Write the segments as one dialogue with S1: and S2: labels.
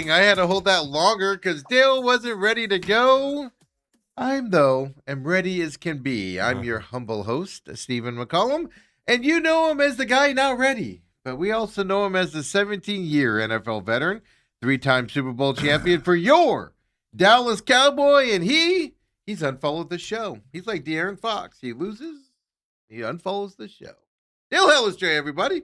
S1: kidding. I had to hold that longer because Dale wasn't ready to go. I'm, though, am ready as can be. I'm your humble host, Stephen McCollum, and you know him as the guy not ready. But we also know him as the 17-year NFL veteran, 3-time Super Bowl champion for your Dallas Cowboy, and he's unfollowed the show. He's like De'Aaron Fox. He loses, he unfollows the show. Dale Hellestrae, everybody.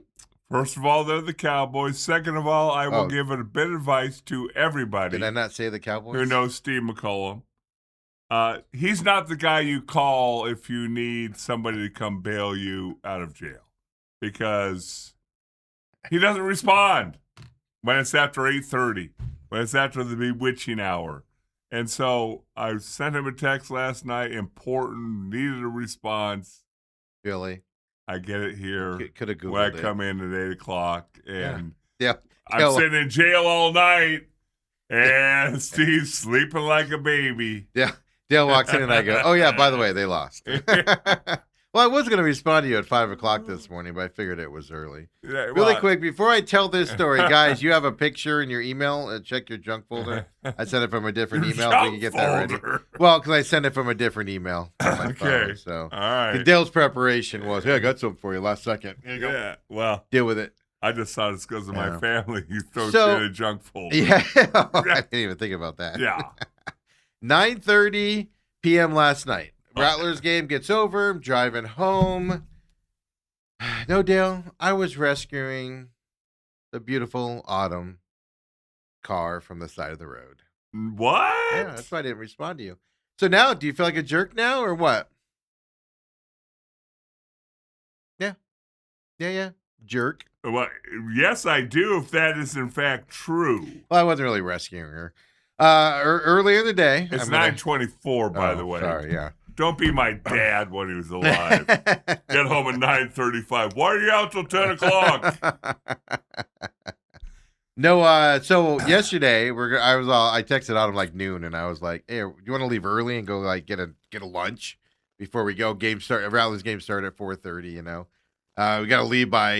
S2: First of all, they're the Cowboys. Second of all, I will give a bit of advice to everybody.
S1: Did I not say the Cowboys?
S2: Who knows Steve McCollum. He's not the guy you call if you need somebody to come bail you out of jail. Because he doesn't respond when it's after 8:30, when it's after the bewitching hour. And so I sent him a text last night, important, needed a response.
S1: Really?
S2: I get it here
S1: Could have Googled
S2: when I
S1: it.
S2: come in at 8 o'clock, and
S1: Yeah.
S2: I'm sitting in jail all night, and Steve's sleeping like a baby.
S1: Yeah. Dale walks in and I go, oh, yeah, by the way, they lost. Well, I was going to respond to you at 5 o'clock this morning, but I figured it was early.
S2: Yeah,
S1: Really quick, before I tell this story, guys, you have a picture in your email. Check your junk folder. I sent it from a different email. So you can get that ready. Well, because I sent it from a different email. On my phone, so.
S2: All right.
S1: Dale's preparation was, hey, I got something for you last second. Here you go.
S2: Yeah, well.
S1: Deal with it.
S2: I just thought it's because of my family. You throw
S1: So,
S2: shit in a junk folder.
S1: Yeah. I didn't even think about that.
S2: Yeah.
S1: 9:30 p.m. last night. Rattlers game gets over. I'm driving home. No, Dale, I was rescuing the beautiful autumn car from the side of the road.
S2: What?
S1: Yeah, that's why I didn't respond to you. So now, do you feel like a jerk now or what? Yeah. Yeah. Jerk.
S2: Well, yes, I do, if that is in fact true.
S1: Well, I wasn't really rescuing her. Earlier in the day.
S2: It's 9:24, by the way.
S1: Sorry, yeah.
S2: Don't be my dad when he was alive. Get home at 9:35. Why are you out till 10 o'clock?
S1: No, so yesterday I texted Autumn like noon, and I was like, "Hey, do you want to leave early and go like get a lunch before we go? Rattlers game start at 4:30. You know, we got to leave by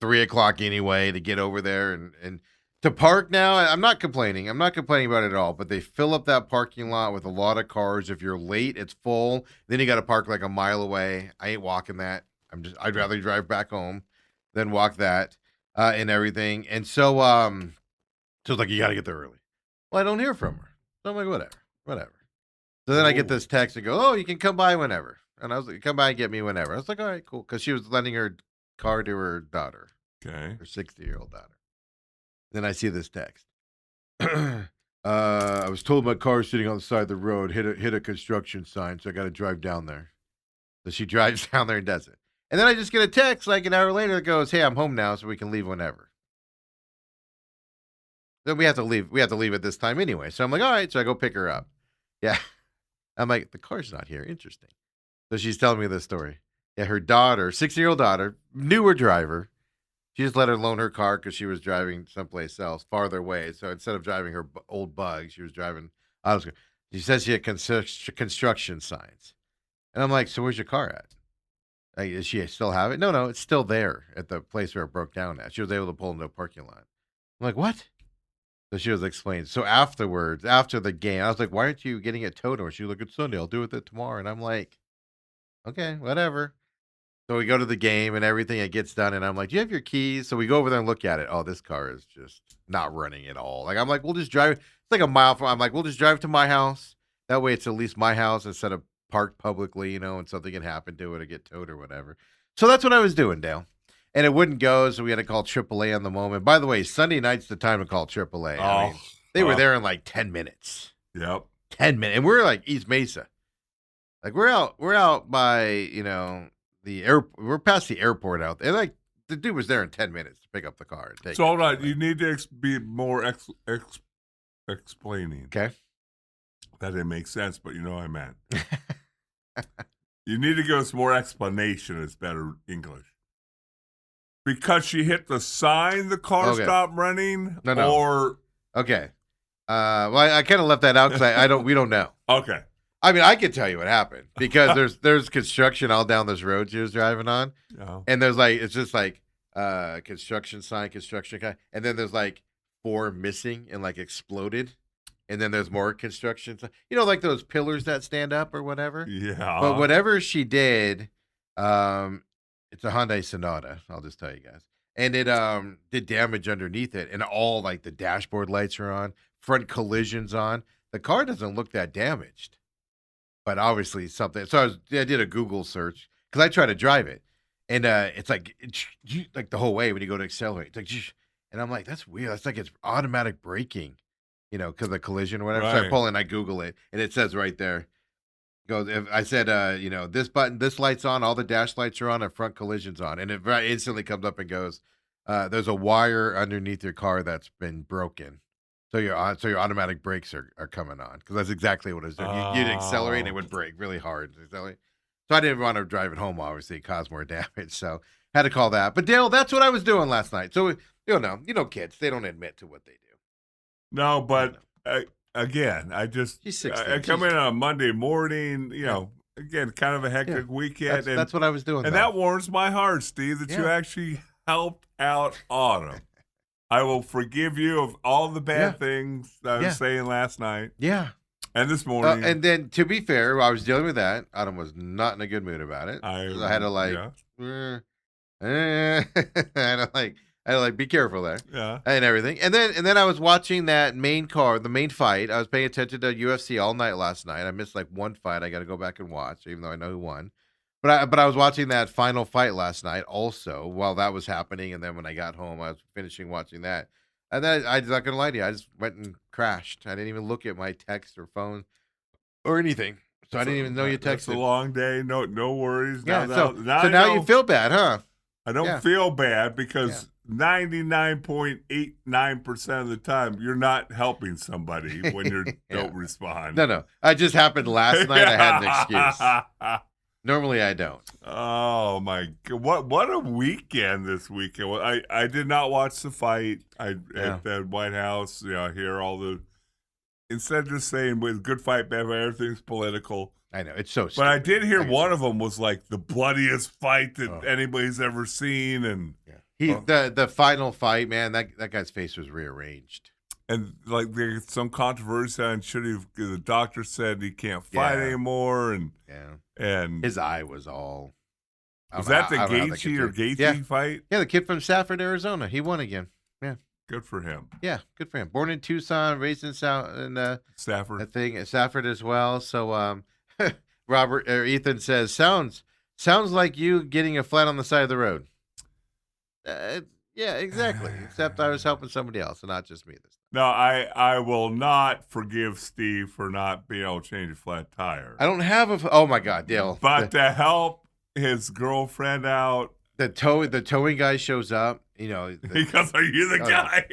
S1: 3 o'clock anyway to get over there and to park now. I'm not complaining. I'm not complaining about it at all. But they fill up that parking lot with a lot of cars. If you're late, it's full. Then you got to park like a mile away. I ain't walking that. I'd rather drive back home than walk that and everything. And so, so it's like, you got to get there early. Well, I don't hear from her. So I'm like, whatever. So then I get this text and go, oh, you can come by whenever. And I was like, come by and get me whenever. I was like, all right, cool. Because she was lending her car to her daughter.
S2: Okay.
S1: Her 60-year-old daughter. Then I see this text. I was told my car's sitting on the side of the road, hit a construction sign, so I got to drive down there. So she drives down there and does it. And then I just get a text like an hour later that goes, hey, I'm home now, so we can leave whenever. Then we have to leave. We have to leave at this time anyway. So I'm like, all right. So I go pick her up. Yeah. I'm like, the car's not here. Interesting. So she's telling me this story. Yeah, her daughter, 60-year-old daughter, newer driver. She just let her loan her car because she was driving someplace else, farther away. So instead of driving her old Bug, she was driving. She says she had construction signs. And I'm like, so where's your car at? Like, does she still have it? No, it's still there at the place where it broke down at. She was able to pull into a parking lot. I'm like, what? So she was explaining. So afterwards, after the game, I was like, why aren't you getting it towed? Or she was like, it's Sunday. I'll do it tomorrow. And I'm like, okay, whatever. So we go to the game and everything. It gets done. And I'm like, do you have your keys? So we go over there and look at it. Oh, this car is just not running at all. Like, I'm like, we'll just drive. It's like a mile from. I'm like, we'll just drive to my house. That way it's at least my house instead of parked publicly, and something can happen to it or get towed or whatever. So that's what I was doing, Dale. And it wouldn't go, so we had to call AAA on the moment. By the way, Sunday night's the time to call AAA. I mean, they were there in like 10 minutes.
S2: Yep.
S1: 10 minutes. And we're like East Mesa. Like we're out by, the airport. We're past the airport out there. Like the dude was there in 10 minutes to pick up the car. And take
S2: so hold on. You need to be more explaining.
S1: Okay.
S2: That didn't make sense, but you know what I meant. You need to give us more explanation. It's better English. Because she hit the sign, the car stopped running?
S1: No.
S2: Or...
S1: Okay. Well, I kind of left that out because we don't know.
S2: Okay.
S1: I mean, I could tell you what happened because there's construction all down this road she was driving on, and there's like it's just like construction sign, construction guy, and then there's like 4 missing and like exploded, and then there's more construction. Like those pillars that stand up or whatever. But
S2: Yeah.
S1: whatever she did, um, it's a Hyundai Sonata. I'll just tell you guys, and it did damage underneath it, and all like the dashboard lights are on, front collisions on. The car doesn't look that damaged, but obviously something. So I did a Google search because I try to drive it, and it's like like the whole way when you go to accelerate, it's like, and I'm like, that's weird. That's like it's automatic braking, because of the collision or whatever. So I
S2: Right.
S1: pull in, I Google it, and it says right there. Goes if I said, this button, this light's on, all the dash lights are on, and front collision's on, and it instantly comes up and goes, there's a wire underneath your car that's been broken. So your automatic brakes are coming on because that's exactly what it was doing. You'd accelerate and it
S2: Oh.
S1: would brake really hard. So I didn't want to drive it home. Obviously, it caused more damage, so had to call that. But Dale, that's what I was doing last night. So kids, they don't admit to what they do.
S2: No,
S1: I
S2: but
S1: know.
S2: again,
S1: She's
S2: I
S1: 16.
S2: come in on a Monday morning,
S1: Yeah.
S2: again, kind of a hectic weekend.
S1: That's what I was doing.
S2: And
S1: though.
S2: that warms my heart, Steve, that you
S1: Yeah.
S2: actually helped out Autumn. I will forgive you of all the
S1: Yeah.
S2: bad things I was
S1: Yeah.
S2: saying last night
S1: Yeah.
S2: and this morning.
S1: And then, to be fair, I was dealing with that. Autumn was not in a good mood about it.
S2: I
S1: So I had to I had to be careful there
S2: yeah.
S1: and everything. And then I was watching that the main fight. I was paying attention to UFC all night last night. I missed like one fight. I got to go back and watch, even though I know who won. But I was watching that final fight last night also while that was happening. And then when I got home, I was finishing watching that. And then I'm not gonna lie to you, I just went and crashed. I didn't even look at my text or phone or anything. So I didn't even know you
S2: That's a
S1: texted.
S2: long day. No worries.
S1: Yeah.
S2: Now I
S1: Now you
S2: know.
S1: feel bad, huh?
S2: I don't
S1: Yeah.
S2: feel bad
S1: Yeah.
S2: because 99.89% of the time you're not helping somebody when you
S1: Yeah.
S2: don't respond.
S1: No. I just happened last night. I had an excuse. Normally I don't.
S2: Oh my god! What a weekend this weekend! Well, I did not watch the fight.
S1: Yeah.
S2: At the White House. I hear all the instead of just saying with good fight, bad fight, everything's political.
S1: I know. It's so stupid.
S2: But I did hear
S1: Like I
S2: one
S1: said.
S2: of them was like the bloodiest fight that
S1: Oh.
S2: anybody's ever seen, and
S1: The final fight, man, that guy's face was rearranged.
S2: like there's some controversy on the doctor said he can't fight
S1: Yeah.
S2: anymore,
S1: Yeah.
S2: and
S1: His eye was all.
S2: was that the
S1: I don't know how that
S2: Gaethje or
S1: could do it.
S2: Gaethje fight?
S1: Yeah, the kid from Safford, Arizona. He won again. Yeah.
S2: Good for him,
S1: Yeah, good for him. Born in Tucson, raised in
S2: Stafford.
S1: I think Safford as well. So Ethan says sounds like you getting a flat on the side of the road. Yeah, exactly. Except I was helping somebody else and not just me this time.
S2: No, I will not forgive Steve for not being able to change a flat tire.
S1: I don't have a. Oh my God, Dale!
S2: But to help his girlfriend out,
S1: the towing guy shows up.
S2: because are you the guy?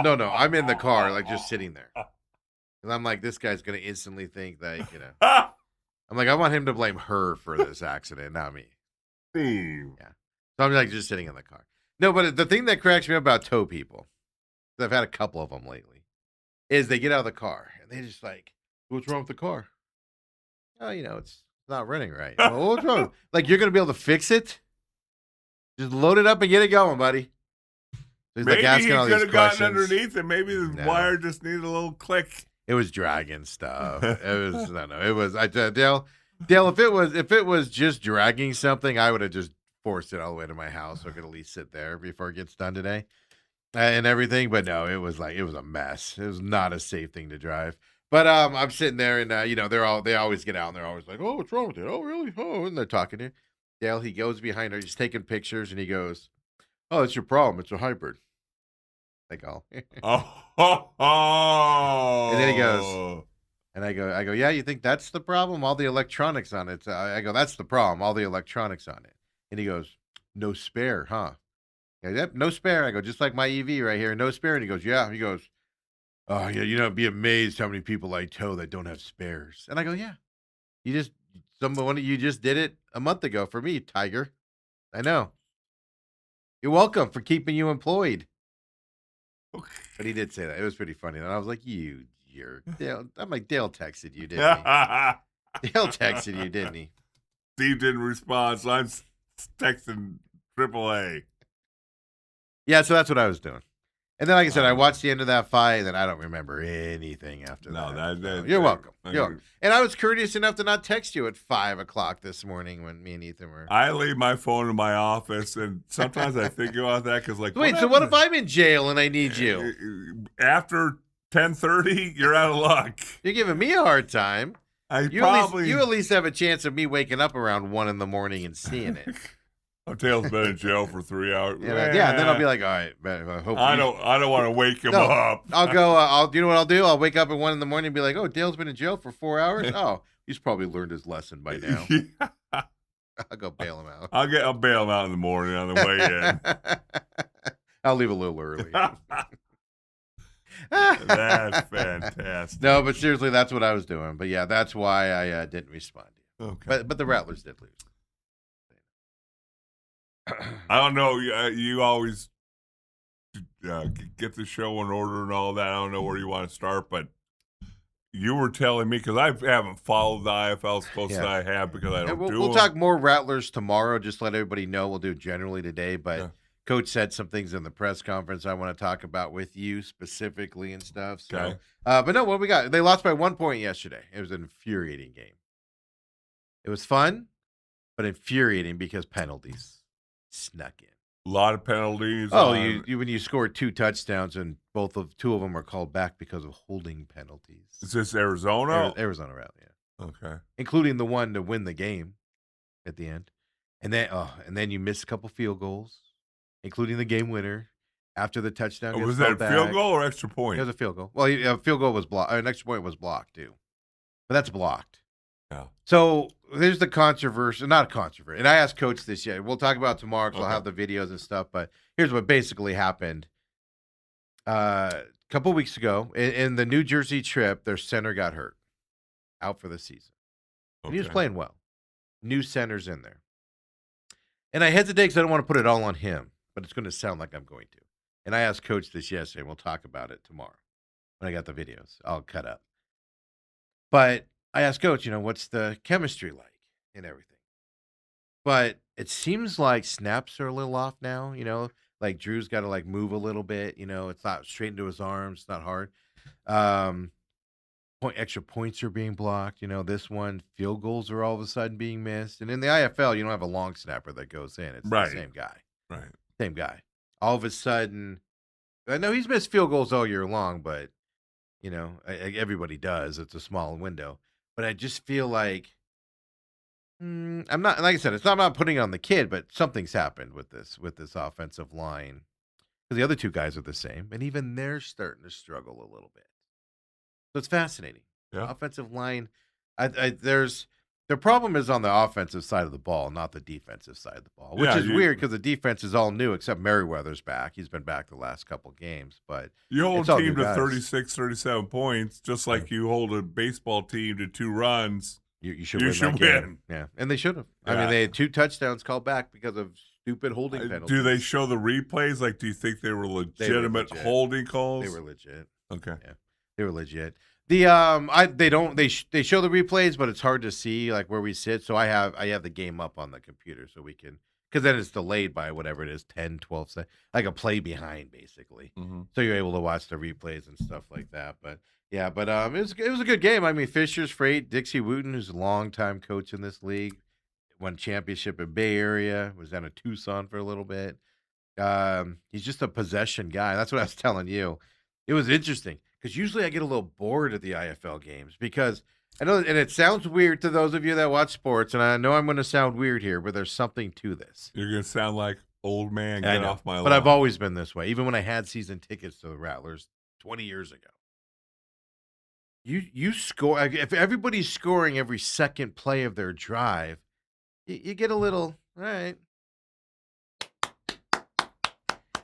S1: No, I'm in the car, like just sitting there, and I'm like, this guy's gonna instantly think that I'm like, I want him to blame her for this accident, not me.
S2: Steve.
S1: Yeah. So I'm like just sitting in the car. No, but the thing that cracks me up about tow people, 'cause I've had a couple of them lately, is they get out of the car and they just like, what's wrong with the car? Oh, it's not running right. Well, what's wrong? Like, you're going to be able to fix it? Just load it up and get it going, buddy. He's
S2: Maybe
S1: like
S2: he
S1: asking all
S2: could
S1: these
S2: have gotten
S1: questions.
S2: underneath and maybe the
S1: No.
S2: wire just needed a little click.
S1: It was dragging stuff. It was no. It was Dale. If it was just dragging something, I would have just forced it all the way to my house so I could at least sit there before it gets done today and everything. But no, it was a mess. It was not a safe thing to drive. But I'm sitting there and they always get out and they're always like, oh, what's wrong with it? Oh, really? Oh, and they're talking to you. Dale, he goes behind her, he's taking pictures, and he goes, oh, that's your problem. It's a hybrid. Like, oh.
S2: And
S1: then he goes, and I go, yeah, you think that's the problem? All the electronics on it. I go, that's the problem. All the electronics on it. And he goes, no spare, huh? I go, yep, no spare. I go, just like my EV right here, no spare. And he goes, yeah. He goes, oh, yeah, be amazed how many people I tow that don't have spares. And I go, yeah, you just did it a month ago for me, Tiger. I know. You're welcome for keeping you employed. But he did say that. It was pretty funny. And I was like, you jerk. Dale. I'm like, Dale texted you, didn't he? Dale texted you, didn't he?
S2: Steve didn't respond, so I'm texting AAA.
S1: Yeah, so that's what I was doing. And then, like I said, I watched the end of that fight, and then I don't remember anything after that. So, you're welcome. You're welcome. And I was courteous enough to not text you at 5 o'clock this morning when me and Ethan were.
S2: I leave my phone in my office, and sometimes I think about that because, like,
S1: wait. So what if I'm in jail and I need you?
S2: After 10:30, you're out of luck.
S1: You're giving me a hard time. You at least have a chance of me waking up around 1 a.m. and seeing it.
S2: Dale's been in jail for 3 hours.
S1: Yeah, and then I'll be like, all right,
S2: I don't want to wake him up.
S1: I'll go. You know what I'll do? I'll wake up at 1 a.m. and be like, oh, Dale's been in jail for 4 hours. Oh, he's probably learned his lesson by now. Yeah. I'll go bail him out.
S2: I'll bail him out in the morning on the way in.
S1: I'll leave a little early.
S2: That's fantastic.
S1: No, but seriously, that's what I was doing. But yeah, that's why I didn't respond to you.
S2: Okay.
S1: But the Rattlers did lose.
S2: I don't know. You always get the show in order and all that. I don't know where you want to start, but you were telling me, because I haven't followed the IFL as close as I have because I don't do
S1: We'll talk more Rattlers tomorrow. Just let everybody know. We'll do it generally today, but Coach said some things in the press conference I want to talk about with you specifically and stuff. So,
S2: okay.
S1: But no, what we got? They lost by 1 point yesterday. It was an infuriating game. It was fun, but infuriating because penalties snuck in.
S2: A lot of penalties.
S1: Oh, when you scored 2 touchdowns and two of them were called back because of holding penalties.
S2: Is this Arizona?
S1: Arizona route, yeah.
S2: Okay.
S1: Including the one to win the game at the end. And then you missed a couple field goals, including the game winner after the touchdown.
S2: Was that a field goal or extra point?
S1: It was a field goal. Well, a field goal was blocked. An extra point was blocked too. But that's blocked.
S2: Yeah.
S1: So there's the controversy, not a controversy. And I asked Coach this yet. We'll talk about it tomorrow because I'll have the videos and stuff. But here's what basically happened. A couple weeks ago in the New Jersey trip, their center got hurt, out for the season. And he was playing well. New center's in there. And I hesitate because I don't want to put it all on him, but it's going to sound like I'm going to. And I asked Coach this yesterday, and we'll talk about it tomorrow when I got the videos. I'll cut up. But I asked Coach, what's the chemistry like and everything? But it seems like snaps are a little off now, like Drew's got to move a little bit, it's not straight into his arms, it's not hard. Extra points are being blocked, this one, field goals are all of a sudden being missed. And in the IFL, you don't have a long snapper that goes in. It's the same guy.
S2: Right.
S1: Same guy. All of a sudden, I know he's missed field goals all year long, but everybody does. It's a small window. But I just feel like I'm not, like I said, I'm not putting it on the kid, but something's happened with this offensive line. Because the other two guys are the same, and even they're starting to struggle a little bit. So it's fascinating.
S2: Yeah.
S1: Offensive line, the problem is on the offensive side of the ball, not the defensive side of the ball, which is weird because the defense is all new except Merriweather's back. He's been back the last couple games, but
S2: you hold a team to 36, 37 points, just like you hold a baseball team to 2 runs.
S1: You should win. Yeah, and they should have. Yeah. I mean, they had 2 touchdowns called back because of stupid holding penalties.
S2: Do they show the replays? Do you think they were legitimate holding calls?
S1: They were legit.
S2: Okay.
S1: Yeah, they were legit. They show the replays, but it's hard to see where we sit. So I have the game up on the computer so we can, because then it's delayed by whatever it is, 10, 12 seconds, like a play behind basically.
S2: Mm-hmm.
S1: So you're able to watch the replays and stuff like that. But yeah, it was a good game. I mean, Fisher's freight, Dixie Wooten, who's a longtime coach in this league, won championship in Bay Area, was down in Tucson for a little bit. He's just a possession guy. That's what I was telling you. It was interesting. Because usually I get a little bored at the IFL games because I know, and it sounds weird to those of you that watch sports, and I know I'm going to sound weird here, but there's something to this.
S2: You're going to sound like old man, get off my lawn.
S1: But I've always been this way, even when I had season tickets to the Rattlers 20 years ago. You score, if everybody's scoring every second play of their drive, you get a little, all right.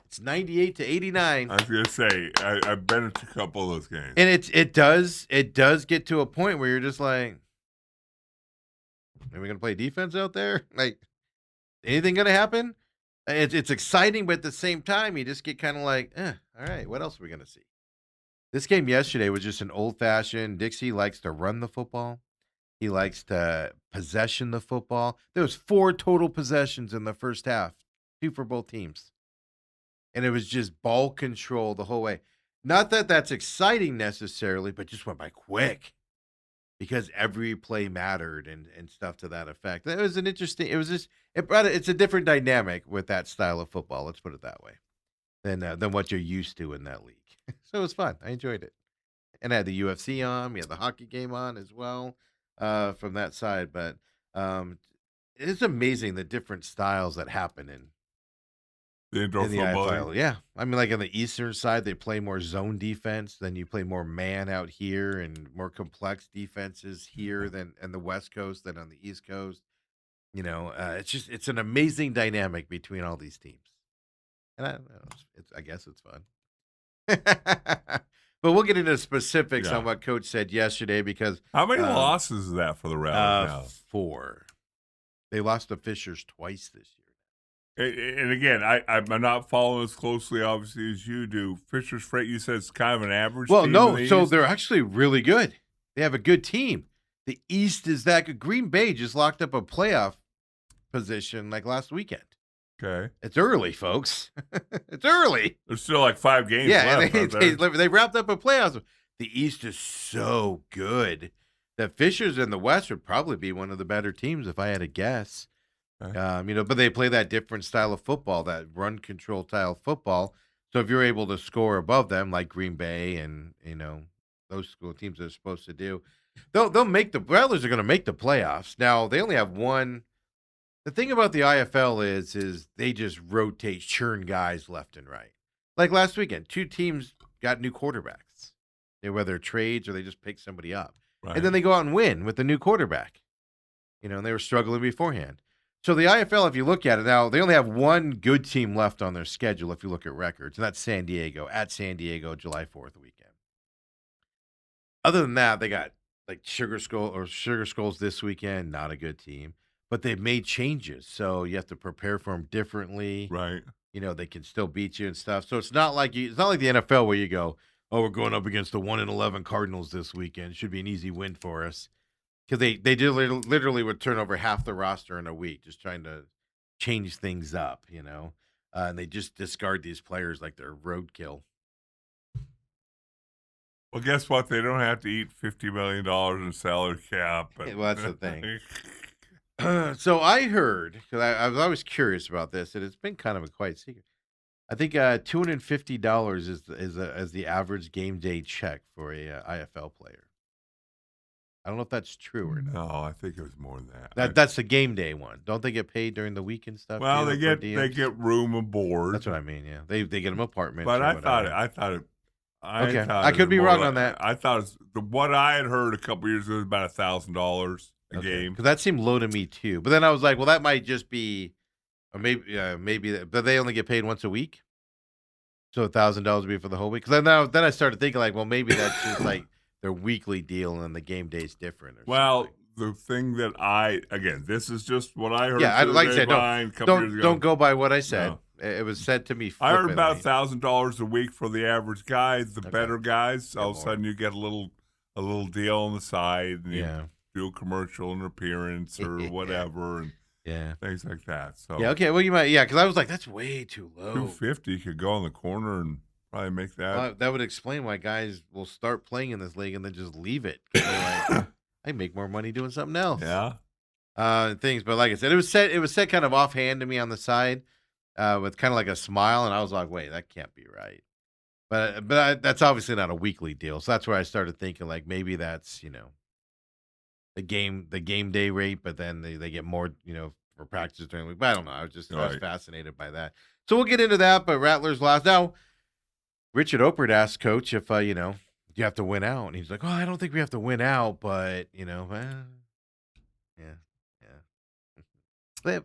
S1: It's 98-89.
S2: I was gonna say I've been to a couple of those games,
S1: and it does get to a point where you're just like, are we gonna play defense out there? Anything gonna happen? It's exciting, but at the same time, you just get kind of like, all right, what else are we gonna see? This game yesterday was just an old fashioned. Dixie likes to run the football. He likes to possession the football. There was 4 total possessions in the first half, 2 for both teams. and it was just ball control the whole way. Not that that's exciting necessarily, but just went by quick because every play mattered and stuff to that effect. It was an interesting. It was just it's a different dynamic with that style of football. Let's put it that way than what you're used to in that league. So it was fun. I enjoyed it, and I had the UFC on. We had the hockey game on as well from that side. But um, it's amazing the different styles that happen
S2: The indoor
S1: in the
S2: football.
S1: IFL. Yeah, I mean, like on the eastern side, they play more zone defense. Then you play more man out here, and more complex defenses here than on the West Coast than on the East Coast. It's an amazing dynamic between all these teams, and I don't know, I guess it's fun. But we'll get into specifics on
S2: Yeah.
S1: what Coach said yesterday because
S2: How many
S1: um,
S2: losses is that for the Rattlers now?
S1: 4. They lost to Fishers twice this year.
S2: And again, I'm not following as closely, obviously, as you do. Fisher's Freight, you said it's kind of an average
S1: Well,
S2: team
S1: no,
S2: in the
S1: so
S2: East?
S1: they're actually really good. They have a good team. The East is that good. Green Bay just locked up a playoff position like last weekend.
S2: Okay.
S1: It's early, folks. It's early.
S2: There's still like 5 games
S1: Yeah,
S2: left,
S1: and
S2: aren't there?
S1: they wrapped up a playoffs. The East is so good that Fishers in the West would probably be one of the better teams if I had to guess.
S2: Okay.
S1: But they play that different style of football, that run control style of football. So if you're able to score above them, like Green Bay and those school teams are supposed to do, they'll make the Rattlers are going to make the playoffs. Now they only have one. The thing about the IFL is they just rotate, churn guys left and right. Like last weekend, 2 teams got new quarterbacks. Whether trades or they just pick somebody up, and then
S2: Right.
S1: they go out and win with the new quarterback. And they were struggling beforehand. So the IFL, if you look at it now, they only have one good team left on their schedule if you look at records, and that's San Diego, at San Diego, July 4th weekend. Other than that, they got like Sugar Skulls this weekend, not a good team, but they've made changes. So you have to prepare for them differently.
S2: Right.
S1: They can still beat you and stuff. So it's not like it's not like the NFL where you go, oh, we're going up against the 1-11 Cardinals this weekend. Should be an easy win for us. Because they did literally would turn over half the roster in a week, just trying to change things up. And they just discard these players like they're roadkill.
S2: Well, guess what? They don't have to eat $50 million in salary cap.
S1: Well, that's the thing. So I heard, because I was always curious about this, and it's been kind of a quiet secret. I think $250 is the average game day check for a IFL player. I don't know if that's true or not.
S2: No, I think it was more than that.
S1: That's the game day one. Don't they get paid during the week and stuff?
S2: Well,
S1: too,
S2: they
S1: for
S2: get
S1: DMs?
S2: room and board.
S1: That's what I mean. Yeah, they get them apartments.
S2: But
S1: or
S2: I
S1: whatever.
S2: thought it.
S1: Okay.
S2: thought
S1: I
S2: it
S1: could
S2: was
S1: be
S2: more
S1: wrong
S2: like-
S1: on that.
S2: I thought what I had heard a couple years ago was about $1,000 a game.
S1: Because that seemed low to me too. But then I was like, well, that might just be, or but they only get paid once a week, so $1,000 would be for the whole week. Because then I started thinking like, well, maybe that's just like their weekly deal, and then the game day's different. Or
S2: Well,
S1: something.
S2: the thing that again, this is just what I heard.
S1: Yeah, like I said,
S2: a couple years ago.
S1: don't go by what I said.
S2: No.
S1: It was said to me.
S2: I heard about
S1: flippantly.
S2: $1,000 a week for the average guys. The
S1: Okay.
S2: better guys, all of a
S1: more.
S2: sudden you get a little deal on the side, and
S1: Yeah.
S2: you do a commercial, an appearance, or whatever, and
S1: Yeah.
S2: things like that. So
S1: Yeah. Okay. Well, you might. Yeah. Because I was like, that's way too low.
S2: 250 could go on the corner and probably make that.
S1: Well, that would explain why guys will start playing in this league and then just leave it. 'Cause they're like, I make more money doing something else.
S2: Yeah.
S1: Things. But like I said, it was said kind of offhand to me on the side, with kind of like a smile, and I was like, wait, that can't be right. But that's obviously not a weekly deal, so that's where I started thinking like maybe that's the game day rate, but then they get more for practice during the week. But I don't know. I was
S2: Right.
S1: fascinated by that. So we'll get into that. But Rattlers lost. Now Richard Opert asked Coach if you have to win out, and he's like, oh, I don't think we have to win out, but yeah, yeah.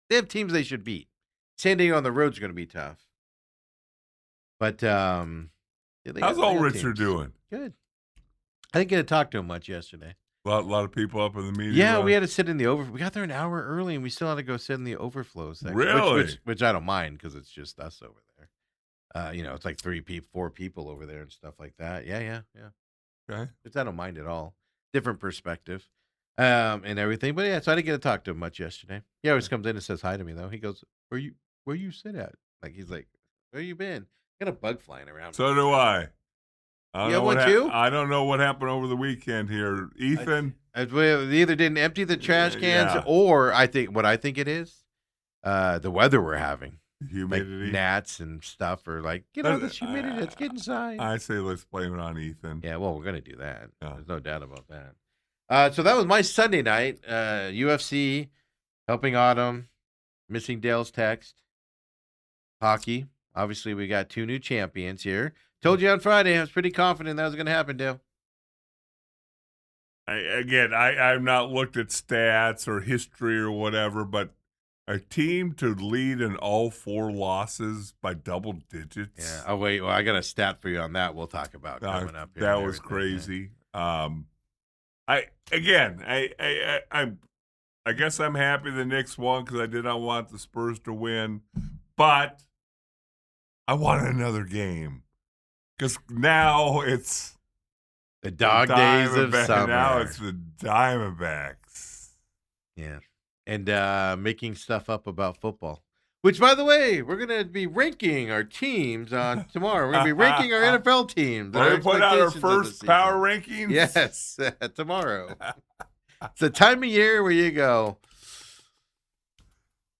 S1: They have teams they should beat. San Diego on the road is going to be tough. But yeah,
S2: How's old
S1: got
S2: Richard
S1: teams.
S2: doing?
S1: Good. I didn't get to talk to him much yesterday.
S2: A lot of people up in the media.
S1: Yeah,
S2: room?
S1: we had to sit in the We got there an hour early, and we still had to go sit in the overflow section.
S2: Really?
S1: Which I don't mind because it's just us over there. It's like 4 people over there and stuff like that. Yeah.
S2: Okay.
S1: Which I don't mind at all. Different perspective, and everything. But yeah, so I didn't get to talk to him much yesterday. He always comes in and says hi to me though. He goes, Where you sit at?" Like he's like, Where you been? Got a bug flying around.
S2: So do I.
S1: You have one too?
S2: I don't know what happened over the weekend here, Ethan.
S1: We either didn't empty the trash cans,
S2: Yeah.
S1: or I think it is, the weather we're having.
S2: Humidity.
S1: Like gnats and stuff, or like, this humidity, let's get inside.
S2: I say let's blame it on Ethan.
S1: Yeah, well, we're going to do that.
S2: Yeah.
S1: There's no doubt about that. So that was my Sunday night. UFC, helping Autumn, missing Dale's text. Hockey. Obviously, we got 2 new champions here. Told you on Friday, I was pretty confident that was going to happen, Dale.
S2: I've not looked at stats or history or whatever, but a team to lead in all 4 losses by double digits.
S1: Yeah. Oh, wait. Well, I got a stat for you on that we'll talk about coming up here.
S2: That was crazy.
S1: Yeah.
S2: I guess I'm happy the Knicks won because I did not want the Spurs to win, but I wanted another game because now it's
S1: the dog days of summer.
S2: Now it's the Diamondbacks.
S1: Yeah. And making stuff up about football. Which, by the way, we're going to be ranking our teams on tomorrow. We're going to be ranking our NFL teams.
S2: We're going to put out our first power rankings?
S1: Yes, tomorrow. It's the time of year where you go,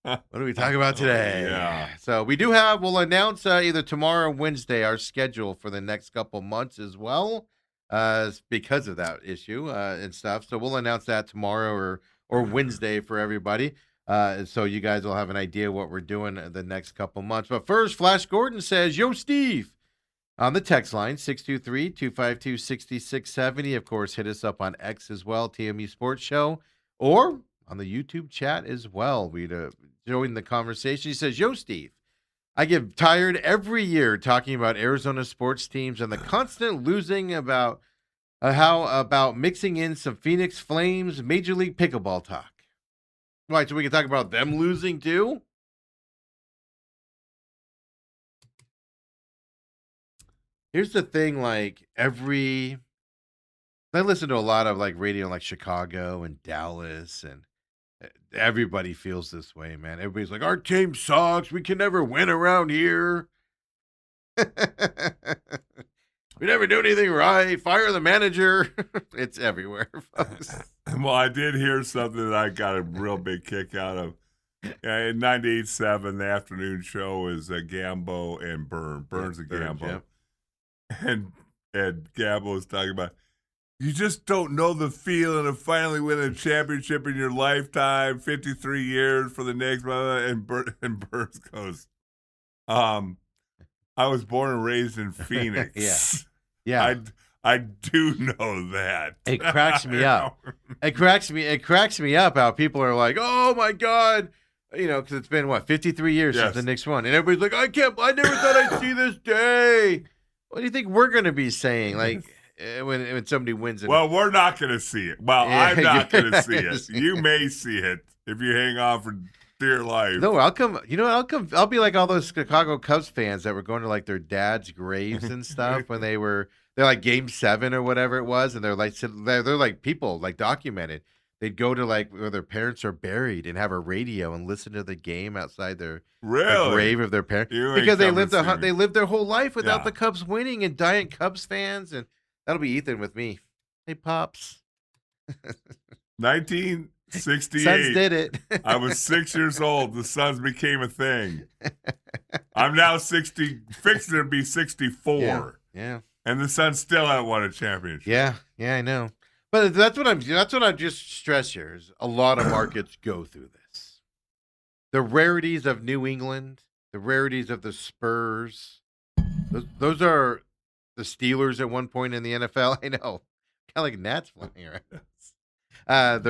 S1: what do we talk about today?
S2: Yeah.
S1: So we'll announce either tomorrow or Wednesday our schedule for the next couple months as well, because of that issue and stuff. So we'll announce that tomorrow or Wednesday for everybody. So you guys will have an idea what we're doing the next couple months. But first, Flash Gordon says, "Yo, Steve," on the text line, 623-252-6670. Of course, hit us up on X as well, TME Sports Show, or on the YouTube chat as well. We'd join the conversation. He says, "Yo, Steve, I get tired every year talking about Arizona sports teams and the constant losing about how about mixing in some Phoenix Flames Major League Pickleball talk." Right, so we can talk about them losing too? Here's the thing, like I listen to a lot of like radio in like Chicago and Dallas, and everybody feels this way, man. Everybody's like, our team sucks. We can never win around here. We never do anything right. Fire the manager. It's everywhere, folks.
S2: Well, I did hear something that I got a real big kick out of. In 98.7, the afternoon show is Gambo and Burns and Gambo.
S1: Yeah.
S2: And Gambo was talking about, you just don't know the feeling of finally winning a championship in your lifetime, 53 years for the Knicks, and Burns goes, I was born and raised in Phoenix.
S1: Yeah.
S2: I do know that.
S1: It cracks me up. It cracks me up how people are like, "Oh my God," because it's been 53 years since the Knicks won, and everybody's like, I never thought I'd see this day. What do you think we're gonna be saying, like when somebody wins it?
S2: Well, we're not gonna see it. Well, I'm not gonna see it. You may see it if you hang on for dear life.
S1: No, I'll come. You know what? I'll be like all those Chicago Cubs fans that were going to like their dad's graves and stuff when they're like Game 7 or whatever it was, and they're like people like documented. They'd go to like where their parents are buried and have a radio and listen to the game outside their grave of their parents, because they lived their whole life without the Cubs winning, and giant Cubs fans. And that'll be Ethan with me. Hey, Pops.
S2: 1968.
S1: Suns did it.
S2: I was 6 years old. The Suns became a thing. I'm now 60, fixing to be 64.
S1: Yeah.
S2: And the Suns still haven't won a championship.
S1: Yeah, I know. But that's what I'm just stress here is a lot of markets go through this. The rarities of New England, the rarities of the Spurs. Those are the Steelers at one point in the NFL. I know. Kind of like gnats flying around.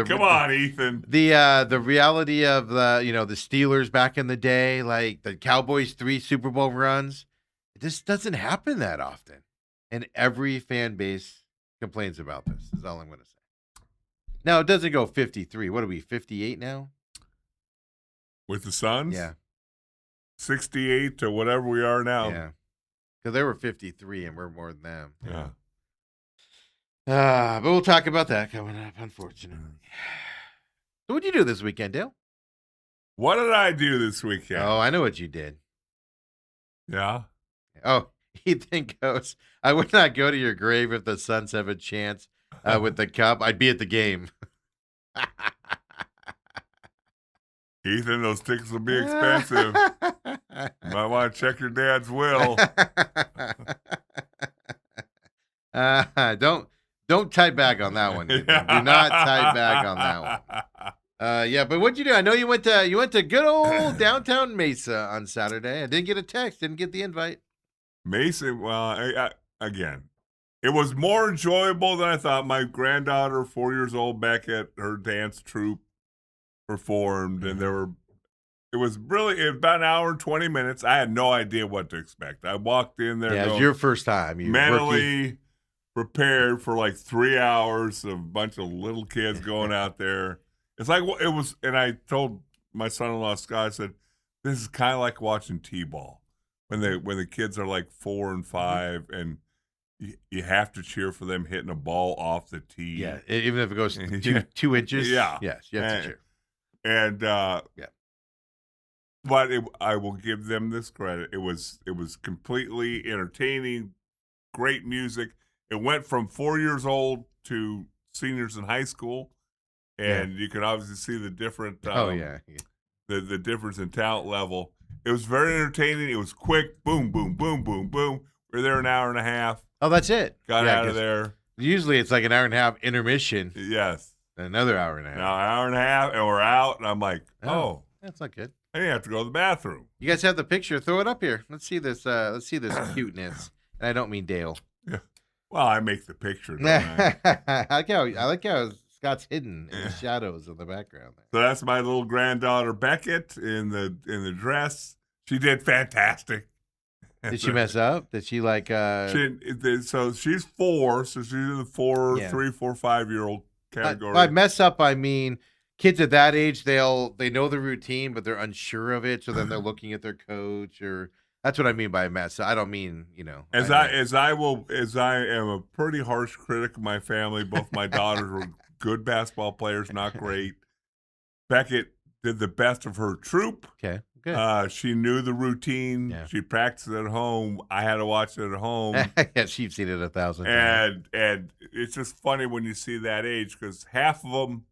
S2: Come on, Ethan.
S1: The reality of the Steelers back in the day, like the Cowboys' 3 Super Bowl runs. It just doesn't happen that often. And every fan base complains about this, is all I'm going to say. Now, it doesn't go 53. What are we, 58 now?
S2: With the Suns?
S1: Yeah.
S2: 68 to whatever we are now.
S1: Yeah. Because they were 53 and we're more than them.
S2: Yeah.
S1: But we'll talk about that coming up, unfortunately. So what'd you do this weekend, Dale?
S2: What did I do this weekend?
S1: Oh, I know what you did.
S2: Yeah.
S1: Oh, Ethan goes, I would not go to your grave if the Suns have a chance with the cup. I'd be at the game.
S2: Ethan, those tickets will be expensive. Might want to check your dad's will.
S1: Don't type back on that one, Ethan. Do not type back on that one. Yeah, but what'd you do? I know you went to good old downtown Mesa on Saturday. I didn't get a text, didn't get the invite.
S2: Mason, well, again, it was more enjoyable than I thought. My granddaughter, 4 years old, back at her dance troupe, performed, and it was really about an hour and 20 minutes. I had no idea what to expect. I walked in there.
S1: Yeah, it was your first time. You
S2: mentally prepared for like 3 hours of a bunch of little kids going out there. It's like it was, and I told my son-in-law Scott, I said, "This is kind of like watching T-ball when the kids are like 4 and 5, and you have to cheer for them hitting a ball off the tee.
S1: Yeah, even if it goes 2 inches.
S2: Yeah,
S1: yes, you have to cheer.
S2: And
S1: yeah.
S2: But I will give them this credit. It was completely entertaining, great music. It went from 4 years old to seniors in high school, and you can obviously see the different. The difference in talent level. It was very entertaining. It was quick. Boom, boom, boom, boom, boom. We're there an hour and a half.
S1: Oh, that's it.
S2: Got out of there.
S1: Usually it's like an hour and a half intermission.
S2: Yes.
S1: Another hour and a half.
S2: Now, an hour and a half, and we're out. And I'm like, oh,
S1: that's not good.
S2: I didn't have to go to the bathroom.
S1: You guys have the picture. Throw it up here. Let's see this. Let's see this cuteness. And I don't mean Dale.
S2: Yeah. Well, I make the picture. Don't I?
S1: I like how Scott's hidden in the shadows of the background there.
S2: So that's my little granddaughter Beckett in the dress. She did fantastic.
S1: Did she mess up? Did she like?
S2: So she's 4. So she's in the 3, 4, 5-year-old category.
S1: By mess up, I mean kids at that age. They know the routine, but they're unsure of it. So then they're looking at their coach, or that's what I mean by mess. I don't mean As I
S2: am a pretty harsh critic of my family. Both my daughters were good basketball players, not great. Beckett did the best of her troop.
S1: Okay. Good.
S2: She knew the routine.
S1: Yeah.
S2: She practiced at home. I had to watch it at home.
S1: Yeah, she's seen it 1,000 times.
S2: And it's just funny when you see that age because half of them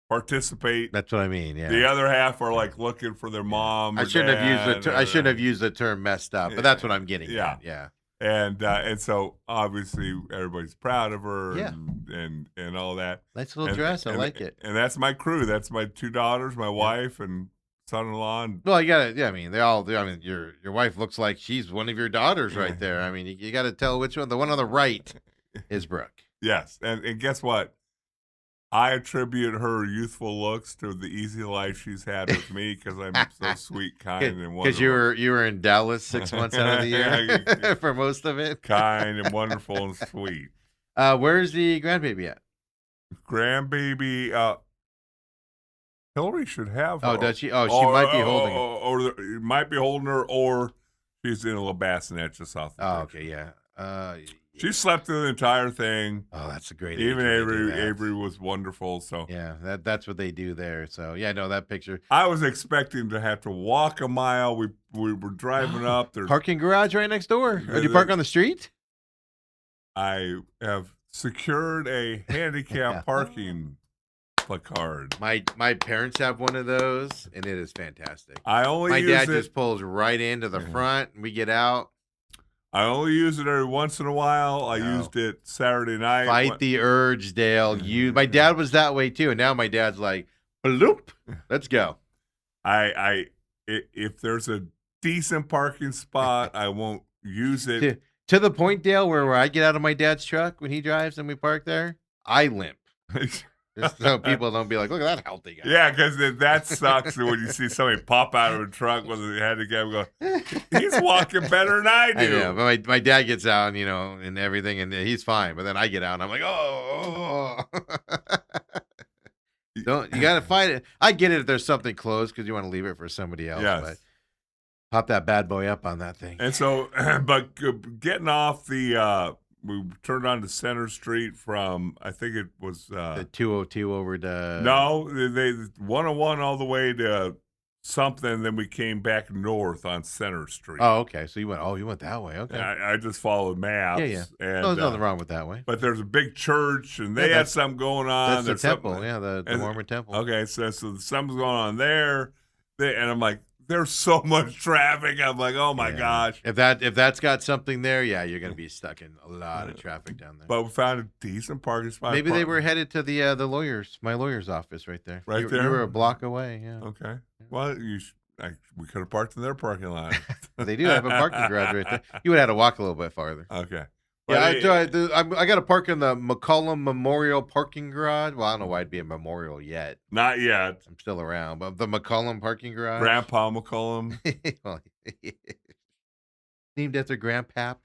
S2: participate.
S1: That's what I mean. Yeah.
S2: The other half are like looking for their mom.
S1: I shouldn't have used the term messed up, but that's what I'm getting.
S2: Yeah.
S1: At. Yeah.
S2: And so obviously everybody's proud of her.
S1: Yeah.
S2: And all that.
S1: Nice little dress. I like it.
S2: And that's my crew. That's my 2 daughters, my wife, and son-in-law.
S1: Well, you got to. Yeah, I mean, your wife looks like she's one of your daughters right there. I mean, you got to tell which one. The one on the right is Brooke.
S2: Yes, and guess what? I attribute her youthful looks to the easy life she's had with me because I'm so sweet, kind, and wonderful.
S1: Because you were in Dallas 6 months out of the year for most of it.
S2: Kind and wonderful and sweet.
S1: Where's the grandbaby at?
S2: Grandbaby, Hillary should have her.
S1: Oh, does she? Oh, she might be holding
S2: her. Or might be holding her, or she's in a little bassinet just off the
S1: okay, yeah.
S2: She slept through the entire thing.
S1: Oh, that's a great.
S2: Even Avery was wonderful. So
S1: yeah, that's what they do there. So yeah, no, that picture.
S2: I was expecting to have to walk a mile. We were driving up. There's
S1: parking garage right next door. Or do you park on the street?
S2: I have secured a handicap parking placard.
S1: My parents have one of those, and it is fantastic.
S2: My
S1: dad just pulls right into the front, and we get out.
S2: I only use it every once in a while. I used it Saturday night.
S1: Fight the urge, Dale. My dad was that way too, and now my dad's like, bloop, let's go.
S2: If there's a decent parking spot, I won't use it.
S1: To the point, Dale, where I get out of my dad's truck when he drives and we park there, I limp. Just so people don't be like, look at that healthy guy.
S2: Yeah, because that sucks when you see somebody pop out of a truck with a handicap and go, he's walking better than I do.
S1: I know, but my dad gets out, and everything, and he's fine. But then I get out, and I'm like, oh. You got to fight it. I get it if there's something close because you want to leave it for somebody else.
S2: Yes.
S1: But pop that bad boy up on that thing.
S2: And so, but getting off we turned onto Center Street from, I think it was...
S1: the 202 over to...
S2: No, they 101 all the way to something. Then we came back north on Center Street.
S1: Oh, okay. So you went that way. Okay.
S2: I just followed maps.
S1: Yeah.
S2: And,
S1: No, there's nothing wrong with that way.
S2: But there's a big church, and they
S1: Yeah,
S2: had something going on.
S1: That's the
S2: There's
S1: temple. Yeah, the Mormon temple.
S2: Okay, so something's going on there. And I'm like, there's so much traffic. I'm like, oh my gosh.
S1: If that's got something there, yeah, you're gonna be stuck in a lot of traffic down there.
S2: But we found a decent parking spot.
S1: Maybe they were headed to the my lawyer's office right there.
S2: Right there?
S1: You were a block away. Yeah.
S2: Okay. Well, we could have parked in their parking lot.
S1: They do have a parking garage right there. You would have had to walk a little bit farther.
S2: Okay.
S1: Yeah, I got to park in the McCollum Memorial Parking Garage. Well, I don't know why it'd be a memorial yet.
S2: Not yet.
S1: I'm still around, but the McCollum Parking Garage.
S2: Grandpa McCollum.
S1: Named after Grandpap.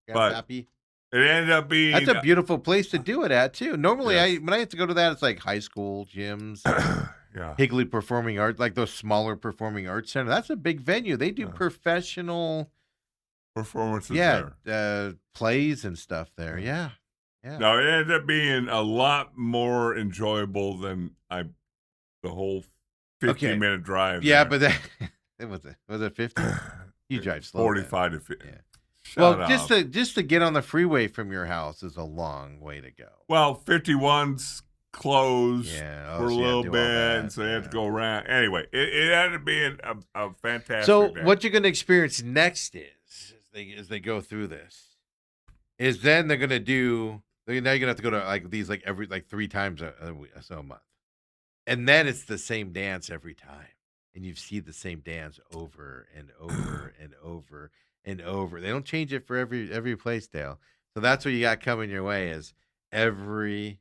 S2: Grandpappy. It ended up being...
S1: That's a beautiful place to do it at, too. Normally,
S2: yes.
S1: when I have to go to that, it's like high school gyms.
S2: Yeah.
S1: Higley Performing Arts, like those smaller performing arts center. That's a big venue. They do professional...
S2: performances
S1: there. Plays and stuff there. Yeah.
S2: No, it ended up being a lot more enjoyable than the whole 15-minute drive.
S1: Yeah,
S2: there.
S1: but was it 50? You drive slow.
S2: 45 to 50.
S1: Yeah. Well, just to get on the freeway from your house is a long way to go.
S2: Well, 51's closed for a little bit, and so you have to go around. Anyway, it ended up being a fantastic day.
S1: What you're going to experience next as they go through this is then they're going to do. Now you're going to have to go to these every 3 times a month, and then it's the same dance every time, and you see the same dance over and over and over and over. They don't change it for every place, Dale. So that's what you got coming your way is every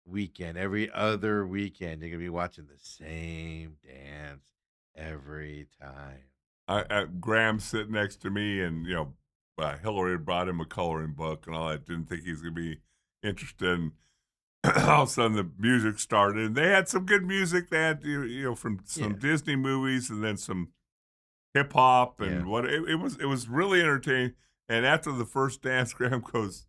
S1: weekend, every other weekend, you're gonna be watching the same dance every time.
S2: Graham's sitting next to me, and Hillary had brought him a coloring book and all that. Didn't think he's gonna be interested. And all of a sudden, the music started, and they had some good music. They had from some Disney movies, and then some hip hop, and it was really entertaining. And after the first dance, Graham goes,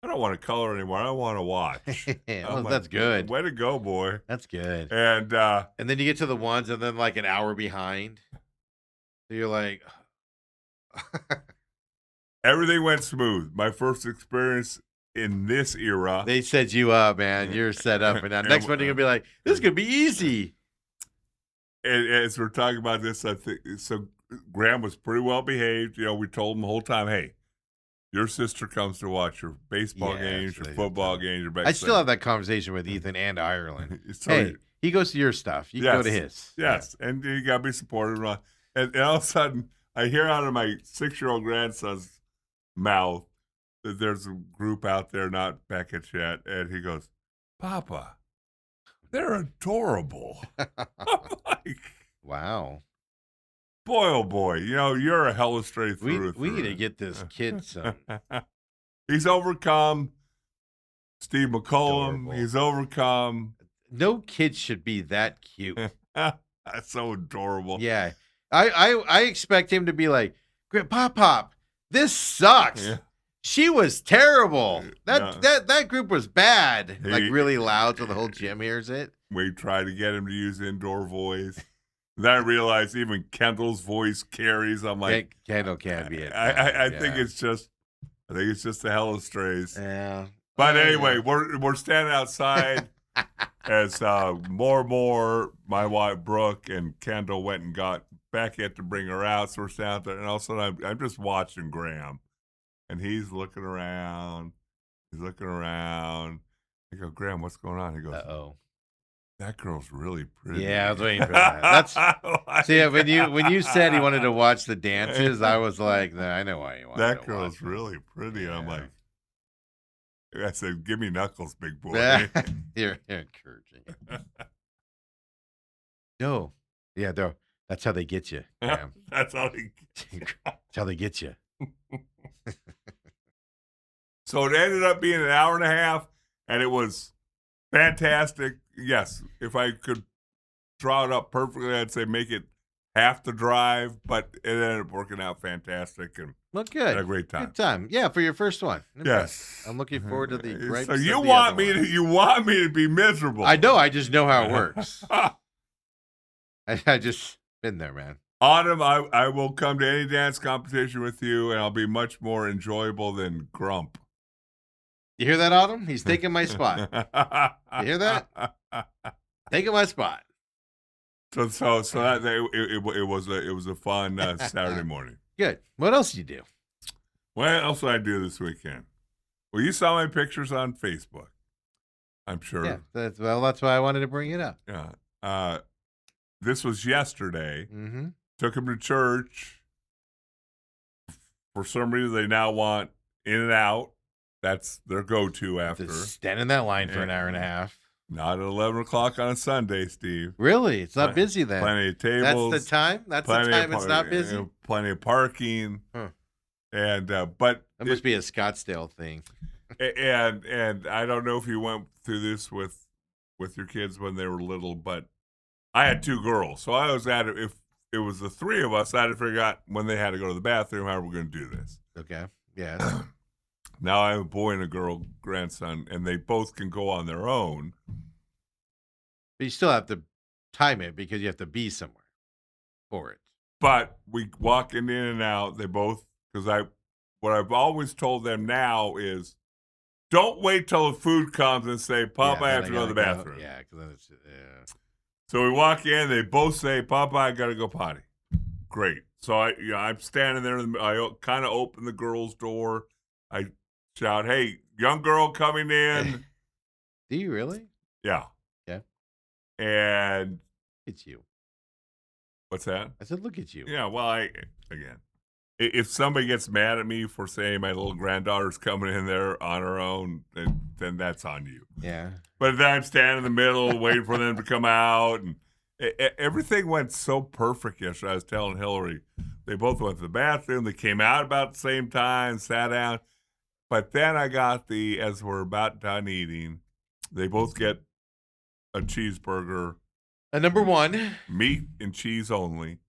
S2: I don't want to color anymore. I want to watch.
S1: Well, that's good.
S2: Way to go, boy.
S1: That's good.
S2: And
S1: then you get to the ones, and then an hour behind. So you're like,
S2: everything went smooth. My first experience in this era.
S1: They set you up, man. You're set up for that. Next one, you're gonna be like, this could be easy.
S2: And as we're talking about this, I think so. Graham was pretty well behaved. We told him the whole time, hey, your sister comes to watch your baseball games, your football games, your
S1: I still have that conversation with Ethan and Ireland. Hey, he goes to your stuff. You go to his.
S2: Yes, and you got to be supportive. And all of a sudden, I hear out of my 6-year-old grandson's mouth that there's a group out there not Beckett's yet. And he goes, Papa, they're adorable. I'm like,
S1: wow.
S2: Boy, oh boy, you're a Hellestrae through.
S1: We need to get this kid some.
S2: He's overcome. Steve McCollum,
S1: Adorable.
S2: He's overcome.
S1: No kid should be that cute.
S2: That's so adorable.
S1: Yeah. I expect him to be like, Pop, this sucks. Yeah. She was terrible. That group was bad. Really loud so the whole gym hears it.
S2: We tried to get him to use indoor voice. Then I realized even Kendall's voice carries. I'm like,
S1: Kendall can't be it.
S2: I think it's just the Hellestraes.
S1: Yeah.
S2: But anyway, we're standing outside as more and more my wife Brooke and Kendall went and got Beckett to bring her out. So we're standing out there, and all of a sudden I'm just watching Graham, and he's looking around. I go, Graham, what's going on? He goes,
S1: uh-oh.
S2: That girl's really pretty.
S1: Yeah, I was waiting for that. See, when you said he wanted to watch the dances, I was like, nah, I know why you want to watch
S2: that girl's really pretty.
S1: Yeah.
S2: I'm like, I said, give me knuckles, big boy.
S1: You're encouraging. No. Yeah, that's how they get you.
S2: That's how
S1: they get you.
S2: So it ended up being an hour and a half, and it was fantastic. Yes, if I could draw it up perfectly, I'd say make it half the drive, but it ended up working out fantastic. And
S1: well, good.
S2: Had a great time.
S1: Good time. Yeah, for your first one.
S2: Yes.
S1: I'm looking forward to the gripes.
S2: So you want me to be miserable.
S1: I know. I just know how it works. I just Been there, man.
S2: Autumn, I will come to any dance competition with you, and I'll be much more enjoyable than Grump.
S1: You hear that, Autumn? He's taking my spot. You hear that? Taking my spot.
S2: So that it was a fun Saturday morning.
S1: Good. What else did you do?
S2: What else did I do this weekend? Well, you saw my pictures on Facebook, I'm sure.
S1: Yeah, that's why I wanted to bring it up.
S2: Yeah. This was yesterday.
S1: Mm-hmm.
S2: Took him to church. For some reason, they now want In-N-Out. That's their go-to after.
S1: Just stand in that line for an hour and a half.
S2: Not at 11 o'clock on a Sunday, Steve.
S1: Really? It's not busy then.
S2: Plenty of tables.
S1: That's the time? That's the time it's not busy?
S2: Plenty of parking.
S1: Huh.
S2: And but
S1: that must be a Scottsdale thing.
S2: And I don't know if you went through this with your kids when they were little, but I had two girls, so I was at it. If it was the three of us, I had to figure out when they had to go to the bathroom how we're going to do this.
S1: Okay. Yeah.
S2: Now I have a boy and a girl grandson, and they both can go on their own.
S1: But you still have to time it because you have to be somewhere for it.
S2: But we walk in and out. They both, because what I've always told them now is, don't wait till the food comes and say, Papa, I have to go to the bathroom.
S1: Yeah, because then it's, yeah.
S2: So we walk in, they both say, Papa, I got to go potty. Great. So I'm standing there, I kind of open the girl's door. I shout, hey, young girl coming in.
S1: Do you really?
S2: Yeah.
S1: Yeah.
S2: And.
S1: It's you.
S2: What's that?
S1: I said, look at you.
S2: Yeah, well, again, if somebody gets mad at me for saying my little granddaughter's coming in there on her own, then that's on you.
S1: Yeah.
S2: But then I'm standing in the middle waiting for them to come out. And everything went so perfect yesterday. I was telling Hillary, they both went to the bathroom. They came out about the same time, sat down. But then I got as we're about done eating, they both get a cheeseburger.
S1: Number one.
S2: Meat and cheese only.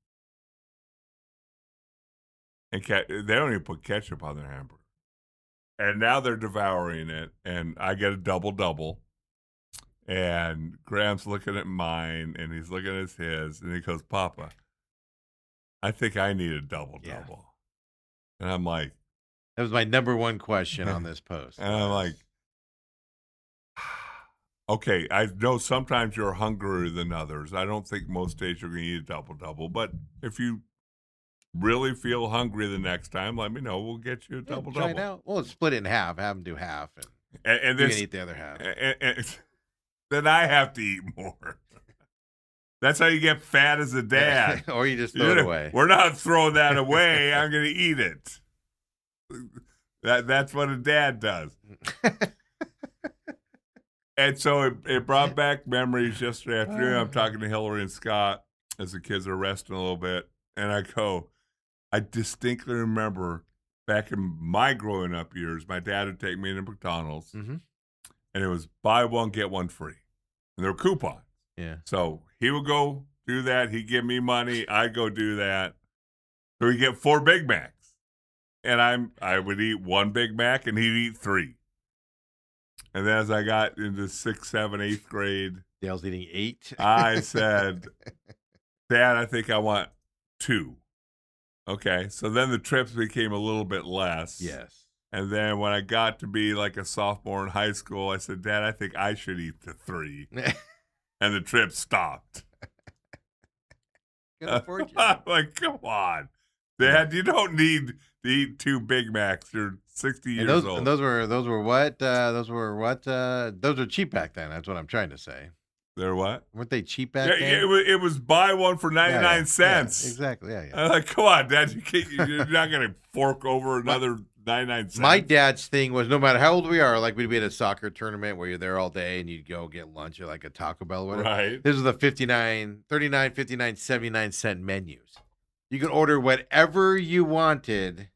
S2: And they don't even put ketchup on their hamburger. And now they're devouring it, and I get a double-double. And Graham's looking at mine, and he's looking at his, and he goes, Papa, I think I need a double-double. Yeah. And I'm like.
S1: That was my number one question on this post.
S2: And I'm like, okay, I know sometimes you're hungrier than others. I don't think most days you're going to eat a double-double. But if you really feel hungry the next time, let me know. We'll get you a double-double.
S1: Try it out. Well, split it in half. Have them do half. And you can eat the other half.
S2: And then I have to eat more. That's how you get fat as a dad.
S1: Or you just throw it away.
S2: We're not throwing that away. I'm going to eat it. That's what a dad does. And so it brought back memories yesterday afternoon. I'm talking to Hillary and Scott as the kids are resting a little bit. And I distinctly remember back in my growing up years, my dad would take me to McDonald's. Mm-hmm. And it was buy one, get one free. And there were coupons.
S1: Yeah.
S2: So he would go do that. He'd give me money. I'd go do that. So he'd get 4 Big Macs. And I would eat 1 Big Mac, and he'd eat 3. And then as I got into 6th, 7th, 8th grade,
S1: Dale's eating 8.
S2: I said, Dad, I think I want 2. Okay, so then the trips became a little bit less.
S1: Yes.
S2: And then when I got to be like a sophomore in high school, I said, Dad, I think I should eat the 3. And the trip stopped.
S1: Good unfortunate.
S2: I'm like, come on. Dad, you don't need to eat 2 Big Macs. You're 60 years old.
S1: And those were what? Those were cheap back then. That's what I'm trying to say.
S2: They're what?
S1: Weren't they cheap back then?
S2: It was buy one for 99 cents.
S1: Yeah, exactly. Yeah.
S2: I'm like, come on, Dad. You're not going to fork over another 99 cents.
S1: My dad's thing was no matter how old we are, like we'd be at a soccer tournament where you're there all day and you'd go get lunch at like a Taco Bell or whatever.
S2: Right.
S1: This was the 39, 59, 79-cent menus. You could order whatever you wanted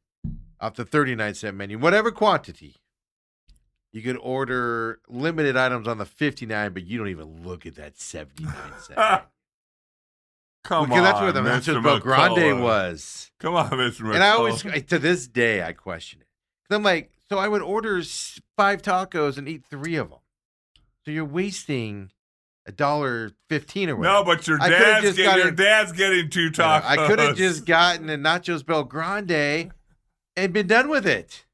S1: off the 39-cent menu, whatever quantity. You could order limited items on the 59, but you don't even look at that 79-cent menu.
S2: Come on,
S1: that's where the Mr. Grande was.
S2: Come on, Mr. McCollum.
S1: And I always, to this day, I question it. Because I'm like, so I would order 5 tacos and eat 3 of them. So you're wasting $1.15 or whatever.
S2: No, but your
S1: I coulda
S2: dad's
S1: just
S2: getting
S1: gotten-
S2: 2 tacos.
S1: I could have just gotten a Nachos Bel Grande and been done with it.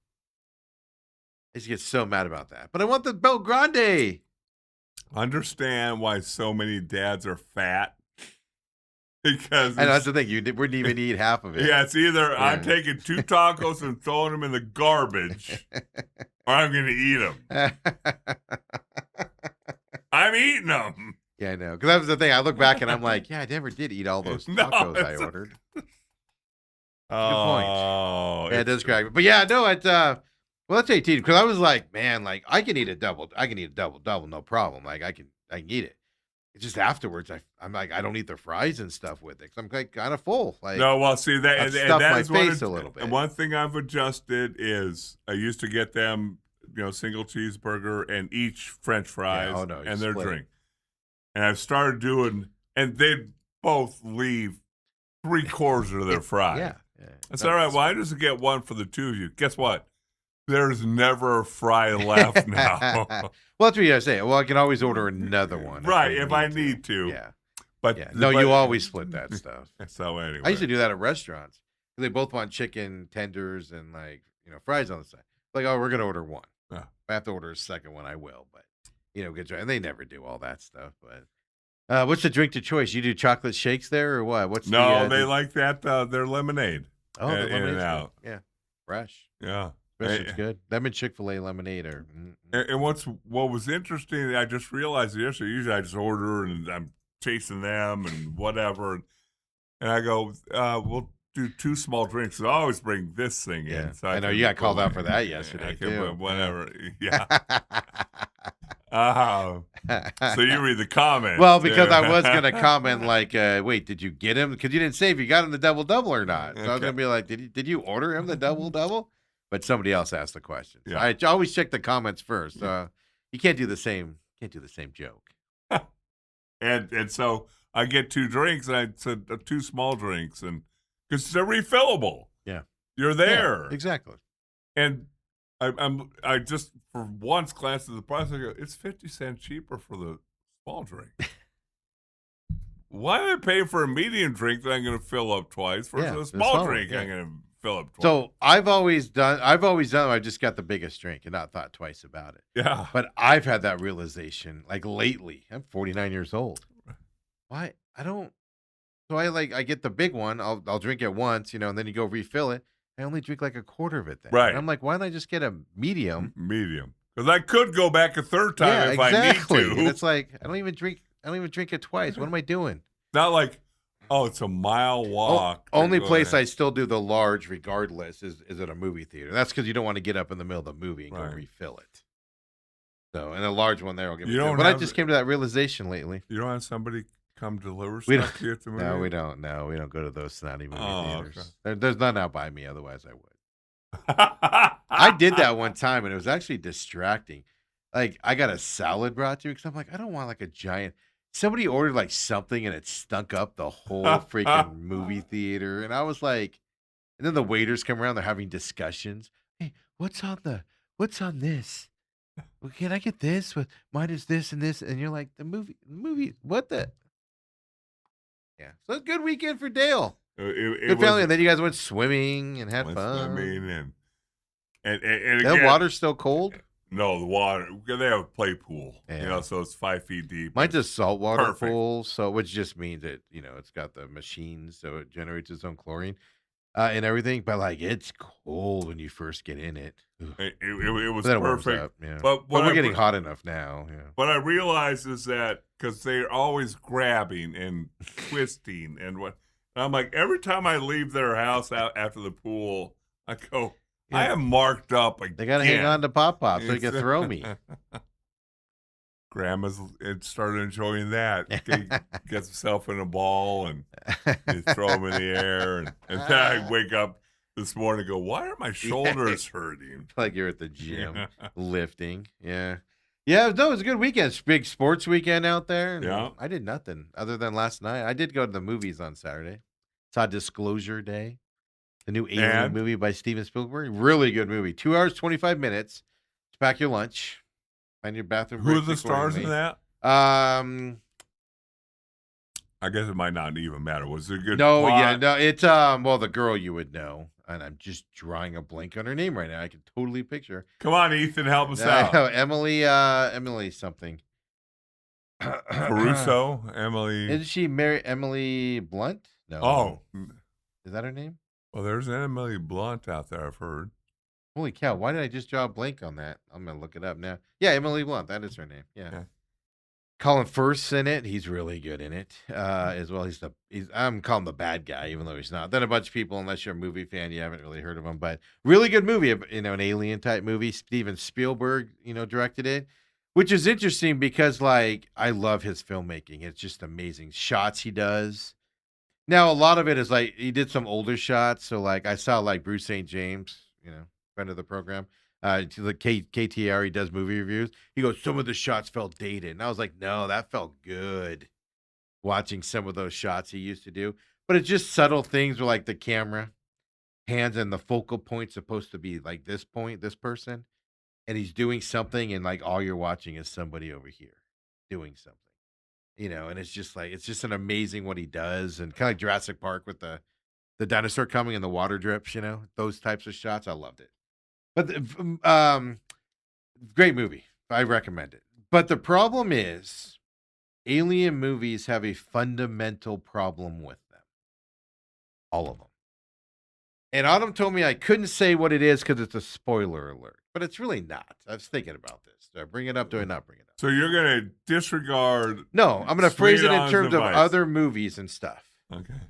S1: I just get so mad about that. But I want the Bel Grande.
S2: Understand why so many dads are fat? Because
S1: And that's the thing. You wouldn't even eat half of it.
S2: yeah, it's either I'm taking 2 tacos and throwing them in the garbage, or I'm going to eat them. I'm eating them.
S1: Yeah, I know. Because that was the thing. I look back and I'm like, yeah, I never did eat all those tacos I ordered.
S2: Oh,
S1: yeah, it does crack me. But yeah, no, well, let's say because I was like, man, like I can eat a double, no problem. Like I can eat it. It's just afterwards, I'm like, I don't eat the fries and stuff with it because I'm like kind of full. Like,
S2: no, well, see that
S1: I've
S2: and
S1: stuffed
S2: that
S1: my
S2: is
S1: face a little bit.
S2: And one thing I've adjusted is I used to get them, single cheeseburger and each French fries and their drink, and I've started doing, and they both leave 3/4 of their fries.
S1: Yeah.
S2: That's all right. Well, I just get one for the two of you. Guess what? There's never a fry left now.
S1: Well, that's what you gotta say. Well, I can always order another one.
S2: Right, if I need to.
S1: Yeah.
S2: But
S1: no, you always split that stuff.
S2: So anyway.
S1: I used to do that at restaurants. They both want chicken tenders and fries on the side. Like, oh, we're gonna order one. If I have to order a second one, I will. But and they never do all that stuff. But what's the drink to choice? You do chocolate shakes there or what?
S2: They like that their lemonade.
S1: Oh, the lemonade
S2: out.
S1: Yeah, fresh.
S2: Yeah.
S1: It's good. Them and Chick-fil-A lemonade are.
S2: And what was interesting, I just realized yesterday. Usually, I just order and I'm chasing them and whatever, and I go, "We'll do 2 small drinks." So I always bring this thing in. So
S1: I know you got called out for that yesterday too.
S2: Whatever, yeah. So you read the comments.
S1: Well, because I was going to comment wait, did you get him? Because you didn't say if you got him the double or not. So I was going to be like, did you order him the double? But somebody else asked the question. So I always check the comments first. You can't do the same. Joke.
S2: and so I get 2 drinks, and I said 2 small drinks, and because they're refillable.
S1: Yeah,
S2: you're there.
S1: Yeah, exactly.
S2: And I just for once glanced at the price. I go, it's 50 cents cheaper for the small drink. Why did I pay for a medium drink that I'm going to fill up twice versus a small drink I'm going to fill up twice?
S1: So I've always done. I just got the biggest drink and not thought twice about it.
S2: Yeah.
S1: But I've had that realization lately. I'm 49 years old. Why I don't? So I get the big one. I'll drink it once, and then you go refill it. I only drink like a quarter of it then.
S2: Right.
S1: And I'm like, why don't I just get a medium?
S2: Medium. Because I could go back a third time if
S1: exactly.
S2: I need to.
S1: And it's like I don't even drink it twice. What am I doing?
S2: Not like, it's a mile walk.
S1: Only place I still do the large regardless is at a movie theater. That's because you don't want to get up in the middle of the movie and go refill it. So, and a large one there will give me. But I just came to that realization lately.
S2: You don't have somebody come deliver stuff to you at the movie?
S1: No, we don't. No, we don't go to those snotty movie theaters. Okay. There's none out by me. Otherwise, I would. I did that one time, and it was actually distracting. Like, I got a salad brought to me because I'm like, I don't want a giant. Somebody ordered something, and it stunk up the whole freaking movie theater. And I was like, and then the waiters come around. They're having discussions. Hey, what's on this? Well, can I get this? Mine is this and this. And you're like, the movie, what the? Yeah. So it's a good weekend for Dale. Good family. And then you guys went swimming and had fun.
S2: Swimming and
S1: that
S2: again,
S1: water's still cold?
S2: No, the water. They have a play pool, so it's 5 feet deep.
S1: Mine's a saltwater pool, which just means that it's got the machines, so it generates its own chlorine and everything. But it's cold when you first get in it.
S2: It was
S1: then
S2: perfect.
S1: Yeah.
S2: But
S1: we're getting hot enough now. Yeah.
S2: What I realize is that because they're always grabbing and twisting and I'm like, every time I leave their house out after the pool, I go, I am marked up again.
S1: They got to hang on to Pop so you can throw me.
S2: Grandma's started enjoying that. He gets himself in a ball and you throw him in the air. And then I wake up this morning and go, why are my shoulders hurting?
S1: Like you're at the gym lifting. Yeah. Yeah, no, it was a good weekend. It's a big sports weekend out there. And I did nothing other than last night. I did go to the movies on Saturday. Saw Disclosure Day. The new Alien movie by Steven Spielberg. Really good movie. 2 hours, 25 minutes. Pack your lunch. Find your bathroom.
S2: Who are the stars in that? I guess it might not even matter. Was it a good
S1: No, yeah,
S2: plot?
S1: no, it's well, the girl you would know, and I'm just drawing a blank on her name right now. I can totally picture.
S2: Come on, Ethan, help us
S1: I
S2: out.
S1: know Emily something.
S2: Caruso, Emily.
S1: Isn't she Mary Emily Blunt? No,
S2: Oh,
S1: is that her name?
S2: well, there's an Emily Blunt out there, I've heard.
S1: Holy cow! Why did I just draw a blank on that? I'm gonna look it up now. Yeah, Emily Blunt. That is her name. Yeah.
S2: Yeah.
S1: Colin Firth's in it. He's really good in it as well. I'm calling him the bad guy, even though he's not. Then a bunch of people, unless you're a movie fan, you haven't really heard of him. But really good movie, an alien type movie. Steven Spielberg, directed it, which is interesting because like I love his filmmaking. It's just amazing shots he does. Now a lot of it is like he did some older shots. So like I saw like Bruce St. James, friend of the program. To the KTR, he does movie reviews. He goes, some of the shots felt dated. And I was like, no, that felt good. Watching some of those shots he used to do. But it's just subtle things where like the camera, hands and the focal point supposed to be like this point, this person. And he's doing something and like all you're watching is somebody over here doing something. And it's just like it's just an amazing what he does. And kind of like Jurassic Park with the dinosaur coming and the water drips, those types of shots. I loved it. But great movie. I recommend it. But the problem is, alien movies have a fundamental problem with them. All of them. And Autumn told me I couldn't say what it is because it's a spoiler alert. But it's really not. I was thinking about this. Do I bring it up? Do I not bring it up?
S2: So you're going to disregard.
S1: No, I'm going to phrase it in
S2: Swing it on
S1: terms of
S2: device.
S1: other movies and stuff.
S2: Okay.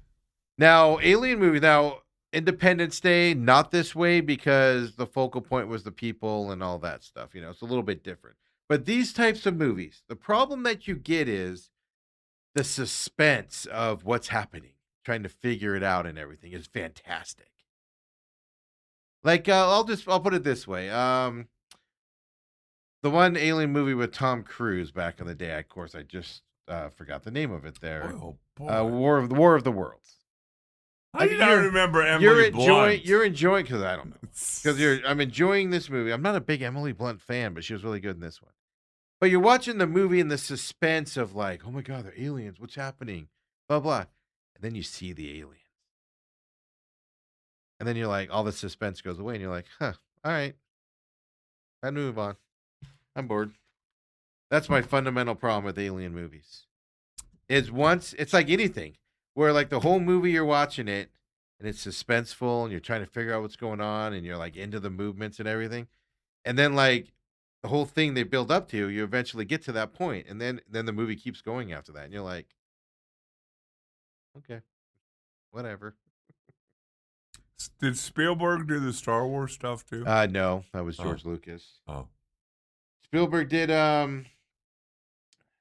S1: Now, alien movie. Now, Independence Day, not this way because the focal point was the people and all that stuff. It's a little bit different. But these types of movies, the problem that you get is the suspense of what's happening, trying to figure it out and everything is fantastic. Like, I'll put it this way. The one alien movie with Tom Cruise back in the day, of course, I just forgot the name of it there.
S2: Oh, boy.
S1: War of the Worlds.
S2: How do you not remember Emily Blunt?
S1: You're enjoying because I don't know. Because I'm enjoying this movie. I'm not a big Emily Blunt fan, but she was really good in this one. But you're watching the movie and the suspense of like, oh my God, they're aliens. What's happening? Blah blah. And then you see the aliens. And then you're like, all the suspense goes away, and you're like, huh, all right. I'd move on. I'm bored. That's my fundamental problem with alien movies. It's like anything where like the whole movie you're watching it and it's suspenseful and you're trying to figure out what's going on and you're like into the movements and everything. And then like the whole thing they build up to, you eventually get to that point, and then the movie keeps going after that. And you're like, okay, whatever.
S2: Did Spielberg do the Star Wars stuff too?
S1: No, that was George Lucas.
S2: Oh.
S1: Spielberg did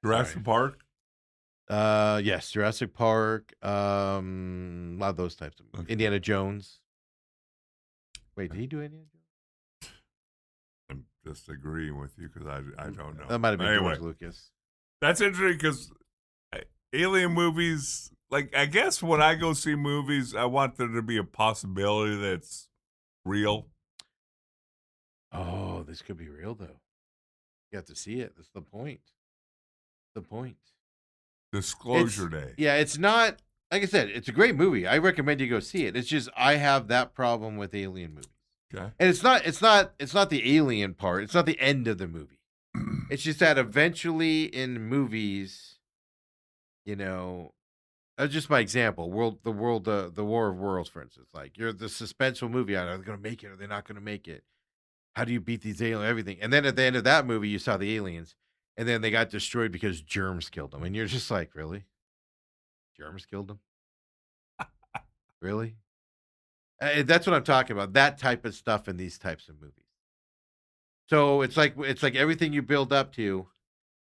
S2: Jurassic Park?
S1: Yes, Jurassic Park, a lot of those types of movies.
S2: Okay.
S1: Indiana Jones. Wait, did he do Indiana Jones?
S2: I'm just agreeing with you because I don't know.
S1: That might have been
S2: Anyway,
S1: George Lucas.
S2: that's interesting because alien movies, like, I guess when I go see movies, I want there to be a possibility that's real.
S1: Oh, this could be real though. You have to see it. That's the point.
S2: Disclosure Day.
S1: Yeah, it's not like I said, it's a great movie. I recommend you go see it. It's just I have that problem with alien movies.
S2: Okay.
S1: And it's not the alien part. It's not the end of the movie. It's just that eventually in movies, that's just my example. The War of Worlds, for instance. Like you're the suspenseful movie. Are they going to make it? Are they not going to make it? How do you beat these aliens? Everything. And then at the end of that movie, you saw the aliens, and then they got destroyed because germs killed them. And you're just like, really? Germs killed them? Really? That's what I'm talking about. That type of stuff in these types of movies. So it's like everything you build up to.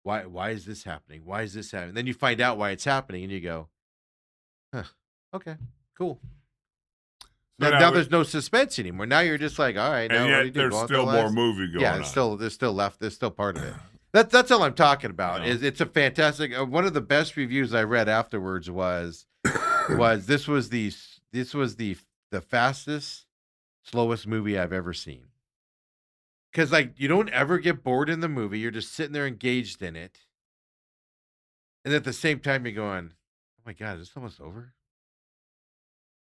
S1: Why is this happening? Why is this happening? And then you find out why it's happening, and you go, huh, okay, cool.
S2: So
S1: Now there's no suspense anymore. Now you're just like, all right.
S2: And
S1: now
S2: yet there's still more movie going on.
S1: Yeah, there's still left. There's still part of it. That's all I'm talking about.
S2: Yeah.
S1: Is it's a fantastic. One of the best reviews I read afterwards was this was the fastest, slowest movie I've ever seen. Because like you don't ever get bored in the movie. You're just sitting there engaged in it. And at the same time, you're going, "Oh my god, is this almost over?"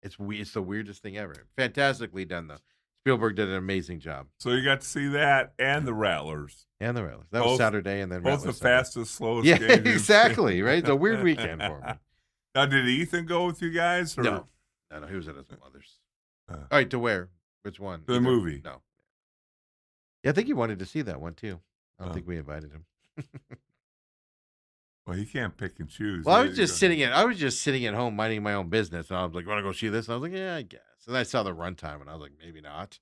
S1: It's the weirdest thing ever. Fantastically done though. Spielberg did an amazing job.
S2: So you got to see that and the Rattlers.
S1: And the Rattlers. That was
S2: Both-
S1: Saturday, and then
S2: Both the
S1: Rattlers Sunday.
S2: fastest, slowest
S1: Yeah,
S2: games you've
S1: exactly.
S2: seen.
S1: Right. It's a weird weekend for me.
S2: Now, did Ethan go with you guys? Or?
S1: No, he was at his mother's. All right, to where? Which one?
S2: The movie.
S1: No. Yeah, I think he wanted to see that one too. I don't
S2: Oh.
S1: think we invited him.
S2: Well, he can't pick and choose.
S1: Well, I was just sitting at home minding my own business, and I was like, "Want to go see this?" And I was like, "Yeah, I guess." And I saw the runtime, and I was like, "Maybe not."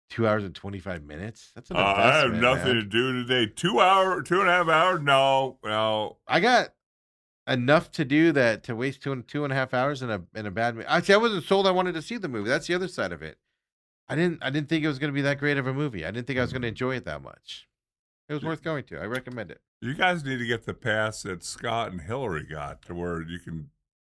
S1: 2 hours and 25 minutes. That's an investment.
S2: I have nothing
S1: man.
S2: to do today. 2.5 hours? No.
S1: I got enough to do that to waste 2.5 hours in a bad movie. Actually, I wasn't sold. I wanted to see the movie. That's the other side of it. I didn't think it was going to be that great of a movie. I didn't think I was going to enjoy it that much. It was worth going to. I recommend it.
S2: You guys need to get the pass that Scott and Hillary got to where you can.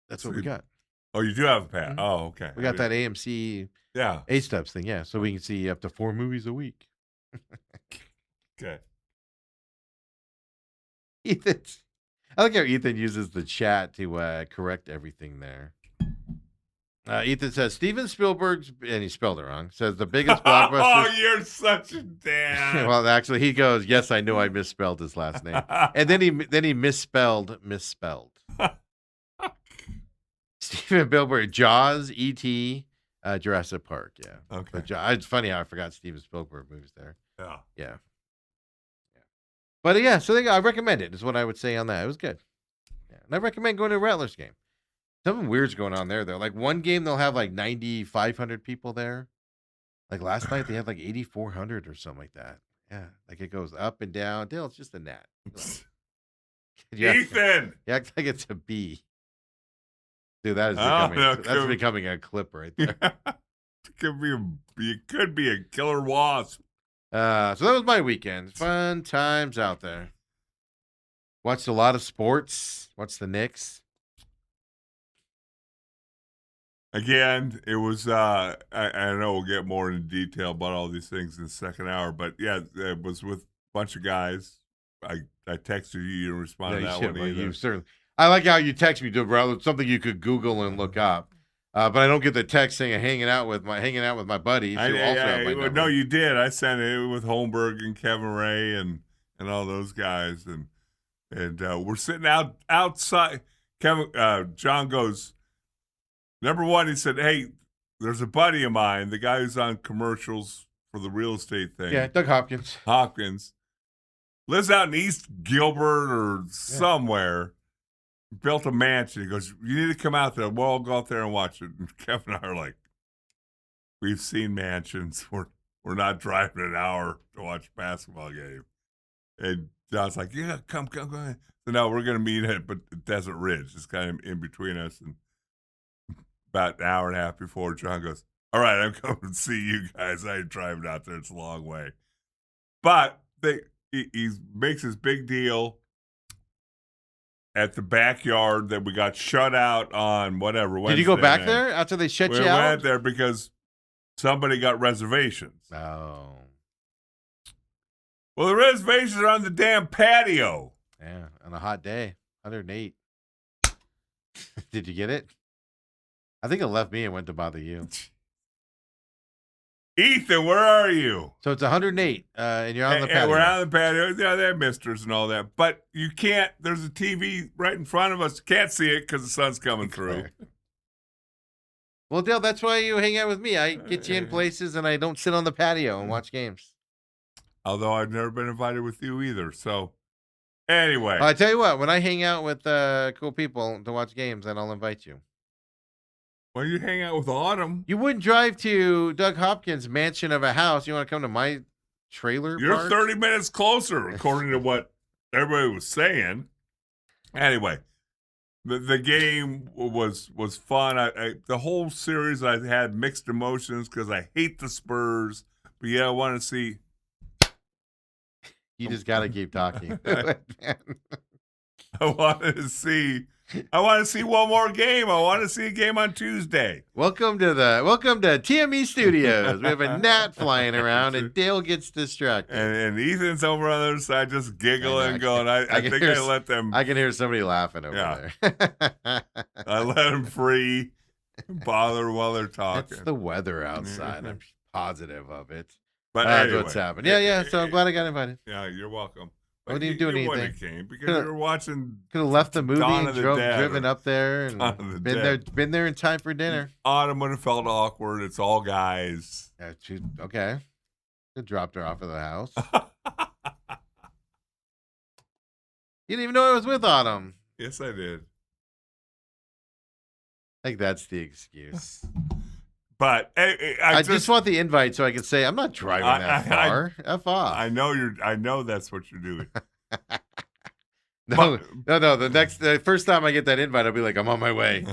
S1: That's what we got.
S2: Oh, you do have a pass.
S1: Mhm.
S2: Oh, okay.
S1: We got that AMC
S2: Yeah.
S1: A-Steps thing, yeah. So we can see up to 4 movies a week.
S2: Okay.
S1: Ethan, I like how Ethan uses the chat to correct everything there. Ethan says Steven Spielberg's, and he spelled it wrong, says the biggest blockbuster.
S2: Oh, you're such a dad.
S1: Well, actually, he goes, "Yes, I know I misspelled his last name," and then he misspelled. Steven Spielberg, Jaws, E.T., Jurassic Park. Yeah.
S2: Okay.
S1: But it's funny how I forgot Steven Spielberg movies there.
S2: Yeah.
S1: Yeah. But yeah, so I recommend it. Is what I would say on that. It was good. Yeah. And I recommend going to a Rattlers game. Something weird's going on there though. Like one game they'll have like 9,500 people there. Like last night they had like 8,400 or something like that. Yeah, like it goes up and down. Dale, it's just a gnat.
S2: Ethan.
S1: You act like it's a bee. Dude, that is
S2: no,
S1: becoming a clip right there.
S2: It could be a killer wasp.
S1: So that was my weekend. Fun times out there. Watched a lot of sports. Watched the Knicks.
S2: Again, it was, I know we'll get more into detail about all these things in the second hour, but yeah, it was with a bunch of guys. I texted you, you didn't respond to that one either.
S1: You certainly. I like how you text me, bro. It's something you could Google and look up. But I don't get the text saying hanging out with my buddies who also have my number.
S2: No, you did. I sent it with Holmberg and Kevin Ray and all those guys, and we're sitting outside. John goes, number one, he said, "Hey, there's a buddy of mine, the guy who's on commercials for the real estate thing.
S1: Yeah, Doug Hopkins.
S2: Lives out in East Gilbert or somewhere. Built a mansion." He goes, "You need to come out there. We'll all go out there and watch it." And Kevin and I are like, "We've seen mansions. We're not driving an hour to watch a basketball game." And John's like, "Yeah, come. So now we're going to meet at Desert Ridge. It's kind of in between us." And about an hour and a half before, John goes, "All right, I'm coming to see you guys. I ain't driving out there. It's a long way." But he makes this big deal at the backyard that we got shut out on whatever Wednesday.
S1: Did you go back
S2: night.
S1: there after they shut you out?
S2: We went there because somebody got reservations.
S1: Oh.
S2: Well, the reservations are on the damn patio.
S1: Yeah, on a hot day, 108. Did you get it? I think it left me and went to bother you.
S2: Ethan, where are you?
S1: So it's 108, and you're on the patio.
S2: We're on the patio. Yeah, they have misters and all that. But you can't, there's a TV right in front of us. You can't see it because the sun's coming through.
S1: Well, Dale, that's why you hang out with me. I get you in places, and I don't sit on the patio and watch games.
S2: Although I've never been invited with you either. So, anyway.
S1: I tell you what, when I hang out with cool people to watch games, then I'll invite you.
S2: Well, you hang out with Autumn.
S1: You wouldn't drive to Doug Hopkins' mansion of a house. You want to come to my trailer
S2: You're
S1: park?
S2: 30 minutes closer, according to what everybody was saying. Anyway, the game was fun. The whole series, I had mixed emotions because I hate the Spurs. But yeah, I want to see.
S1: You just got to keep talking.
S2: I want to see one more game. I want to see a game on Tuesday.
S1: Welcome to TME Studios. We have a gnat flying around, and Dale gets distracted.
S2: And Ethan's over on the other side, just giggling, going, I think I let them.
S1: I can hear somebody laughing over there.
S2: I let them free, bother while they're talking.
S1: That's the weather outside. I'm positive of it.
S2: But
S1: that's
S2: anyway,
S1: what's happened. Yeah. So I'm glad I got invited.
S2: Yeah, you're welcome.
S1: I didn't do anything.
S2: You came because you were watching.
S1: Could have left the movie
S2: Dawn
S1: and
S2: of the Dead
S1: driven up there and been there in time for dinner.
S2: Autumn would have felt awkward. It's all guys.
S1: Yeah, okay. I dropped her off at the house. You didn't even know I was with Autumn.
S2: Yes, I did.
S1: I think that's the excuse.
S2: But
S1: I just want the invite so I can say I'm not driving that far. F off.
S2: I know that's what you're doing.
S1: No. The first time I get that invite, I'll be like, I'm on my way.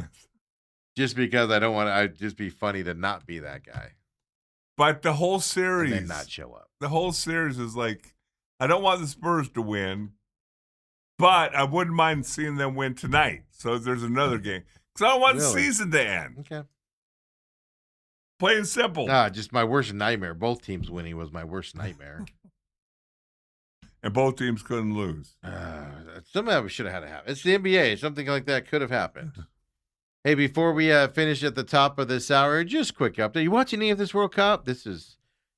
S1: Just because I don't want to. I'd just be funny to not be that guy.
S2: But the whole series,
S1: and then not show up.
S2: The whole series is like, I don't want the Spurs to win, but I wouldn't mind seeing them win tonight. So there's another game because I don't want the season to end.
S1: Okay.
S2: Plain and simple.
S1: Just my worst nightmare. Both teams winning was my worst nightmare.
S2: And both teams couldn't lose.
S1: Somehow we should have had it happen. It's the NBA. Something like that could have happened. Hey, before we finish at the top of this hour, just quick update. You watch any of this World Cup?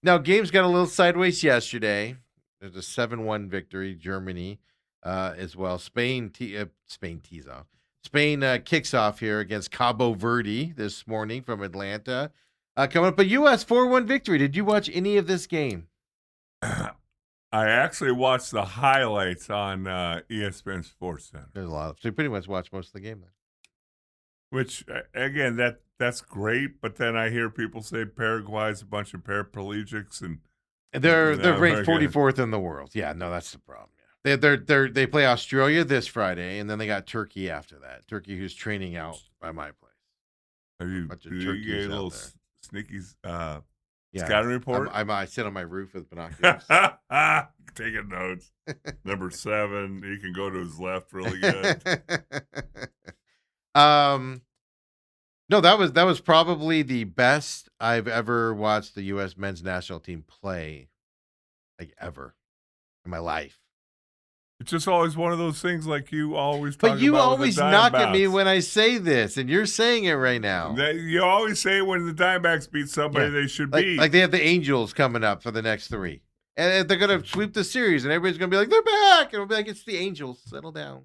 S1: Now, games got a little sideways yesterday. There's a 7-1 victory, Germany as well. Spain tees off. Spain kicks off here against Cabo Verde this morning from Atlanta. Coming up, a U.S. 4-1 victory. Did you watch any of this game?
S2: I actually watched the highlights on ESPN Sports Center.
S1: There's a lot. So you pretty much watched most of the game then.
S2: Which, again, that's great, but then I hear people say Paraguay's a bunch of paraplegics, and
S1: they're ranked 44th in the world. Yeah, no, that's the problem. Yeah, they play Australia this Friday, and then they got Turkey after that. Turkey, who's training out by my place.
S2: Have you get a little sneaky scouting report?
S1: I sit on my roof with binoculars.
S2: Taking notes. Number 7, he can go to his left really good.
S1: No, that was probably the best I've ever watched the U.S. men's national team play, like ever in my life.
S2: It's just always one of those things like you always talk about.
S1: But you always knock at me when I say this, and you're saying it right now.
S2: You always say when the Diamondbacks beat somebody they should beat.
S1: Like they have the Angels coming up for the next 3. And they're going to sweep the series, and everybody's going to be like, they're back. And we'll be like, it's the Angels. Settle down.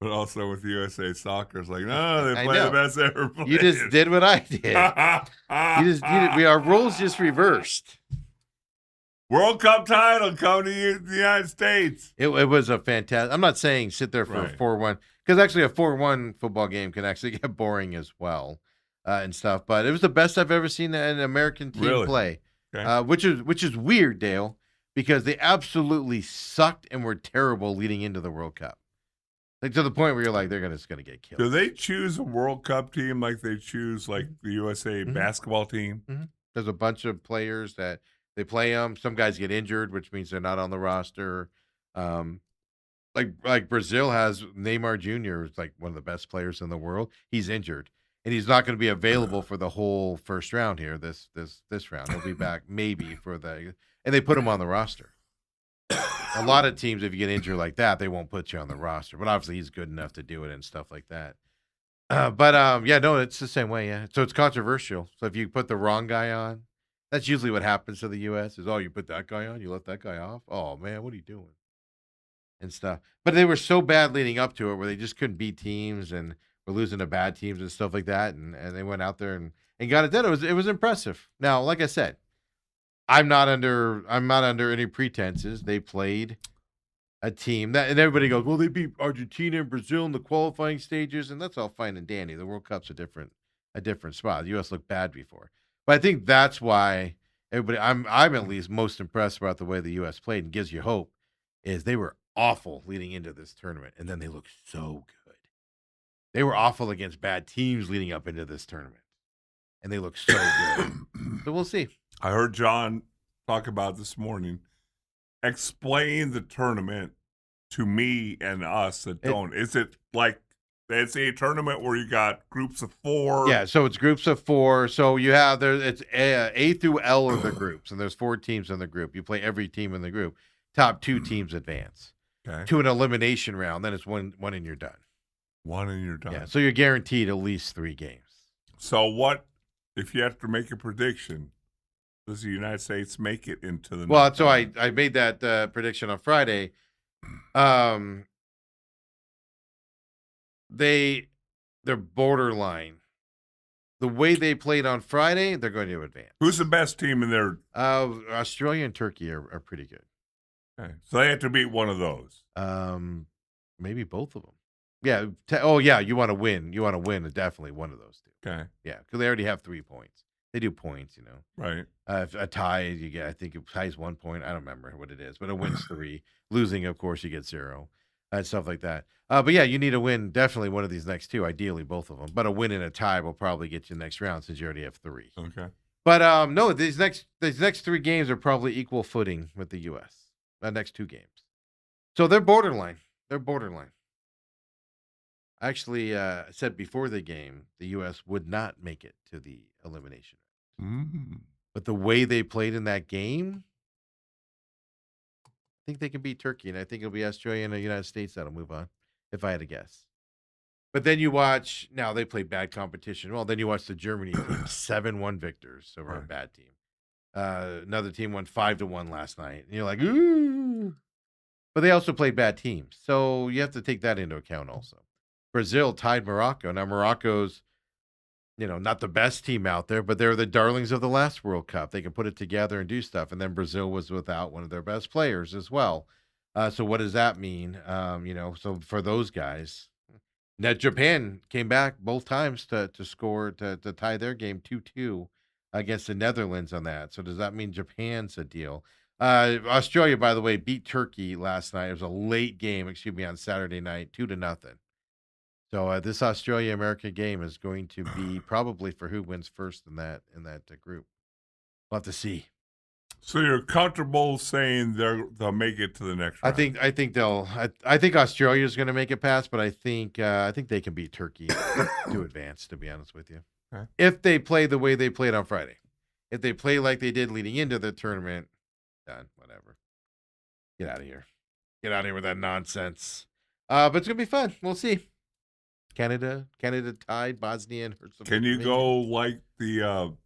S2: But also with USA Soccer, it's like, no, they play the best ever played.
S1: You just did what I did. Our roles just reversed.
S2: World Cup title come to the United States.
S1: It was a fantastic. I'm not saying sit there for a 4-1, because actually a 4-1 football game can actually get boring as well and stuff. But it was the best I've ever seen an American team play, which is weird, Dale, because they absolutely sucked and were terrible leading into the World Cup. Like to the point where you're like, they're just gonna get killed.
S2: Do they choose a World Cup team like they choose like the USA basketball team?
S1: Mm-hmm. There's a bunch of players that they play them. Some guys get injured, which means they're not on the roster. Like Brazil has Neymar Jr. is like one of the best players in the world. He's injured, and he's not going to be available for the whole first round here. This round, he'll be back maybe for and they put him on the roster. A lot of teams, if you get injured like that, they won't put you on the roster. But obviously, he's good enough to do it and stuff like that. It's the same way. Yeah, so it's controversial. So if you put the wrong guy on, that's usually what happens to the U.S. is, you put that guy on, you let that guy off. Oh man, what are you doing? And stuff. But they were so bad leading up to it, where they just couldn't beat teams and were losing to bad teams and stuff like that. And they went out there and got it done. It was impressive. Now, like I said, I'm not under any pretenses. They played a team and everybody goes, well, they beat Argentina and Brazil in the qualifying stages, and that's all fine and dandy. The World Cup's a different spot. The U.S. looked bad before, but I think that's why everybody. I'm at least most impressed about the way the U.S. played and gives you hope. Is they were awful leading into this tournament, and then they looked so good. They were awful against bad teams leading up into this tournament, and they look so good. So we'll see.
S2: I heard John talk about this morning. Explain the tournament to me and us that
S1: It-
S2: don't? Is it like the NCAA tournament where you got groups of 4?
S1: Yeah, so it's groups of 4. So you have it's A through L are the groups, and there's 4 teams in the group. You play every team in the group. Top 2 teams advance
S2: Okay.
S1: to an elimination round. Then it's one and you're done.
S2: 1 and you're done.
S1: Yeah, so you're guaranteed at least 3 games.
S2: So what if you have to make a prediction? Does the United States make it into the?
S1: Well, so I made that prediction on Friday. They're borderline. The way they played on Friday, they're going to advance.
S2: Who's the best team in their?
S1: Australia and Turkey are pretty good.
S2: Okay. So they have to beat one of those.
S1: Maybe both of them. Yeah. You want to win. You want to win. Definitely one of those 2.
S2: Okay.
S1: Yeah, because they already have 3 points. They do points,
S2: Right.
S1: If a tie, you get. I think it ties 1 point. I don't remember what it is, but it wins 3. Losing, of course, you get 0. Stuff like that. But yeah, you need to win definitely one of these next 2. Ideally, both of them. But a win and a tie will probably get you next round since you already have 3.
S2: Okay.
S1: But no, these next 3 games are probably equal footing with the U.S. The next 2 games, so they're borderline. They're borderline. I actually said before the game the U.S. would not make it to the elimination.
S2: Mm-hmm.
S1: But the way they played in that game, I think they can beat Turkey, and I think it'll be Australia and the United States that'll move on, if I had to guess. But then you watch, now they play bad competition. Well, then you watch the Germany team, 7-1 victors over a
S2: Right.
S1: bad team. Another team won 5-1 last night. And you're like, ooh. But they also played bad teams. So you have to take that into account also. Brazil tied Morocco. Now, Morocco's, not the best team out there, but they're the darlings of the last World Cup. They can put it together and do stuff. And then Brazil was without one of their best players as well. So what does that mean? So for those guys, now Japan came back both times to score, to tie their game 2-2 against the Netherlands on that. So does that mean Japan's a deal? Australia, by the way, beat Turkey last night. It was a late game, on Saturday night, 2-0. So this Australia-America game is going to be probably for who wins first in that group. We'll have to see.
S2: So you're comfortable saying they'll make it to the next round?
S1: I think they'll. I think Australia's going to make it past, but I think they can beat Turkey to advance. To be honest with you,
S2: Okay.
S1: If they play the way they played on Friday, if they play like they did leading into the tournament, done. Whatever. Get out of here. Get out of here with that nonsense. But it's gonna be fun. We'll see. Canada tied Bosnia and Herzegovina.
S2: Can you go like the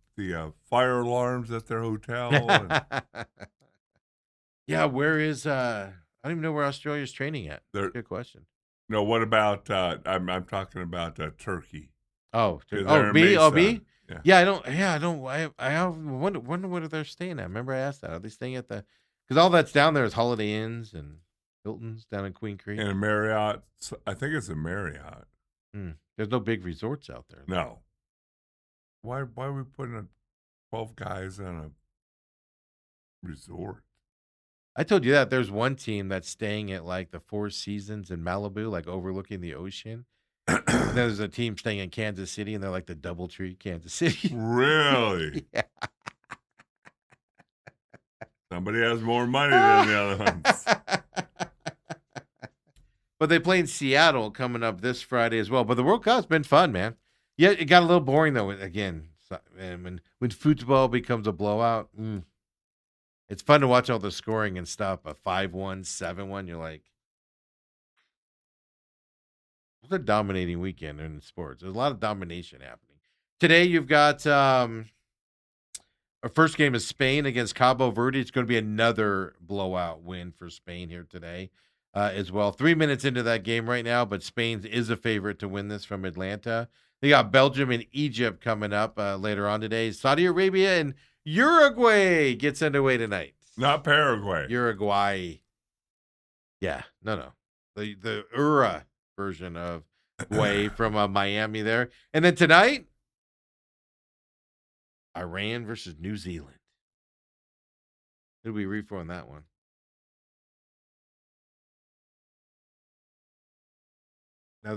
S2: fire alarms at their hotel? And
S1: yeah, where is I don't even know where Australia's training at. Good question.
S2: no, what about I'm talking about Turkey.
S1: Oh,
S2: they're in
S1: B? Oh,
S2: Mesa.
S1: B?
S2: Yeah.
S1: Yeah, I don't. I wonder what they're staying at. Remember I asked that. Are they staying at the? Because all that's down there is Holiday Inns and Hiltons down in Queen Creek.
S2: And a Marriott. I think it's a Marriott.
S1: There's no big resorts out there.
S2: No. Why are we putting 12 guys on a resort?
S1: I told you that there's one team that's staying at like the Four Seasons in Malibu, like overlooking the ocean. And then there's a team staying in Kansas City, and they're like the DoubleTree, Kansas City.
S2: Really?
S1: Yeah.
S2: Somebody has more money than the other ones.
S1: But they play in Seattle coming up this Friday as well. But the World Cup's been fun, man. Yeah, it got a little boring though. Again, and when football becomes a blowout, it's fun to watch all the scoring and stuff. A 5-1, 7-1. You're like, it's a dominating weekend in sports. There's a lot of domination happening. Today you've got our first game is Spain against Cabo Verde. It's going to be another blowout win for Spain here today as well. 3 minutes into that game right now, but Spain is a favorite to win this from Atlanta. They got Belgium and Egypt coming up later on today. Saudi Arabia and Uruguay gets underway tonight.
S2: Not Paraguay.
S1: Uruguay. Yeah, no. The Ura version of Guay from Miami there. And then tonight, Iran versus New Zealand. Who do we read for on that one? Now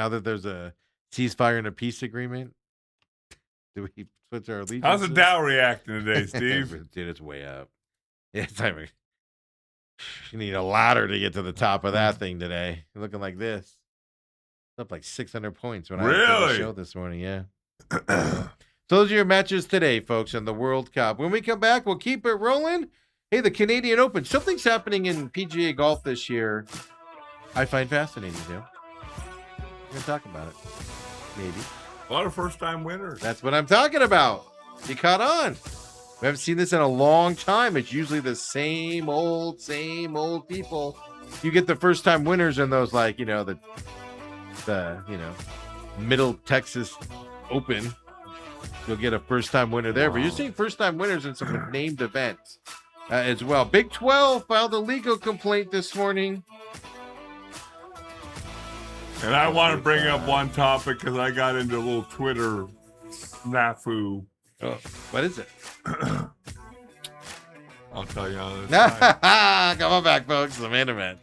S1: that there's a ceasefire and a peace agreement, do we switch our allegiance?
S2: How's the Dow reacting today, Steve?
S1: Dude, it's way up. Yeah, it's time. You need a ladder to get to the top of that thing today. You're looking like this. Up like 600 points when I did the show
S2: Really?
S1: this morning. Yeah. So those are your matches today, folks, in the World Cup. When we come back, we'll keep it rolling. Hey, the Canadian Open. Something's happening in PGA golf this year. I find fascinating, Dale. We're going to talk about it. Maybe.
S2: A lot of first-time winners.
S1: That's what I'm talking about. You caught on. We haven't seen this in a long time. It's usually the same old people. You get the first-time winners in those, like, the Middle Texas Open. You'll get a first-time winner there. Wow. But you're seeing first-time winners in some named events as well. Big 12 filed a legal complaint this morning.
S2: And I want to bring up one topic because I got into a little Twitter snafu.
S1: Oh, what is it?
S2: I'll tell you on this time.
S1: Come on back, folks. The main event.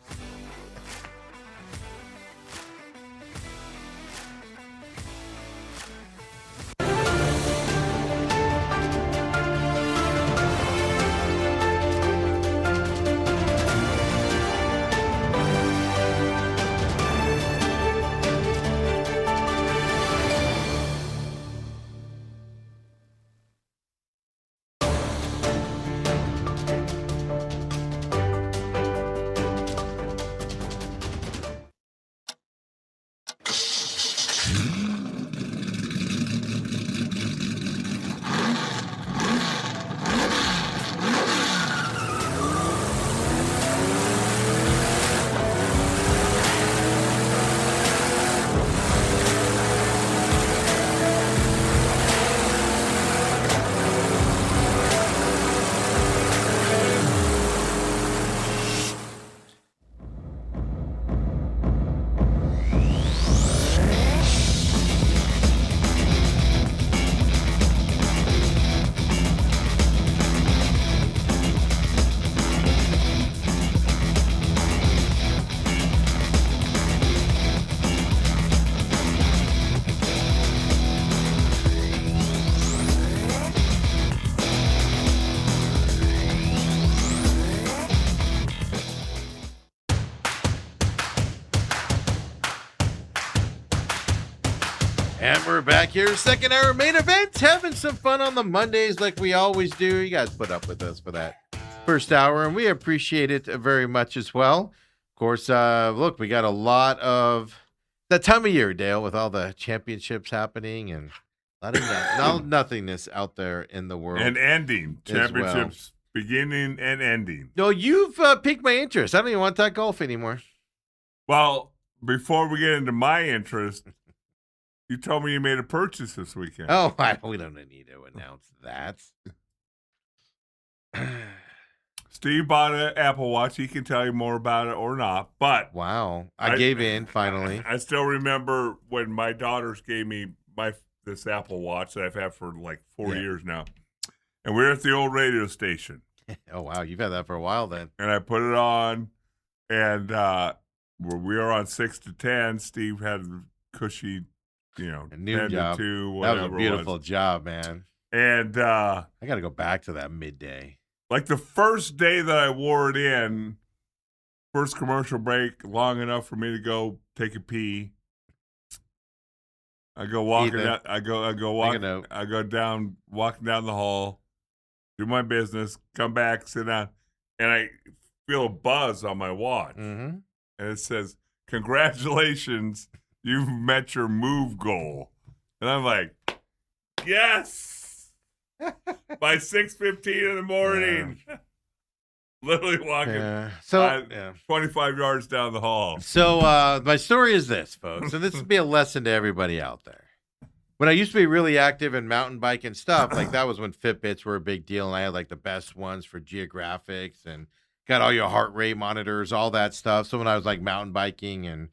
S1: And we're back here, second hour main event, having some fun on the Mondays like we always do. You guys put up with us for that first hour, and we appreciate it very much as well. Of course, look, we got a lot of that time of year, Dale, with all the championships happening and a lot of nothingness out there in the world.
S2: And ending. Championships beginning and ending.
S1: No, you've piqued my interest. I don't even want to talk golf anymore.
S2: Well, before we get into my interest, you told me you made a purchase this weekend.
S1: Oh, we don't need to announce that.
S2: Steve bought an Apple Watch. He can tell you more about it or not. But
S1: wow, I gave in finally.
S2: I still remember when my daughters gave me this Apple Watch that I've had for like 4 years now. And we were at the old radio station.
S1: Oh, wow. You've had that for a while then.
S2: And I put it on, and we were on 6 to 10. Steve had a cushy,
S1: a new
S2: 10
S1: job.
S2: to 2, whatever.
S1: That was a beautiful job, man.
S2: And
S1: I got to go back to that midday.
S2: Like the first day that I wore it in, first commercial break, long enough for me to go take a pee. I go walking down. I go down, walking down the hall, do my business, come back, sit down, and I feel a buzz on my watch, and it says, "Congratulations, you've met your move goal." And I'm like, "Yes!" By 6:15 in the morning, literally walking 25 yards down the hall.
S1: So my story is this, folks, and this would be a lesson to everybody out there. When I used to be really active in mountain bike and stuff, like that was when Fitbits were a big deal, and I had like the best ones for geographics and got all your heart rate monitors, all that stuff. So when I was like mountain biking and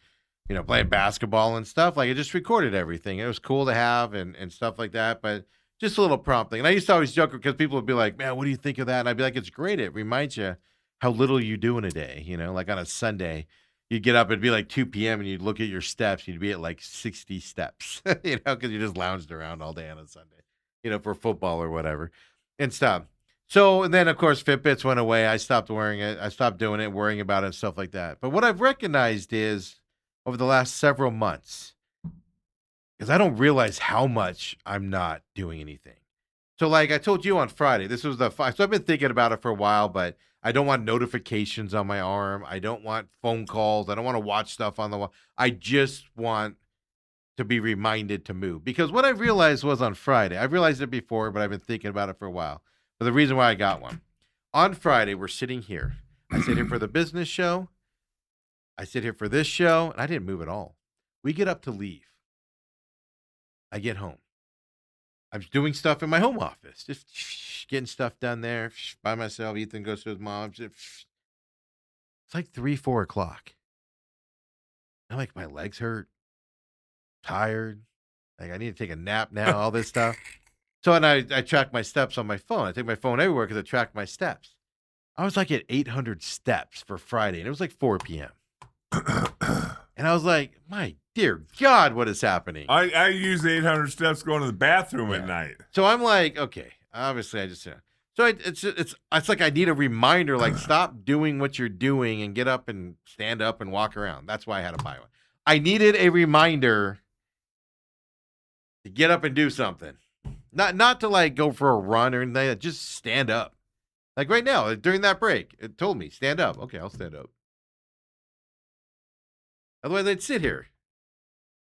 S1: playing basketball and stuff, like it just recorded everything. It was cool to have and stuff like that, but just a little prompting. And I used to always joke because people would be like, "Man, what do you think of that?" And I'd be like, "It's great. It reminds you how little you do in a day." Like on a Sunday, you'd get up, it'd be like 2 p.m. and you'd look at your steps. You'd be at like 60 steps, because you just lounged around all day on a Sunday, for football or whatever and stuff. So, and then of course Fitbits went away. I stopped wearing it. I stopped doing it, worrying about it and stuff like that. But what I've recognized is over the last several months, because I don't realize how much I'm not doing anything. So, like I told you on Friday, this was so I've been thinking about it for a while, but I don't want notifications on my arm. I don't want phone calls. I don't want to watch stuff on the wall. I just want to be reminded to move. Because what I realized was on Friday, I realized it before, but I've been thinking about it for a while. But the reason why I got one on Friday, we're sitting here. I sit here for the business show. I sit here for this show, and I didn't move at all. We get up to leave. I get home. I'm doing stuff in my home office, just getting stuff done there by myself. Ethan goes to his mom's. It's like 3, 4 o'clock. I'm like, my legs hurt, tired. Like, I need to take a nap now, all this stuff. So, and I track my steps on my phone. I take my phone everywhere because I track my steps. I was like at 800 steps for Friday, and it was like 4 p.m. And I was like, my dear God, what is happening?
S2: I use 800 steps going to the bathroom at night.
S1: So I'm like, okay, obviously I just, so it's like I need a reminder, like stop doing what you're doing and get up and stand up and walk around. That's why I had to buy one. I needed a reminder to get up and do something. Not to like go for a run or anything, just stand up. Like right now, during that break, it told me, stand up. Okay, I'll stand up. Otherwise, I'd sit here.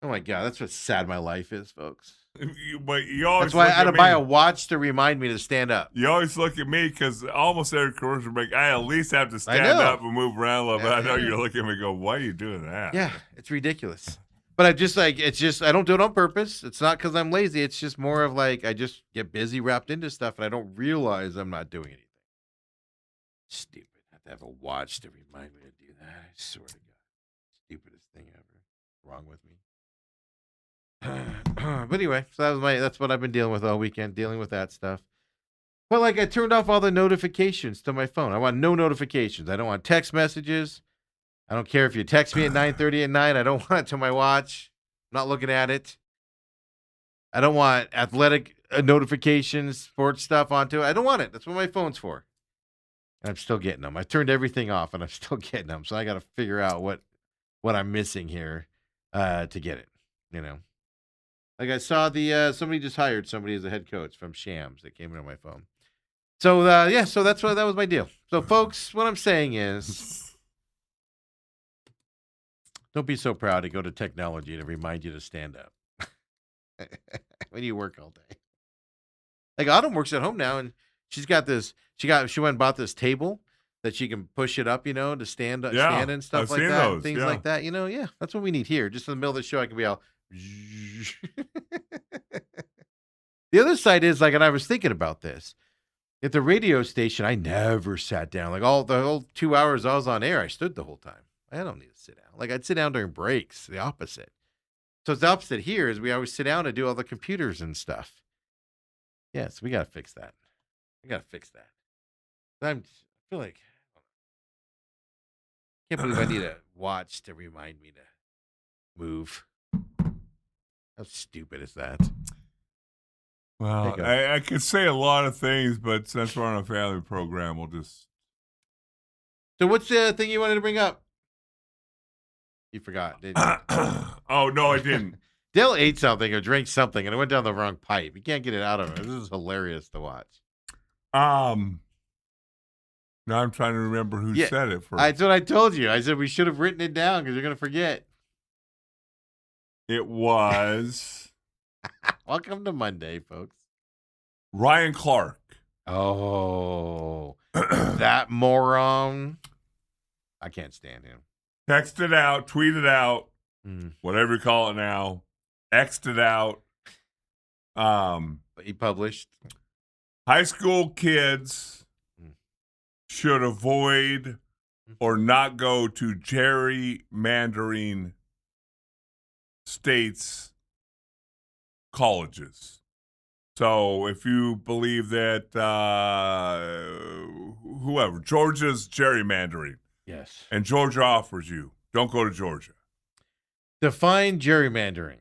S1: Oh my God, that's what sad my life is, folks.
S2: But you always
S1: that's why I had to
S2: me.
S1: buy a watch to remind me to stand up.
S2: You always look at me because almost every commercial break, I at least have to stand up and move around a little bit. I know you're looking at me and go, why are you doing that?
S1: Yeah, it's ridiculous. But I just like, it's just, I don't do it on purpose. It's not because I'm lazy. It's just more of like, I just get busy wrapped into stuff and I don't realize I'm not doing anything. Stupid. I have to have a watch to remind me to do that. I swear to God. Stupidest thing ever. Wrong with me. But anyway, so that's what I've been dealing with all weekend, dealing with that stuff. But like I turned off all the notifications to my phone. I want no notifications. I don't want text messages. I don't care if you text me at 9:30 at night. I don't want it to my watch. I'm not looking at it. I don't want athletic notifications, sports stuff onto it. I don't want it. That's what my phone's for. And I'm still getting them. I turned everything off and I'm still getting them. So I got to figure out what I'm missing here to get it, you know. Like I saw somebody just hired somebody as a head coach from Shams that came in on my phone. So so that was my deal. So folks, what I'm saying is, don't be so proud to go to technology to remind you to stand up when you work all day. Like Autumn works at home now, and she's got this. She went and bought this table that she can push it up, to stand and stuff
S2: I've
S1: like
S2: seen
S1: that,
S2: those,
S1: things like that. Yeah, that's what we need here. Just in the middle of the show, I can be all. The other side is like, and I was thinking about this at the radio station. I never sat down. Like the whole 2 hours I was on air, I stood the whole time. I don't need to sit down. Like I'd sit down during breaks. The opposite. So it's the opposite here. Is we always sit down and do all the computers and stuff. Yes, we gotta fix that. I feel like I can't believe I need a watch to remind me to move. How stupid is that?
S2: Well, I could say a lot of things, but since we're on a family program, we'll just.
S1: So what's the thing you wanted to bring up? You forgot, didn't you?
S2: Oh, no, I didn't.
S1: Dale ate something or drank something, and it went down the wrong pipe. You can't get it out of him. This is hilarious to watch.
S2: Now I'm trying to remember who said it first.
S1: That's what I told you. I said we should have written it down because you're going to forget.
S2: It was...
S1: Welcome to Monday, folks.
S2: Ryan Clark.
S1: Oh, that moron. I can't stand him.
S2: Texted out, tweeted out, whatever you call it now, X'd it out.
S1: He published.
S2: High school kids should avoid or not go to gerrymandering states' colleges. So if you believe that whoever, Georgia's gerrymandering.
S1: Yes.
S2: And Georgia offers you, don't go to Georgia.
S1: Define gerrymandering.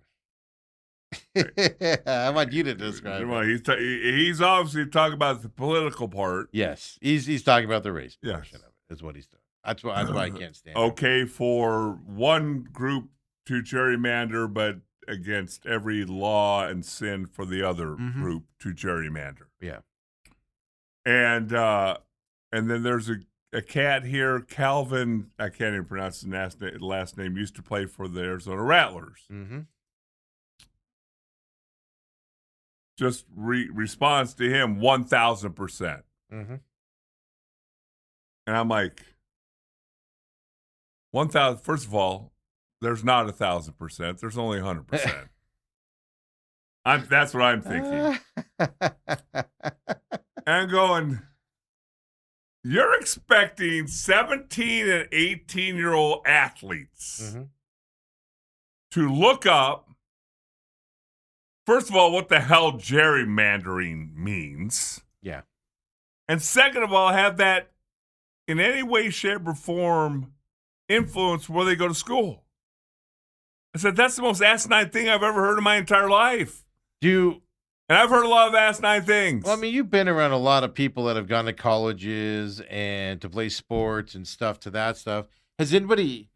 S1: I want you to describe
S2: Well,
S1: it.
S2: he's obviously talking about the political part.
S1: Yes, he's talking about the race
S2: Yes.
S1: portion of it. Is what he's doing. That's why I can't stand it.
S2: Okay, for one group to gerrymander, but against every law and sin for the other group to gerrymander.
S1: Yeah.
S2: And then there's a cat here, Calvin. I can't even pronounce his last name. Used to play for the Arizona Rattlers.
S1: Mm-hmm.
S2: Just responds to him 1,000%.
S1: Mm-hmm.
S2: And I'm like, 1,000. First of all, there's not 1,000%. There's only 100%. That's what I'm thinking. And going, you're expecting 17 and 18-year-old athletes to look up, first of all, what the hell gerrymandering means.
S1: Yeah.
S2: And second of all, have that in any way, shape, or form influence where they go to school. I said, that's the most asinine thing I've ever heard in my entire life. And I've heard a lot of asinine things.
S1: Well, I mean, you've been around a lot of people that have gone to colleges and to play sports and stuff to that stuff. Has anybody,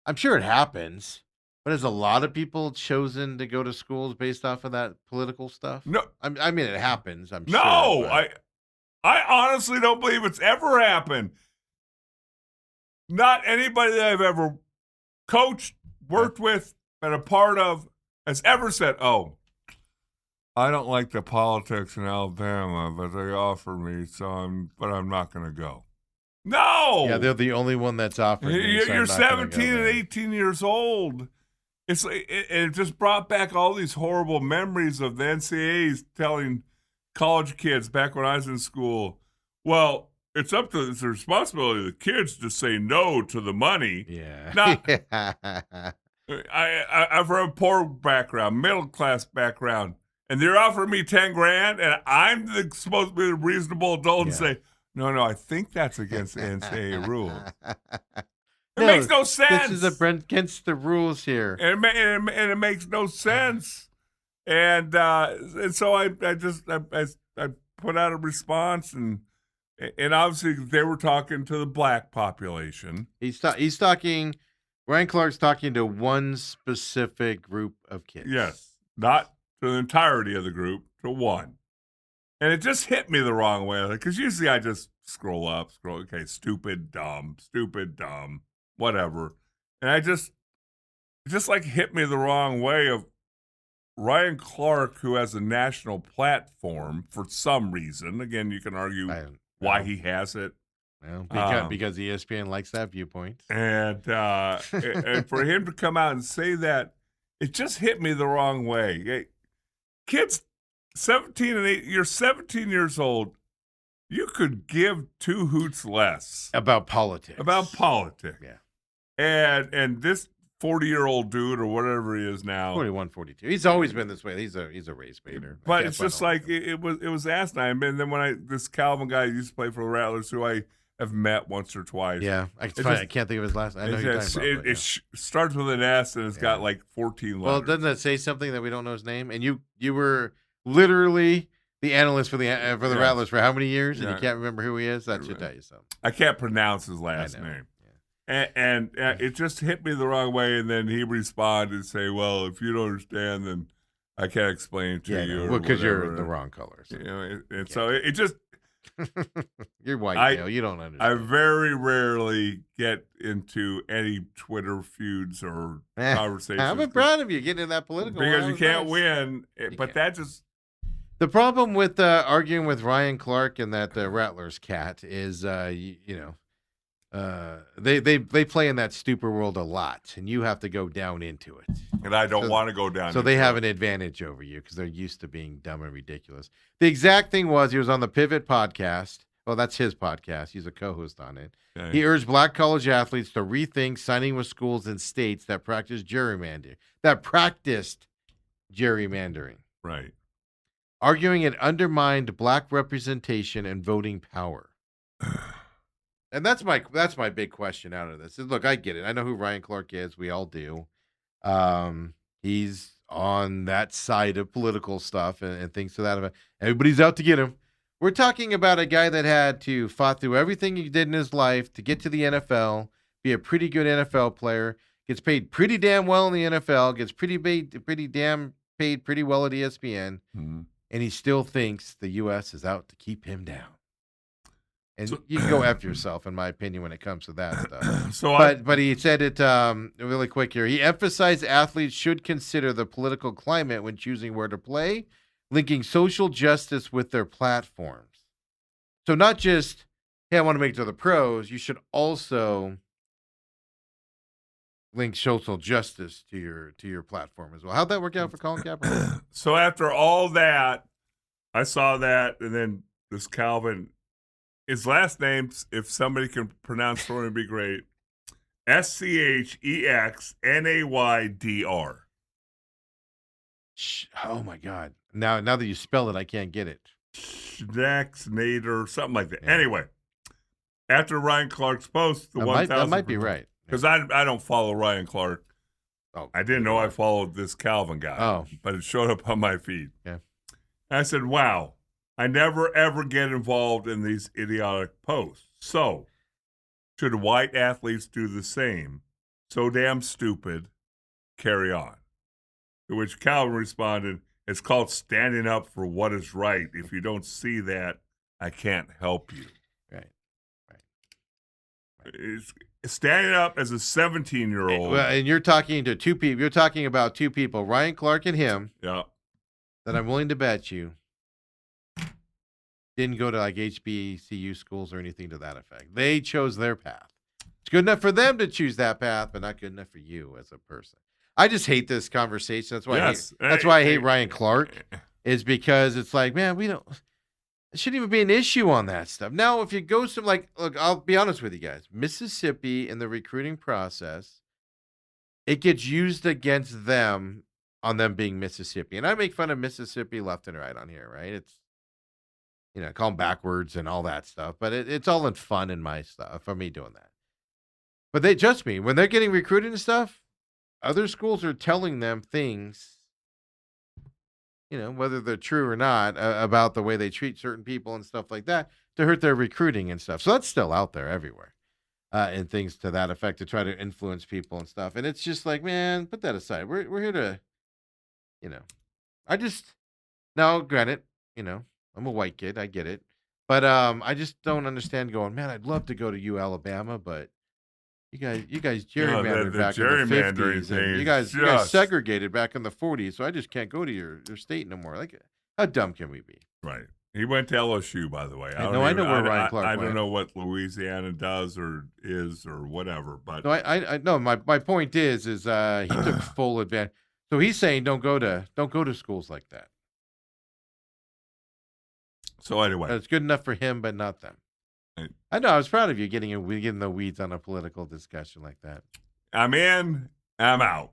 S1: I'm sure it happens, but has a lot of people chosen to go to schools based off of that political stuff?
S2: No.
S1: I mean, it happens, I'm
S2: sure.
S1: No,
S2: I honestly don't believe it's ever happened. Not anybody that I've ever coached, worked with, been a part of, has ever said, oh, I don't like the politics in Alabama, but they offer me, but I'm not going to go. No!
S1: Yeah, they're the only one that's offering me, so
S2: You're
S1: I'm not gonna
S2: 17
S1: go
S2: and
S1: there.
S2: 18 years old. It just brought back all these horrible memories of the NCAAs telling college kids back when I was in school, well, it's the responsibility of the kids to say no to the money.
S1: Yeah.
S2: I'm from a poor background, middle class background, and they're offering me $10,000, and I'm supposed to be the reasonable adult and say, no, I think that's against the NCAA rule. It makes no sense.
S1: This is against the rules here,
S2: and it makes no sense. And so I put out a response, and obviously they were talking to the black population.
S1: He's talking. Ryan Clark's talking to one specific group of kids.
S2: Yes, not to the entirety of the group, to one. And it just hit me the wrong way, because usually I just scroll, okay, stupid, dumb, whatever. And it just like hit me the wrong way of Ryan Clark, who has a national platform for some reason. Again, you can argue why he has it.
S1: Well, because ESPN likes that viewpoint.
S2: And and for him to come out and say that, it just hit me the wrong way. Kids, 17 and 8, you're 17 years old. You could give two hoots less
S1: about politics.
S2: Yeah. And this 40-year-old dude or whatever he is now,
S1: 41, 42. He's always been this way. He's a race baiter.
S2: But it's just like it was asinine. And then when this Calvin guy used to play for the Rattlers, who I have met once or twice.
S1: Yeah, I can't think of his last. I know you're talking about.
S2: It starts with an S and it's got like 14 letters.
S1: Well, doesn't that say something that we don't know his name? And you were literally the analyst for the Rattlers for how many years, and you can't remember who he is? That should tell you something.
S2: I can't pronounce his last name. And it just hit me the wrong way, and then he responded and say, well, if you don't understand, then I can't explain it to you.
S1: Well, because you're the wrong color. So.
S2: So it just...
S1: You're white, Dale. You don't understand.
S2: I very rarely get into any Twitter feuds or conversations.
S1: I'm proud of you getting in that political
S2: because you can't win. That just...
S1: The problem with arguing with Ryan Clark and that Rattlers cat is, they play in that stupid world a lot, and you have to go down into it.
S2: And I don't want to go down.
S1: So they have an advantage over you because they're used to being dumb and ridiculous. The exact thing was he was on the Pivot podcast. Well, that's his podcast. He's a co-host on it. Okay. He urged black college athletes to rethink signing with schools in states that practiced gerrymandering.
S2: Right.
S1: Arguing it undermined black representation and voting power. And that's my big question out of this. Look, I get it. I know who Ryan Clark is. We all do. He's on that side of political stuff and things to that effect. Everybody's out to get him. We're talking about a guy that had to fought through everything he did in his life to get to the NFL, be a pretty good NFL player, gets paid pretty damn well in the NFL, gets pretty damn paid pretty well at ESPN, and he still thinks the U.S. is out to keep him down. And you can go F yourself, in my opinion, when it comes to that stuff. But he said it really quick here. He emphasized athletes should consider the political climate when choosing where to play, linking social justice with their platforms. So not just, hey, I want to make it to the pros. You should also link social justice to your platform as well. How'd that work out for Colin Kaepernick?
S2: So after all that, I saw that, and then this Calvin, his last name, if somebody can pronounce for him, would be great. Schexnaydr.
S1: Oh my God! Now that you spell it, I can't get it.
S2: Schexnader, something like that. Yeah. Anyway, after Ryan Clark's post,
S1: that might be right.
S2: Because I don't follow Ryan Clark. Oh, I didn't know I followed this Calvin guy. Oh, but it showed up on my feed.
S1: Yeah,
S2: and I said, "Wow, I never ever get involved in these idiotic posts. So, should white athletes do the same? So damn stupid. Carry on." To which Calvin responded, "It's called standing up for what is right. If you don't see that, I can't help you."
S1: Right.
S2: It's standing up as a 17-year-old.
S1: Well, and you're talking to two people. You're talking about two people, Ryan Clark and him.
S2: Yeah.
S1: That I'm willing to bet you didn't go to like HBCU schools or anything to that effect. They chose their path. It's good enough for them to choose that path, but not good enough for you as a person. I just hate this conversation. That's why I hate Ryan Clark, is because it's like, man, it shouldn't even be an issue on that stuff. Now, if it goes to look, I'll be honest with you guys. Mississippi in the recruiting process, it gets used against them on them being Mississippi. And I make fun of Mississippi left and right on here, right? It's, call them backwards and all that stuff. But it's all in fun in my stuff for me doing that. But they trust me, when they're getting recruited and stuff, other schools are telling them things, whether they're true or not, about the way they treat certain people and stuff like that to hurt their recruiting and stuff. So that's still out there everywhere, and things to that effect to try to influence people and stuff. And it's just like, man, put that aside. We're here to, now granted, I'm a white kid, I get it, but I just don't understand going, man, I'd love to go to Alabama, but you guys gerrymandered back in the 50s, and you guys segregated back in the 40s, so I just can't go to your state no more. Like, how dumb can we be?
S2: Right. He went to LSU, by the way.
S1: I know where Ryan Clark went.
S2: I don't know what Louisiana does or is or whatever, but
S1: no, I know. My point is he took full advantage. So he's saying don't go to schools like that.
S2: So anyway,
S1: it's good enough for him, but not them. I know. I was proud of you getting in the weeds on a political discussion like that.
S2: I'm in. I'm out.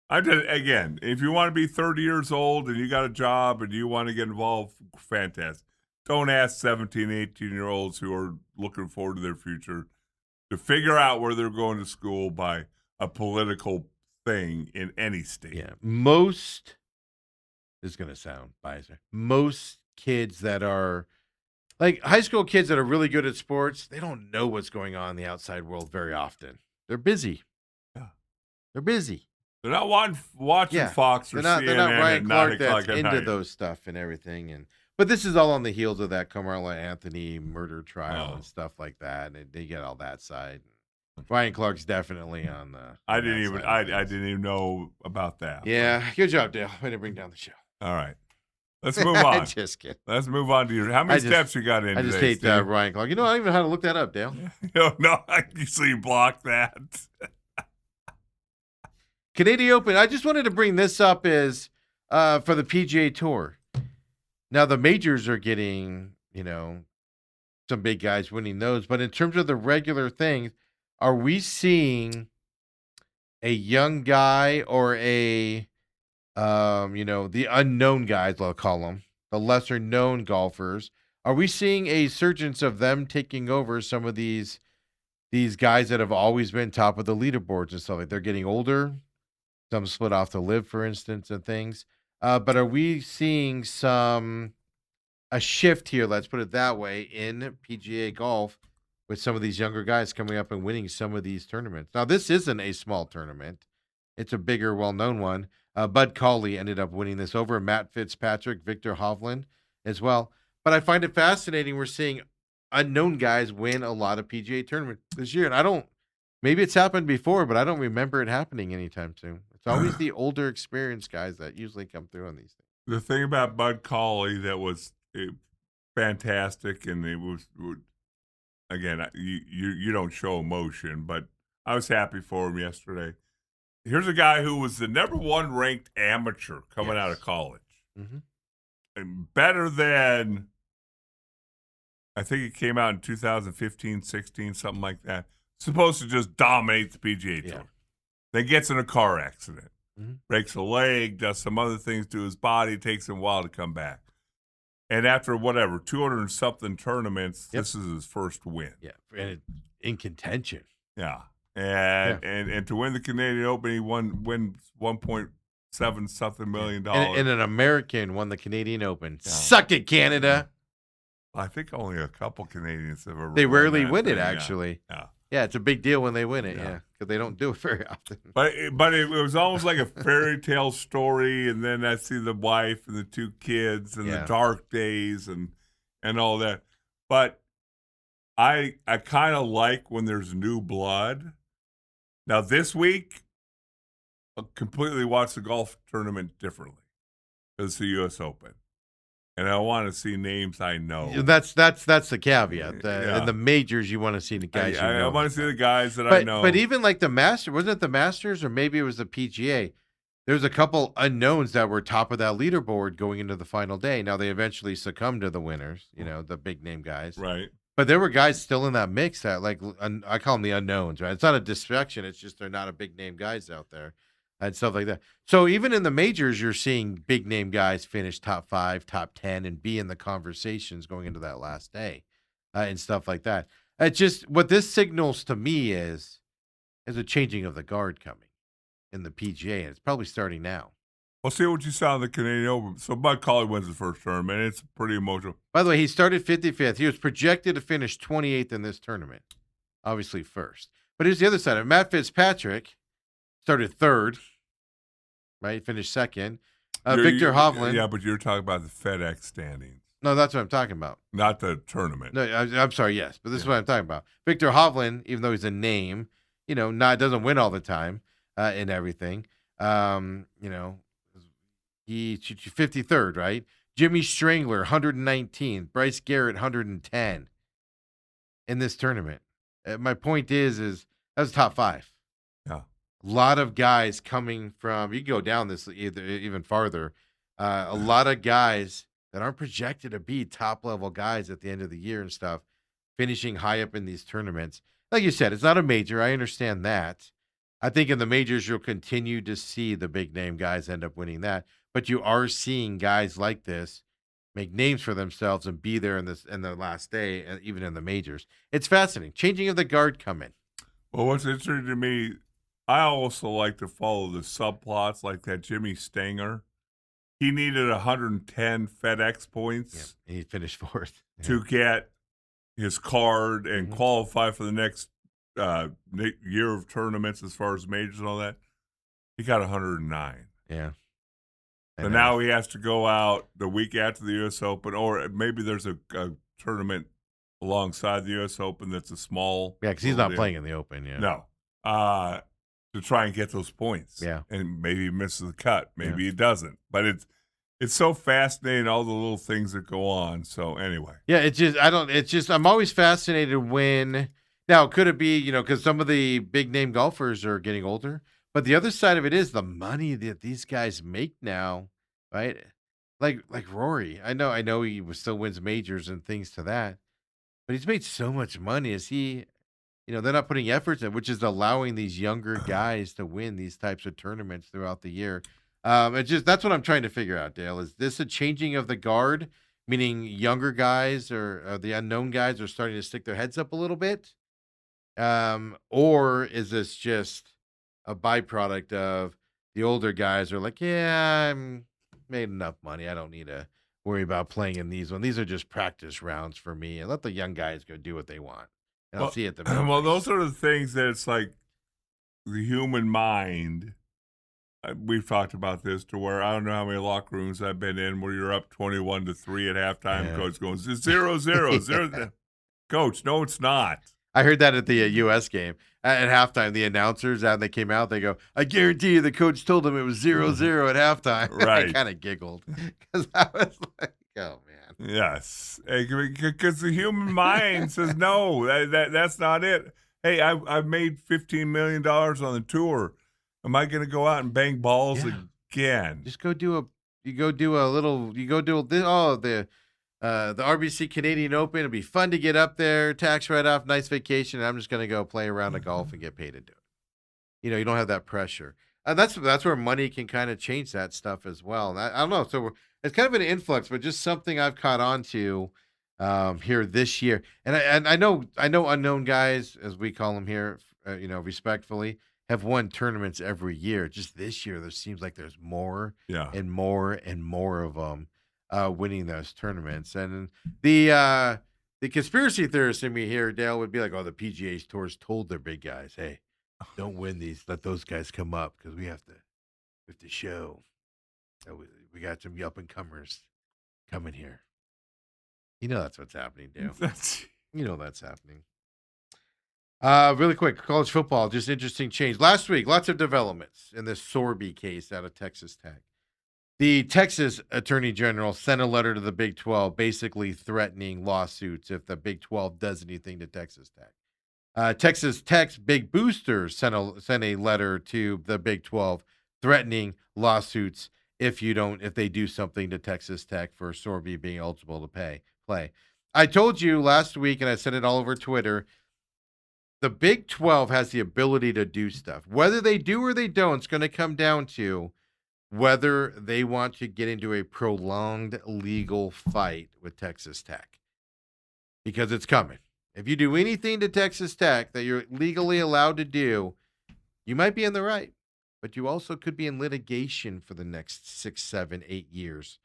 S2: Again, if you want to be 30 years old and you got a job and you want to get involved, fantastic. Don't ask 17, 18-year-olds who are looking forward to their future to figure out where they're going to school by a political thing in any state.
S1: Yeah. This is going to sound biased. Most kids that are like high school kids that are really good at sports, they don't know what's going on in the outside world very often. They're busy.
S2: Yeah.
S1: They're busy.
S2: They're not watching Fox or CNN.
S1: They're not Ryan Clark that's into
S2: night.
S1: Those stuff and everything. But this is all on the heels of that Carmelo Anthony murder trial and stuff like that. And they get all that side. Ryan Clark's definitely on the.
S2: I didn't even know about that.
S1: Yeah, good job, Dale. Way to bring down the show.
S2: All right. Let's move on.
S1: Just kidding.
S2: Let's move on to how many steps you got in?
S1: I just hate Ryan Clark. I don't even know how to look that up, Dale.
S2: No, so you block that.
S1: Canadian Open. I just wanted to bring this up is for the PGA Tour. Now the majors are getting, some big guys winning those, but in terms of the regular things, are we seeing a young guy or a the unknown guys, I'll call them, the lesser known golfers? Are we seeing a surgence of them taking over some of these guys that have always been top of the leaderboards and stuff? Like they're getting older. Some split off to live, for instance, and things. But are we seeing a shift here? Let's put it that way in PGA golf with some of these younger guys coming up and winning some of these tournaments. Now, this isn't a small tournament; it's a bigger, well-known one. Bud Cauley ended up winning this over Matt Fitzpatrick, Victor Hovland as well. But I find it fascinating. We're seeing unknown guys win a lot of PGA tournaments this year, and I don't. Maybe it's happened before, but I don't remember it happening anytime soon. It's always the older, experienced guys that usually come through on these things.
S2: The thing about Bud Cauley that was fantastic, and it was again, you don't show emotion, but I was happy for him yesterday. Here's a guy who was the number 1 ranked amateur coming out of college, and better than, I think it came out in 2015, 16, something like that. Supposed to just dominate the PGA Tour. Then gets in a car accident, breaks a leg, does some other things to his body, takes him a while to come back. And after 200 and something tournaments, this is his first win.
S1: Yeah, and in contention.
S2: Yeah. And to win the Canadian Open, he wins $1.7 something million.
S1: And an American won the Canadian Open. Yeah. Suck it, Canada.
S2: I think only a couple Canadians have ever.
S1: They rarely win it, actually.
S2: Yeah.
S1: Yeah, it's a big deal when they win it. Yeah, because they don't do it very often.
S2: But it was almost like a fairy tale story, and then I see the wife and the 2 kids and the dark days and all that. But I kind of like when there's new blood. Now this week, I completely watched the golf tournament differently. It's the U.S. Open. And I want to see names I know.
S1: That's the caveat. In the majors, you want to see the guys you know.
S2: I want to see the guys that I know.
S1: But even like the Masters, wasn't it the Masters or maybe it was the PGA? There's a couple unknowns that were top of that leaderboard going into the final day. Now, they eventually succumbed to the winners, the big name guys.
S2: Right.
S1: But there were guys still in that mix that, like, I call them the unknowns, right? It's not a distraction. It's just they're not a big name guys out there. And stuff like that. So even in the majors, you're seeing big name guys finish top 5, top 10, and be in the conversations going into that last day, and stuff like that. It's just what this signals to me is a changing of the guard coming in the PGA, and it's probably starting now.
S2: We'll see what you saw in the Canadian Open. So Bud Cauley wins the first tournament. It's pretty emotional.
S1: By the way, he started 55th. He was projected to finish 28th in this tournament, obviously first. But here's the other side of it. Matt Fitzpatrick started 3rd, right? Finished 2nd. Victor Hovland.
S2: Yeah, but you're talking about the FedEx standings.
S1: No, that's what I'm talking about.
S2: Not the tournament.
S1: No, I'm sorry, yes. But this is what I'm talking about. Victor Hovland, even though he's a name, doesn't win all the time and everything. He's 53rd, right? Jimmy Strangler, 119th. Bryce Garrett, 110 in this tournament. My point is that was top 5.
S2: Yeah.
S1: A lot of guys coming from, you can go down this even farther, a lot of guys that aren't projected to be top-level guys at the end of the year and stuff, finishing high up in these tournaments. Like you said, it's not a major. I understand that. I think in the majors, you'll continue to see the big-name guys end up winning that. But you are seeing guys like this make names for themselves and be there in the last day, even in the majors. It's fascinating. Changing of the guard coming.
S2: Well, what's interesting to me, I also like to follow the subplots like that Jimmy Stanger. He needed 110 FedEx points.
S1: Yeah, and he finished 4th.
S2: To get his card and qualify for the next year of tournaments as far as majors and all that. He got 109.
S1: Yeah.
S2: So now he has to go out the week after the U.S. Open, or maybe there's a tournament alongside the U.S. Open that's a small.
S1: Yeah, because he's not playing in the Open yet.
S2: No. To try and get those points.
S1: Yeah.
S2: And maybe he misses the cut. Maybe he doesn't. But it's so fascinating, all the little things that go on. So anyway.
S1: Yeah, I'm always fascinated when, now could it be, because some of the big name golfers are getting older, but the other side of it is the money that these guys make now, right? Like Rory. I know he still wins majors and things to that, but he's made so much money. Is he, they're not putting efforts in, which is allowing these younger guys to win these types of tournaments throughout the year. That's what I'm trying to figure out, Dale. Is this a changing of the guard, meaning younger guys or the unknown guys are starting to stick their heads up a little bit? Or is this just a byproduct of the older guys are like, yeah, I'm made enough money. I don't need to worry about playing in these ones. These are just practice rounds for me, and let the young guys go do what they want. And I'll
S2: Well,
S1: see you at the
S2: well,
S1: majors.
S2: those are the things that it's like the human mind. We've talked about this to where I don't know how many locker rooms I've been in where you're up 21-3 at halftime.
S1: Yeah.
S2: Coach goes 0-0. Coach, no, it's not.
S1: I heard that at the U.S. game. At halftime, the announcers, and they came out, they go, I guarantee you the coach told them it was 0-0 at halftime. I
S2: Right.
S1: kind of giggled because I was like, oh, man.
S2: Yes, because the human mind says no. That's not it. Hey, I've made $15 million on the tour. Am I going to go out and bang balls
S1: Yeah.
S2: again?
S1: Just go do the RBC Canadian Open. It'll be fun to get up there, tax write-off, nice vacation. And I'm just going to go play around the golf and get paid to do it. You don't have that pressure. That's where money can kind of change that stuff as well. And I don't know. So it's kind of an influx, but just something I've caught on to here this year. And I know unknown guys, as we call them here, respectfully, have won tournaments every year. Just this year, there seems like there's more
S2: Yeah.
S1: and more and more of them winning those tournaments. And the conspiracy theorist in me here, Dale, would be like, oh, the PGA Tours told their big guys, hey, don't win these. Let those guys come up because we have to show that we got some up and comers coming here. That's what's happening, Dale. That's happening. Really quick, college football, just interesting change. Last week, lots of developments in this Sorby case out of Texas Tech. The Texas Attorney General sent a letter to the Big 12 basically threatening lawsuits if the Big 12 does anything to Texas Tech. Texas Tech's big boosters sent a letter to the Big 12 threatening lawsuits if they do something to Texas Tech for Sorby being eligible to play. I told you last week, and I said it all over Twitter, the Big 12 has the ability to do stuff. Whether they do or they don't, it's going to come down to whether they want to get into a prolonged legal fight with Texas Tech. Because it's coming. If you do anything to Texas Tech that you're legally allowed to do, you might be in the right. But you also could be in litigation for the next 6, 7, 8 years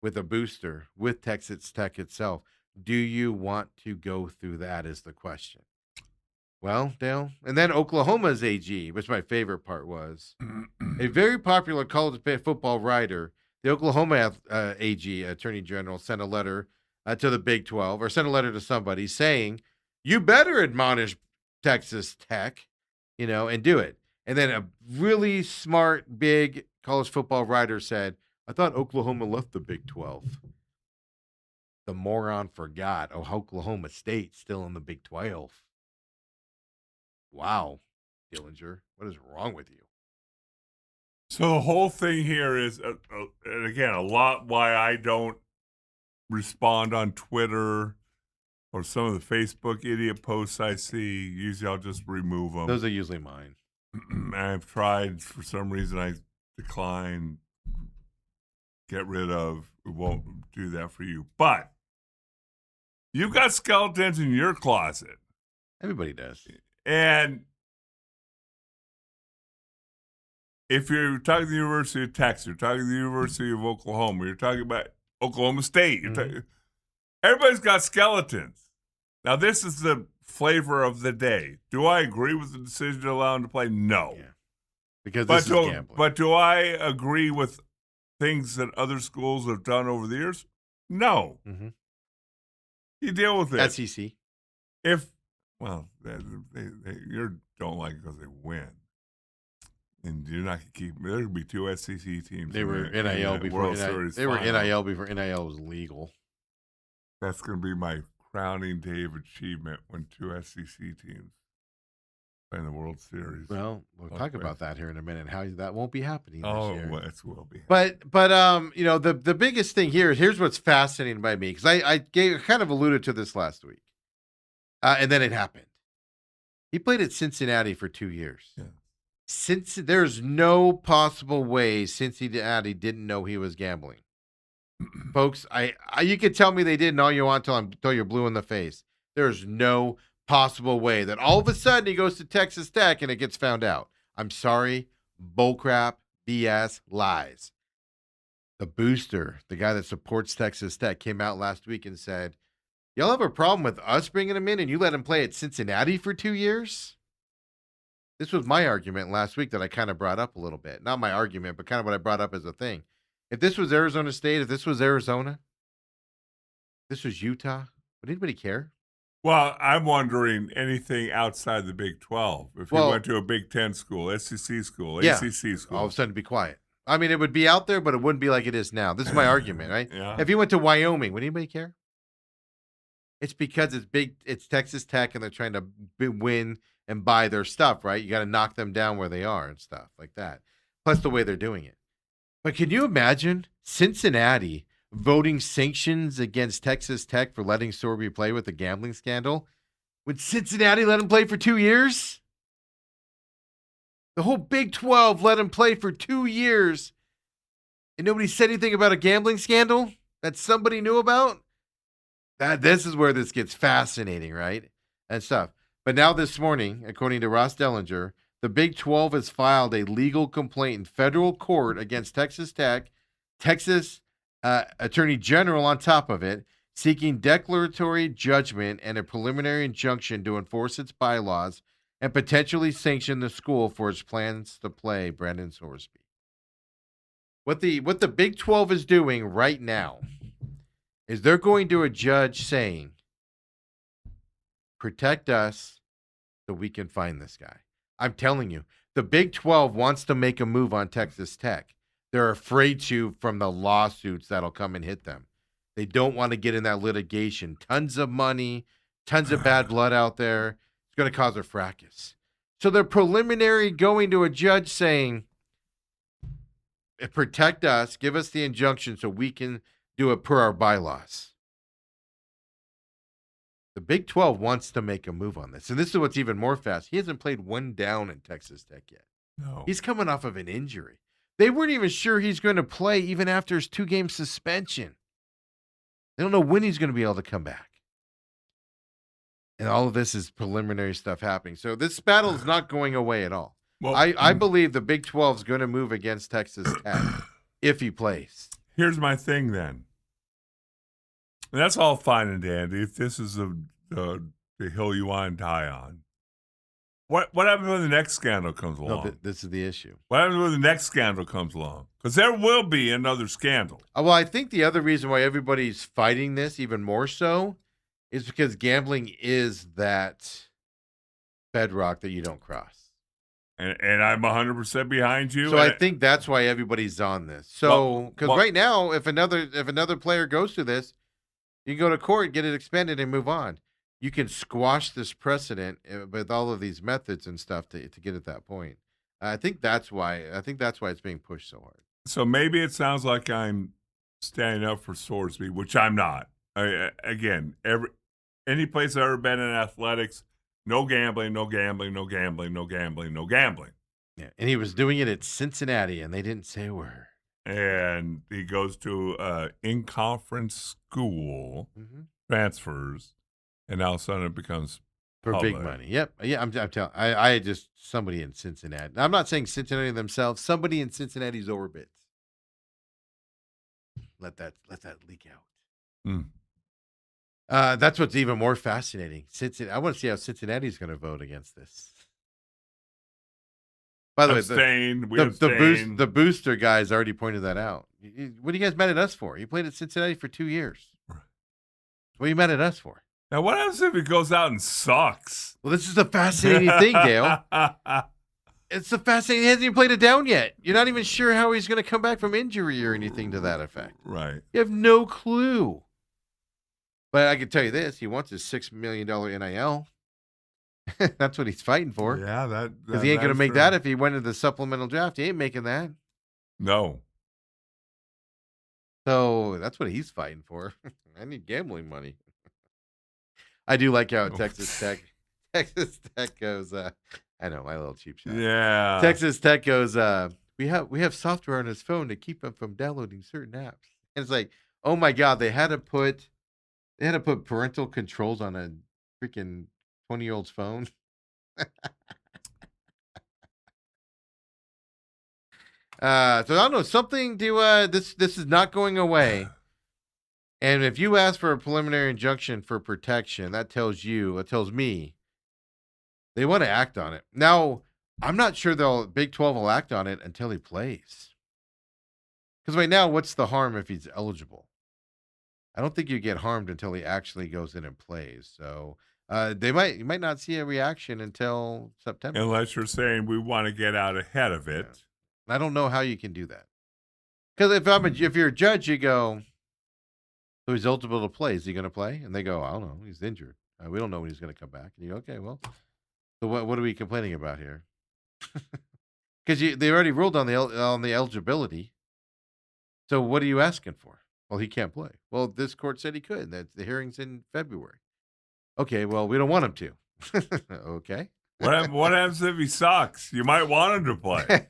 S1: with a booster, with Texas Tech itself. Do you want to go through that is the question. Well, Dale, and then Oklahoma's AG, which my favorite part was, a very popular college football writer, the Oklahoma AG, Attorney General, sent a letter to the Big 12, or sent a letter to somebody saying, you better admonish Texas Tech, and do it. And then a really smart, big college football writer said, I thought Oklahoma left the Big 12. The moron forgot, Oklahoma State's still in the Big 12. Wow, Dillinger, what is wrong with you?
S2: So the whole thing here is, and again, a lot why I don't respond on Twitter or some of the Facebook idiot posts I see. Usually I'll just remove them.
S1: Those are usually mine.
S2: I've tried, for some reason I decline, get rid of. We won't do that for you. But you've got skeletons in your closet.
S1: Everybody does.
S2: And if you're talking to the University of Texas, you're talking to the University of Oklahoma, you're talking about Oklahoma State, everybody's got skeletons. Now, this is the flavor of the day. Do I agree with the decision to allow them to play? No.
S1: Yeah. Because this is gambling.
S2: But do I agree with things that other schools have done over the years? No.
S1: Mm-hmm.
S2: You deal with it.
S1: SEC.
S2: You don't like it because they win. And you're not going to keep. There could be 2 SEC teams.
S1: They were NIL before. They were NIL before NIL was legal.
S2: That's going to be my crowning day of achievement when 2 SEC teams play in the World Series.
S1: Well, we'll talk about that here in a minute. How that won't be happening this year.
S2: Oh, it will be.
S1: But the biggest thing here's what's fascinating by me, because I kind of alluded to this last week, and then it happened. He played at Cincinnati for 2 years.
S2: Yeah.
S1: Since there's no possible way Cincinnati didn't know he was gambling. Folks, you can tell me they didn't all you want until you're blue in the face. There's no possible way that all of a sudden he goes to Texas Tech and it gets found out. I'm sorry, bullcrap, BS, lies. The booster, the guy that supports Texas Tech, came out last week and said, y'all have a problem with us bringing him in and you let him play at Cincinnati for 2 years? This was my argument last week that I kind of brought up a little bit. Not my argument, but kind of what I brought up as a thing. If this was Arizona State, if this was Arizona, this was Utah, would anybody care?
S2: Well, I'm wondering anything outside the Big 12. If you went to a Big 10 school, SEC school,
S1: yeah,
S2: ACC school.
S1: All of a sudden be quiet. I mean, it would be out there, but it wouldn't be like it is now. This is my argument, right?
S2: Yeah.
S1: If you went to Wyoming, would anybody care? It's because it's Texas Tech, and they're trying to win and buy their stuff, right? You got to knock them down where they are and stuff like that. Plus the way they're doing it. But can you imagine Cincinnati voting sanctions against Texas Tech for letting Sorby play with the gambling scandal? Would Cincinnati let him play for 2 years? The whole Big 12 let him play for 2 years, and nobody said anything about a gambling scandal that somebody knew about? This is where this gets fascinating, right? And stuff. But now this morning, according to Ross Dellinger, the Big 12 has filed a legal complaint in federal court against Texas Tech, Texas Attorney General on top of it, seeking declaratory judgment and a preliminary injunction to enforce its bylaws and potentially sanction the school for its plans to play Brandon Sorsby. What the Big 12 is doing right now is they're going to a judge saying, protect us so we can find this guy. I'm telling you, the Big 12 wants to make a move on Texas Tech. They're afraid to from the lawsuits that'll come and hit them. They don't want to get in that litigation. Tons of money, tons of bad blood out there. It's going to cause a fracas. So they're preliminary going to a judge saying, protect us, give us the injunction so we can do it per our bylaws. The Big 12 wants to make a move on this. And this is what's even more fast. He hasn't played one down in Texas Tech yet.
S2: No.
S1: He's coming off of an injury. They weren't even sure he's going to play even after his 2-game suspension. They don't know when he's going to be able to come back. And all of this is preliminary stuff happening. So this battle is not going away at all. Well, I believe the Big 12 is going to move against Texas Tech if he plays.
S2: Here's my thing then. And that's all fine and dandy if this is the hill you want to die on. What happens when the next scandal comes along?
S1: No, this is the issue.
S2: What happens when the next scandal comes along? Because there will be another scandal.
S1: Well, I think the other reason why everybody's fighting this even more so is because gambling is that bedrock that you don't cross.
S2: And I'm 100% behind you.
S1: So I think that's why everybody's on this. So because right now, if another player goes to this, you can go to court, get it expended, and move on. You can squash this precedent with all of these methods and stuff to get at that point. I think that's why it's being pushed so hard.
S2: So maybe it sounds like I'm standing up for Sorsby, which I'm not. Again, any place I've ever been in athletics, no gambling, no gambling, no gambling, no gambling, no gambling.
S1: Yeah, and he was doing it at Cincinnati, and they didn't say a word.
S2: And he goes to in-conference school, transfers, and now all of a sudden it becomes
S1: for
S2: public.
S1: Big money. Yep. Yeah, I'm telling. I just somebody in Cincinnati. I'm not saying Cincinnati themselves. Somebody in Cincinnati's orbits. Let that leak out. That's what's even more fascinating. I want to see how Cincinnati's going to vote against this. By the way, the booster guys already pointed that out. What are you guys mad at us for? You played at Cincinnati for 2 years. What are you mad at us for?
S2: Now, what happens if he goes out and sucks?
S1: Well, this is the fascinating thing, Dale. It's the fascinating. He hasn't even played it down yet. You're not even sure how he's going to come back from injury or anything to that effect.
S2: Right.
S1: You have no clue. But I can tell you this: he wants his $6 million NIL. That's what he's fighting for.
S2: Yeah,
S1: because he ain't going to make that if he went into the supplemental draft. He ain't making that.
S2: No.
S1: So that's what he's fighting for. I need gambling money. I do like how Texas Tech goes. I know, my little cheap shot.
S2: Yeah.
S1: Texas Tech goes. We have software on his phone to keep him from downloading certain apps. And it's like, oh my God, they had to put parental controls on a freaking 20-year-old's phone. So I don't know, something to this is not going away. And if you ask for a preliminary injunction for protection, that tells me they want to act on it. Now, I'm not sure Big 12 will act on it until he plays. Because right now, what's the harm if he's eligible? I don't think you get harmed until he actually goes in and plays. So you might not see a reaction until September.
S2: Unless you're saying we want to get out ahead of it.
S1: Yeah. I don't know how you can do that. Because if you're a judge, you go, so he's eligible to play. Is he going to play? And they go, I don't know. He's injured. We don't know when he's going to come back. And you go, okay, well, so what are we complaining about here? Because they already ruled on the eligibility. So what are you asking for? Well, he can't play. Well, this court said he could. The hearing's in February. Okay, well, we don't want him to. Okay.
S2: What happens if he sucks? You might want him to play.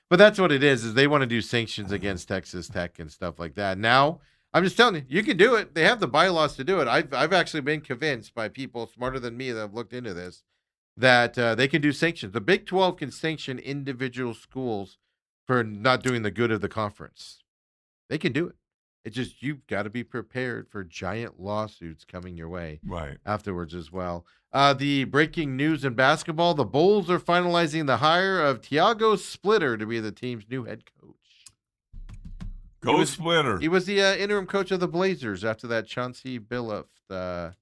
S1: But that's what it is they want to do sanctions against Texas Tech and stuff like that. Now, I'm just telling you can do it. They have the bylaws to do it. I've actually been convinced by people smarter than me that have looked into this that they can do sanctions. The Big 12 can sanction individual schools for not doing the good of the conference. They can do it. It's just you've got to be prepared for giant lawsuits coming your way afterwards as well. The breaking news in basketball, the Bulls are finalizing the hire of Tiago Splitter to be the team's new head coach.
S2: Splitter.
S1: He was the interim coach of the Blazers after that Chauncey Billups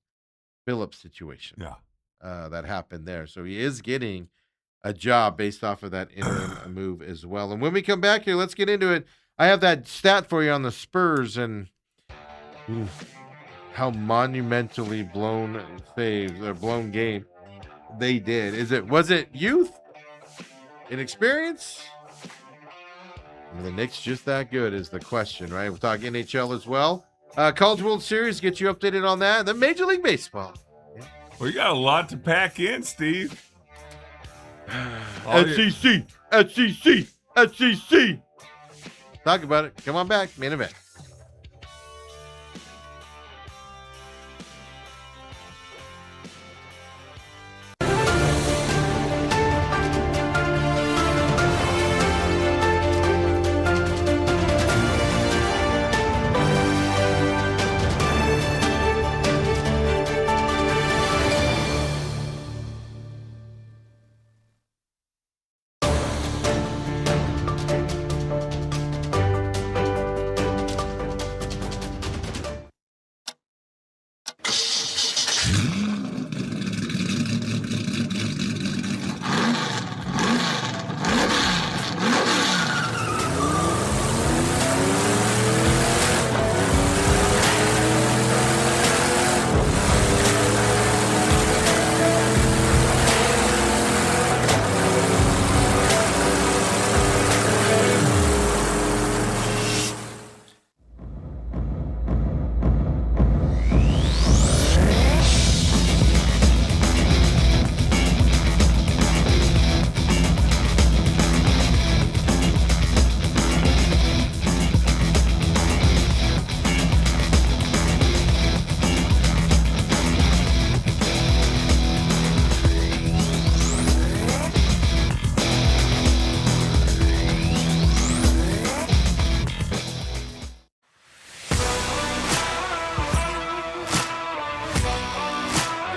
S1: situation.
S2: Yeah.
S1: That happened there. So he is getting a job based off of that interim move as well. And when we come back here, let's get into it. I have that stat for you on the Spurs and how monumentally blown saves or blown game they did. Was it youth? Inexperience? Are the Knicks just that good is the question, right? We'll talk NHL as well. College World Series, get you updated on that. Then Major League Baseball. Yeah.
S2: Well, you got a lot to pack in, Steve.
S1: SEC. Talk about it. Come on back. Main event.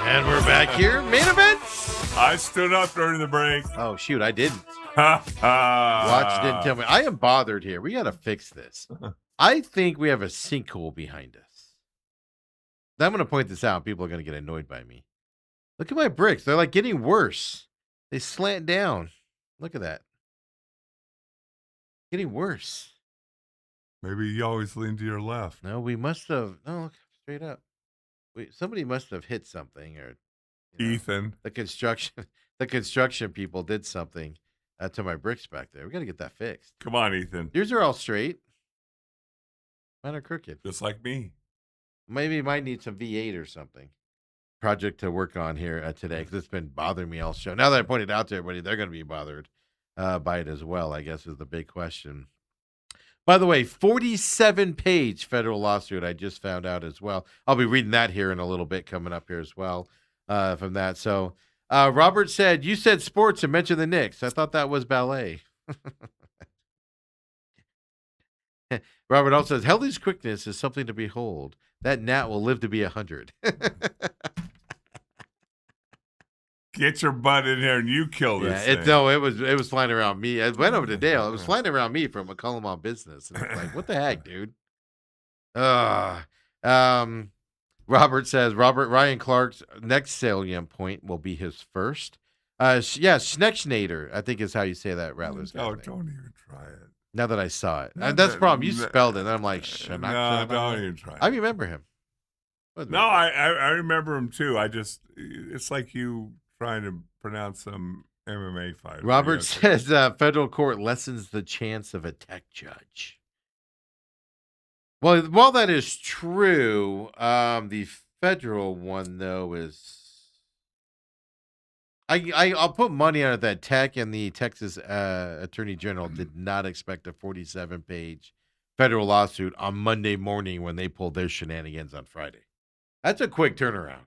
S1: And we're back here. Main events.
S2: I stood up during the break.
S1: Oh, shoot. I didn't. Watch didn't tell me. I am bothered here. We got to fix this. I think we have a sinkhole behind us. I'm going to point this out. People are going to get annoyed by me. Look at my bricks. They're like getting worse. They slant down. Look at that. Getting worse.
S2: Maybe you always lean to your left.
S1: No, we must have. No, look, straight up. Somebody must have hit something, or
S2: Ethan.
S1: The construction people did something to my bricks back there. We got to get that fixed.
S2: Come on, Ethan.
S1: Yours are all straight. Mine are crooked.
S2: Just like me.
S1: Maybe you might need some V8 or something. Project to work on here today because it's been bothering me all show. Now that I pointed out to everybody, they're going to be bothered by it as well, I guess, is the big question. By the way, 47-page federal lawsuit I just found out as well. I'll be reading that here in a little bit coming up here as well from that. So Robert said, you said sports and mentioned the Knicks. I thought that was ballet. Robert also says, Helly's quickness is something to behold. That gnat will live to be 100.
S2: Get your butt in here and you kill this thing.
S1: It was flying around me. I went over to Dale. It was flying around me from McCollum on business. And it's like, what the heck, dude? Robert says Ryan Clark's next salient point will be his first. Schnechnader, I think is how you say that Rattlers.
S2: Don't even try it.
S1: Now that I saw it. That's the problem. You spelled it, and I'm like,
S2: no, don't even try it.
S1: I remember him.
S2: No, I remember him too. It's like you trying to pronounce some MMA fighter.
S1: Robert says federal court lessens the chance of a tech judge. Well, while that is true, the federal one though is I'll put money on it that Tech and the Texas Attorney General did not expect a 47-page federal lawsuit on Monday morning when they pulled their shenanigans on Friday. That's a quick turnaround.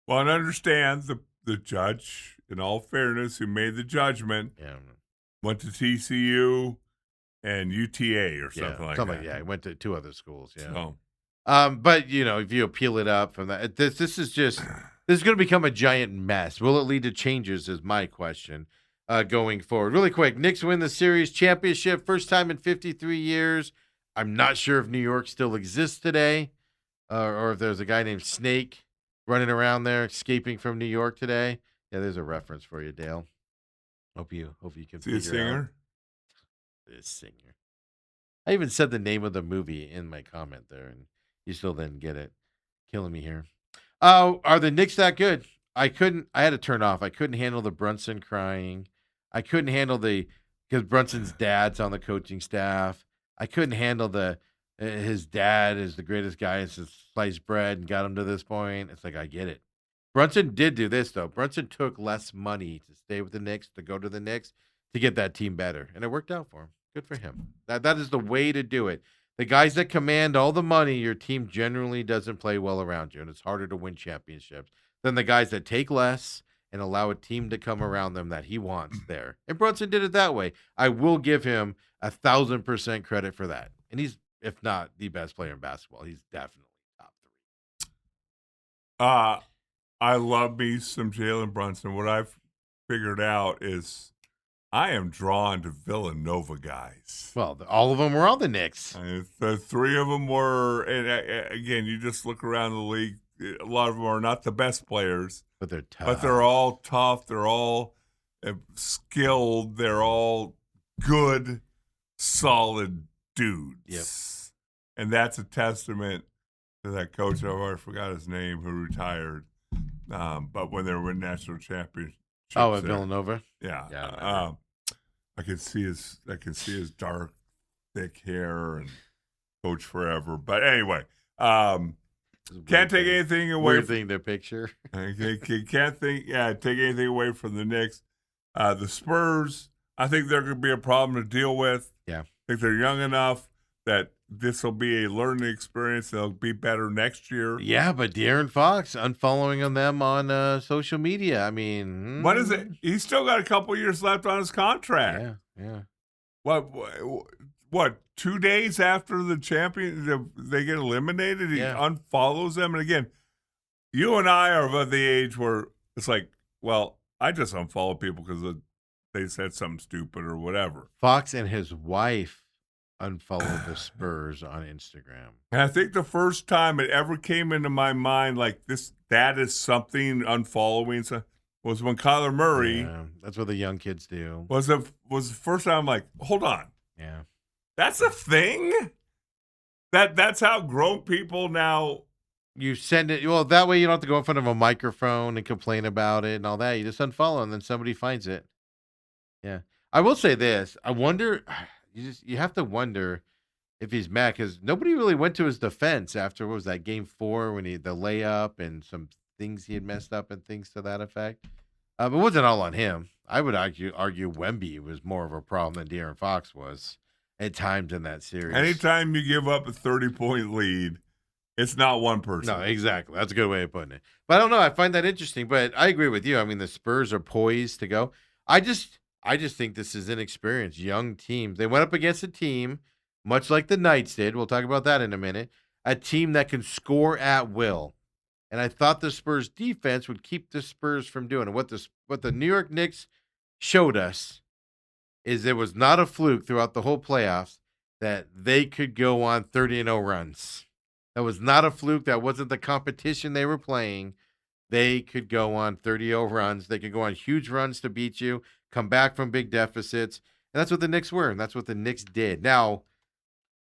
S2: Well, and understand the judge, in all fairness, who made the judgment, went to TCU and UTA or something like that.
S1: Yeah, he went to 2 other schools. Yeah.
S2: So.
S1: But if you appeal it up from that, this is going to become a giant mess. Will it lead to changes? Is my question going forward. Really quick, Knicks win the series championship, first time in 53 years. I'm not sure if New York still exists today, or if there's a guy named Snake running around there escaping from New York today. Yeah, there's a reference for you, Dale. Hope you can figure
S2: a singer?
S1: Out. This singer. I even said the name of the movie in my comment there, and you still didn't get it. Killing me here. Are the Knicks that good? I had to turn off. I couldn't handle the Brunson crying. I couldn't handle because Brunson's dad's on the coaching staff. I couldn't handle his dad is the greatest guy since sliced bread and got him to this point. It's like, I get it. Brunson did do this, though. Brunson took less money to stay with the Knicks, to go to the Knicks, to get that team better. And it worked out for him. Good for him. That is the way to do it. The guys that command all the money, your team generally doesn't play well around you, and it's harder to win championships than the guys that take less and allow a team to come around them that he wants there. And Brunson did it that way. I will give him 1,000% credit for that. And he's, if not the best player in basketball, he's definitely top
S2: 3. I love me some Jalen Brunson. What I've figured out is I am drawn to Villanova guys.
S1: Well, all of them were on the Knicks.
S2: The 3 of them were, and again, you just look around the league, a lot of them are not the best players.
S1: But they're tough.
S2: But they're all tough. They're all skilled. They're all good, solid dudes.
S1: Yep.
S2: And that's a testament to that coach. I forgot his name, who retired. But when they were in national championships.
S1: Oh, at Villanova?
S2: Yeah. I can see his dark, thick hair and coach forever. But anyway, can't take anything away.
S1: Weird thing to picture.
S2: Can't take anything away from the Knicks. The Spurs, I think they're going to be a problem to deal with.
S1: Yeah.
S2: I think they're young enough that this will be a learning experience. They'll be better next year.
S1: Yeah, but De'Aaron Fox unfollowing them on social media. I mean,
S2: what is it? He's still got a couple years left on his contract.
S1: Yeah.
S2: What? 2 days after the champion, they get eliminated. He unfollows them, and again, you and I are of the age where it's like, well, I just unfollow people because they said something stupid or whatever.
S1: Fox and his wife unfollowed the Spurs on Instagram.
S2: And I think the first time it ever came into my mind like that is something unfollowing was when Kyler Murray.
S1: Yeah, that's what the young kids do.
S2: Was the first time I'm like, hold on.
S1: Yeah.
S2: That's a thing? That's how grown people now.
S1: You send it. Well, that way you don't have to go in front of a microphone and complain about it and all that. You just unfollow and then somebody finds it. Yeah. I will say this. I wonder. You have to wonder if he's mad because nobody really went to his defense after what was that Game 4 when the layup and some things he had messed up and things to that effect. It wasn't all on him. I would argue Wemby was more of a problem than De'Aaron Fox was at times in that series.
S2: Anytime you give up a 30-point lead, it's not one person.
S1: No, exactly. That's a good way of putting it. But I don't know. I find that interesting. But I agree with you. I mean, the Spurs are poised to go. I just think this is inexperienced, young team. They went up against a team much like the Knights did. We'll talk about that in a minute. A team that can score at will. And I thought the Spurs defense would keep the Spurs from doing it. What the New York Knicks showed us is it was not a fluke throughout the whole playoffs that they could go on 30-0 runs. That was not a fluke. That wasn't the competition they were playing. They could go on 30-0 runs. They could go on huge runs to beat you, come back from big deficits. And that's what the Knicks were, and that's what the Knicks did. Now,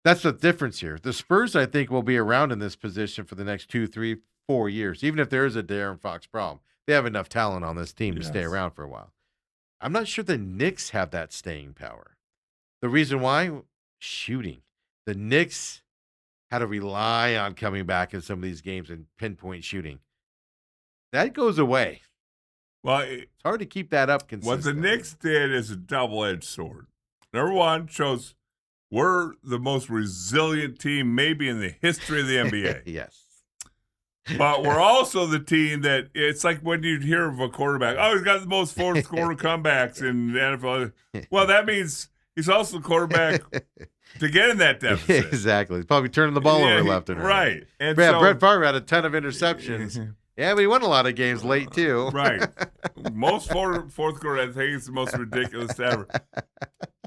S1: that's the difference here. The Spurs, I think, will be around in this position for the next 2, 3, 4 years, even if there is a De'Aaron Fox problem. They have enough talent on this team to stay around for a while. I'm not sure the Knicks have that staying power. The reason why? Shooting. The Knicks had to rely on coming back in some of these games and pinpoint shooting. That goes away.
S2: Well,
S1: it's hard to keep that up consistently.
S2: What the Knicks did is a double-edged sword. Number one, shows we're the most resilient team maybe in the history of the NBA.
S1: Yes.
S2: But we're also the team that it's like when you hear of a quarterback, oh, he's got the most fourth quarter comebacks in the NFL. Well, that means he's also the quarterback to get in that deficit.
S1: Exactly. He's probably turning the ball over left and right.
S2: Right. And
S1: yeah, Brett Favre had a ton of interceptions. Yeah, but he won a lot of games late, too.
S2: Right. Most fourth quarter, I think it's the most ridiculous ever.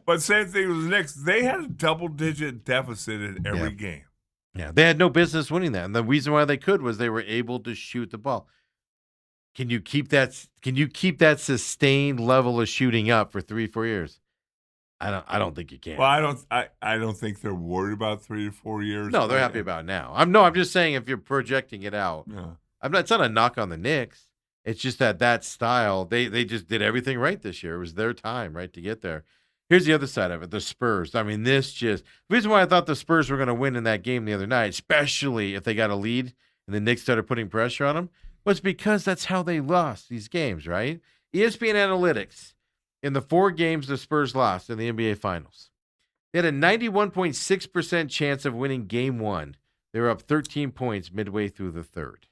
S2: But same thing with the Knicks. They had a double-digit deficit in every game.
S1: Yeah, they had no business winning that. And the reason why they could was they were able to shoot the ball. Can you keep that sustained level of shooting up for 3-4 years? I don't think you can.
S2: Well, I don't think they're worried about 3 to 4 years.
S1: No, they're happy about it now. I'm just saying if you're projecting it out.
S2: Yeah.
S1: It's not a knock on the Knicks. It's just that style, they just did everything right this year. It was their time, right, to get there. Here's the other side of it, the Spurs. I mean, the reason why I thought the Spurs were going to win in that game the other night, especially if they got a lead and the Knicks started putting pressure on them, was because that's how they lost these games, right? ESPN Analytics, in the 4 games the Spurs lost in the NBA Finals, they had a 91.6% chance of winning Game 1. They were up 13 points midway through the third.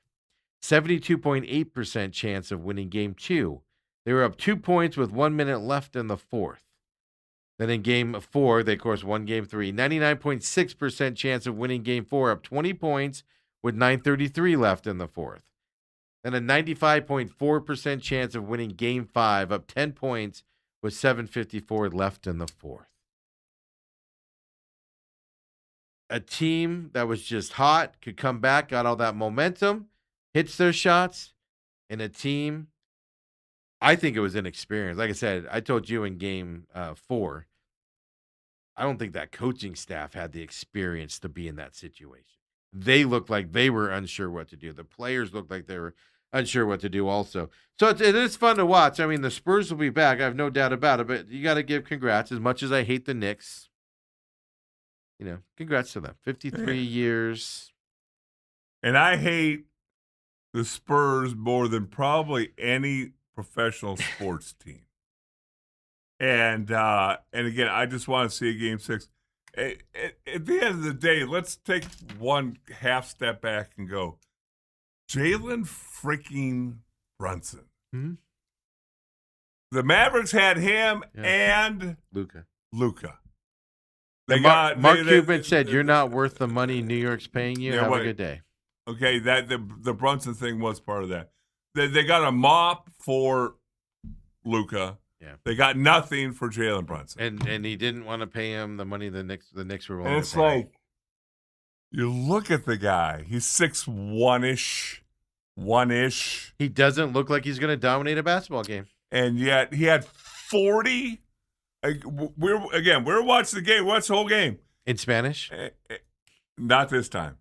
S1: 72.8% chance of winning Game 2. They were up 2 points with 1 minute left in the fourth. Then in Game 4, they, of course, won Game 3. 99.6% chance of winning Game 4, up 20 points with 9:33 left in the fourth. Then a 95.4% chance of winning Game 5, up 10 points with 7:54 left in the fourth. A team that was just hot, could come back, got all that momentum, hits their shots, and a team, I think it was inexperienced. Like I said, I told you in Game 4, I don't think that coaching staff had the experience to be in that situation. They looked like they were unsure what to do. The players looked like they were unsure what to do also. So it is fun to watch. I mean, the Spurs will be back. I have no doubt about it, but you got to give congrats. As much as I hate the Knicks, congrats to them. 53 years.
S2: And I hate the Spurs more than probably any professional sports team. And again, I just want to see a Game 6. At the end of the day, let's take one half step back and go, Jalen freaking Brunson.
S1: Mm-hmm.
S2: The Mavericks had him and
S1: Luka.
S2: Mark
S1: Cuban said, "You're not worth the money New York's paying you. Have a good day."
S2: Okay, that the Brunson thing was part of that. They got a mop for Luka.
S1: Yeah.
S2: They got nothing for Jalen Brunson.
S1: And he didn't want to pay him the money the Knicks were willing
S2: and
S1: to
S2: it's
S1: pay.
S2: like, you look at the guy. He's 6'1"-ish, 1-ish.
S1: He doesn't look like he's going to dominate a basketball game.
S2: And yet he had 40. We're watching the game. Watch the whole game.
S1: In Spanish?
S2: Not this time.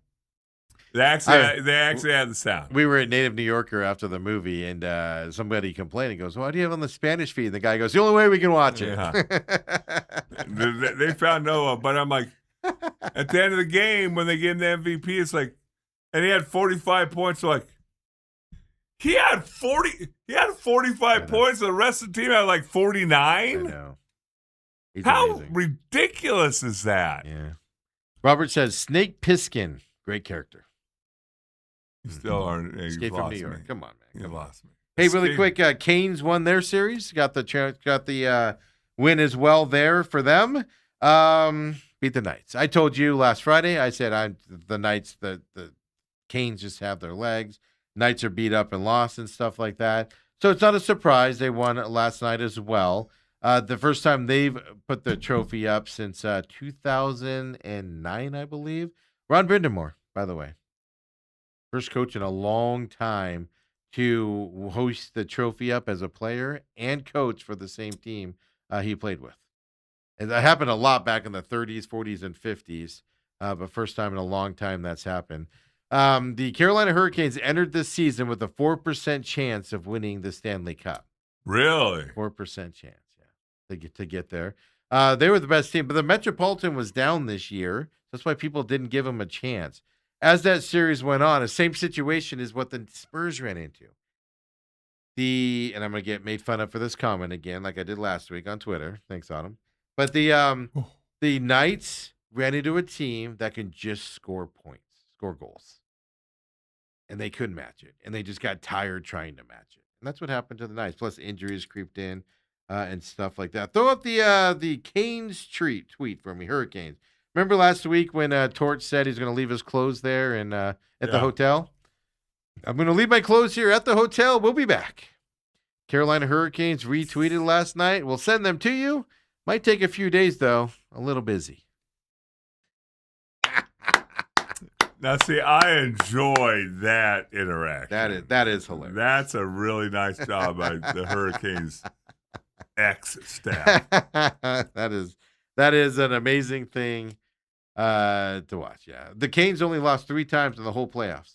S2: They actually had the sound.
S1: We were at Native New Yorker after the movie, and somebody complained. He goes, "Why do you have on the Spanish feed?" And the guy goes, "The only way we can watch it."
S2: Yeah. they found Noah, but I'm like, at the end of the game, when they gave him the MVP, it's like, and he had 45 points. So like, he had 45 points. The rest of the team had like 49.
S1: I know. He's
S2: How
S1: amazing.
S2: ridiculous is that?
S1: Yeah. Robert says, Snake Piskin, great character.
S2: You still aren't.
S1: Escape from New York.
S2: Me.
S1: Come on, man.
S2: You lost me.
S1: Hey, really quick, Canes won their series. Got the win as well there for them. beat the Knights. I told you last Friday. I said the Knights. The Canes just have their legs. Knights are beat up and lost and stuff like that. So it's not a surprise they won last night as well. The first time they've put the trophy up since 2009, I believe. Ron Brindamore, by the way. First coach in a long time to hoist the trophy up as a player and coach for the same team he played with. And that happened a lot back in the 30s, 40s, and 50s, but first time in a long time that's happened. The Carolina Hurricanes entered this season with a 4% chance of winning the Stanley Cup.
S2: Really?
S1: 4% chance, yeah, to get there. They were the best team, but the Metropolitan was down this year. That's why people didn't give them a chance. As that series went on, the same situation is what the Spurs ran into. And I'm going to get made fun of for this comment again, like I did last week on Twitter. Thanks, Autumn. But the Knights ran into a team that can just score goals. And they couldn't match it. And they just got tired trying to match it. And that's what happened to the Knights. Plus injuries creeped in and stuff like that. Throw up the Canes tweet for me, Hurricanes. Remember last week when Torch said he's going to leave his clothes there and at the hotel? I'm going to leave my clothes here at the hotel. We'll be back. Carolina Hurricanes retweeted last night. We'll send them to you. Might take a few days, though. A little busy.
S2: Now, see, I enjoy that interaction.
S1: That is hilarious.
S2: That's a really nice job by the Hurricanes X staff.
S1: that is an amazing thing to watch. Yeah, the Canes only lost 3 times in the whole playoffs,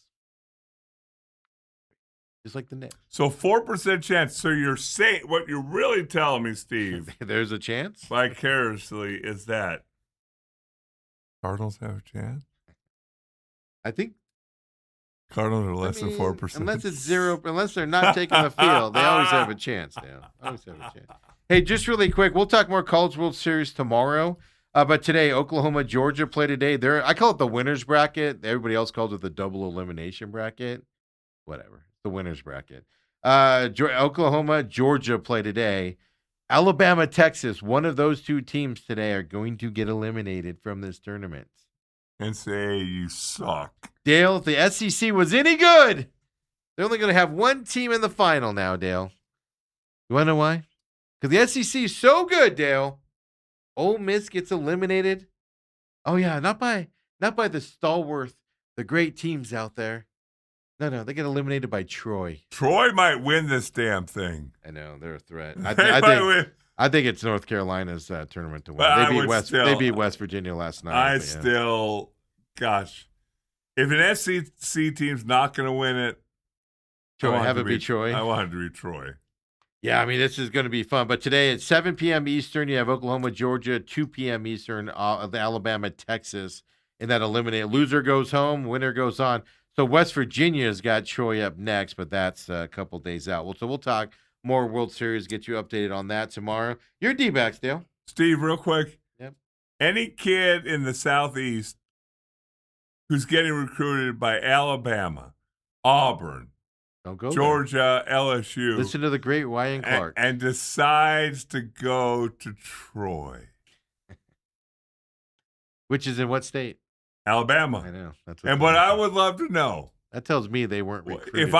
S1: just like the Knicks.
S2: So 4% chance. So you're saying what you're really telling me, Steve?
S1: There's a chance.
S2: Vicariously, is that Cardinals have a chance?
S1: I think
S2: Cardinals are less than 4%.
S1: Unless it's 0, unless they're not taking the field, they always have a chance. Always have a chance. Hey, just really quick, we'll talk more College World Series tomorrow. But today, Oklahoma, Georgia play today. I call it the winner's bracket. Everybody else calls it the double elimination bracket. Whatever. The winner's bracket. Oklahoma, Georgia play today. Alabama, Texas, one of those 2 teams today are going to get eliminated from this tournament.
S2: And say you suck.
S1: Dale, if the SEC was any good, they're only going to have 1 team in the final now, Dale. You want to know why? Because the SEC is so good, Dale. Ole Miss gets eliminated. Oh, yeah, not by the stalwart, the great teams out there. No, they get eliminated by Troy.
S2: Troy might win this damn thing.
S1: I know, they're a threat.
S2: I
S1: think it's North Carolina's tournament to win.
S2: But
S1: They beat West Virginia last night.
S2: Gosh, if an SEC team's not going to win it,
S1: Troy, have it be Troy.
S2: I want it to be Troy.
S1: Yeah, I mean, this is going to be fun. But today at 7 p.m. Eastern, you have Oklahoma, Georgia, 2 p.m. Eastern, Alabama, Texas. And that eliminated loser goes home, winner goes on. So West Virginia's got Troy up next, but that's a couple days out. So we'll talk more World Series, get you updated on that tomorrow. Your D-backs, Dale.
S2: Steve, real quick.
S1: Yep.
S2: Any kid in the Southeast who's getting recruited by Alabama, Auburn, Georgia,
S1: there.
S2: LSU.
S1: Listen to the great Ryan Clark.
S2: And decides to go to Troy.
S1: Which is in what state?
S2: Alabama.
S1: I know.
S2: What I would love to know.
S1: That tells me they weren't recruited.
S2: If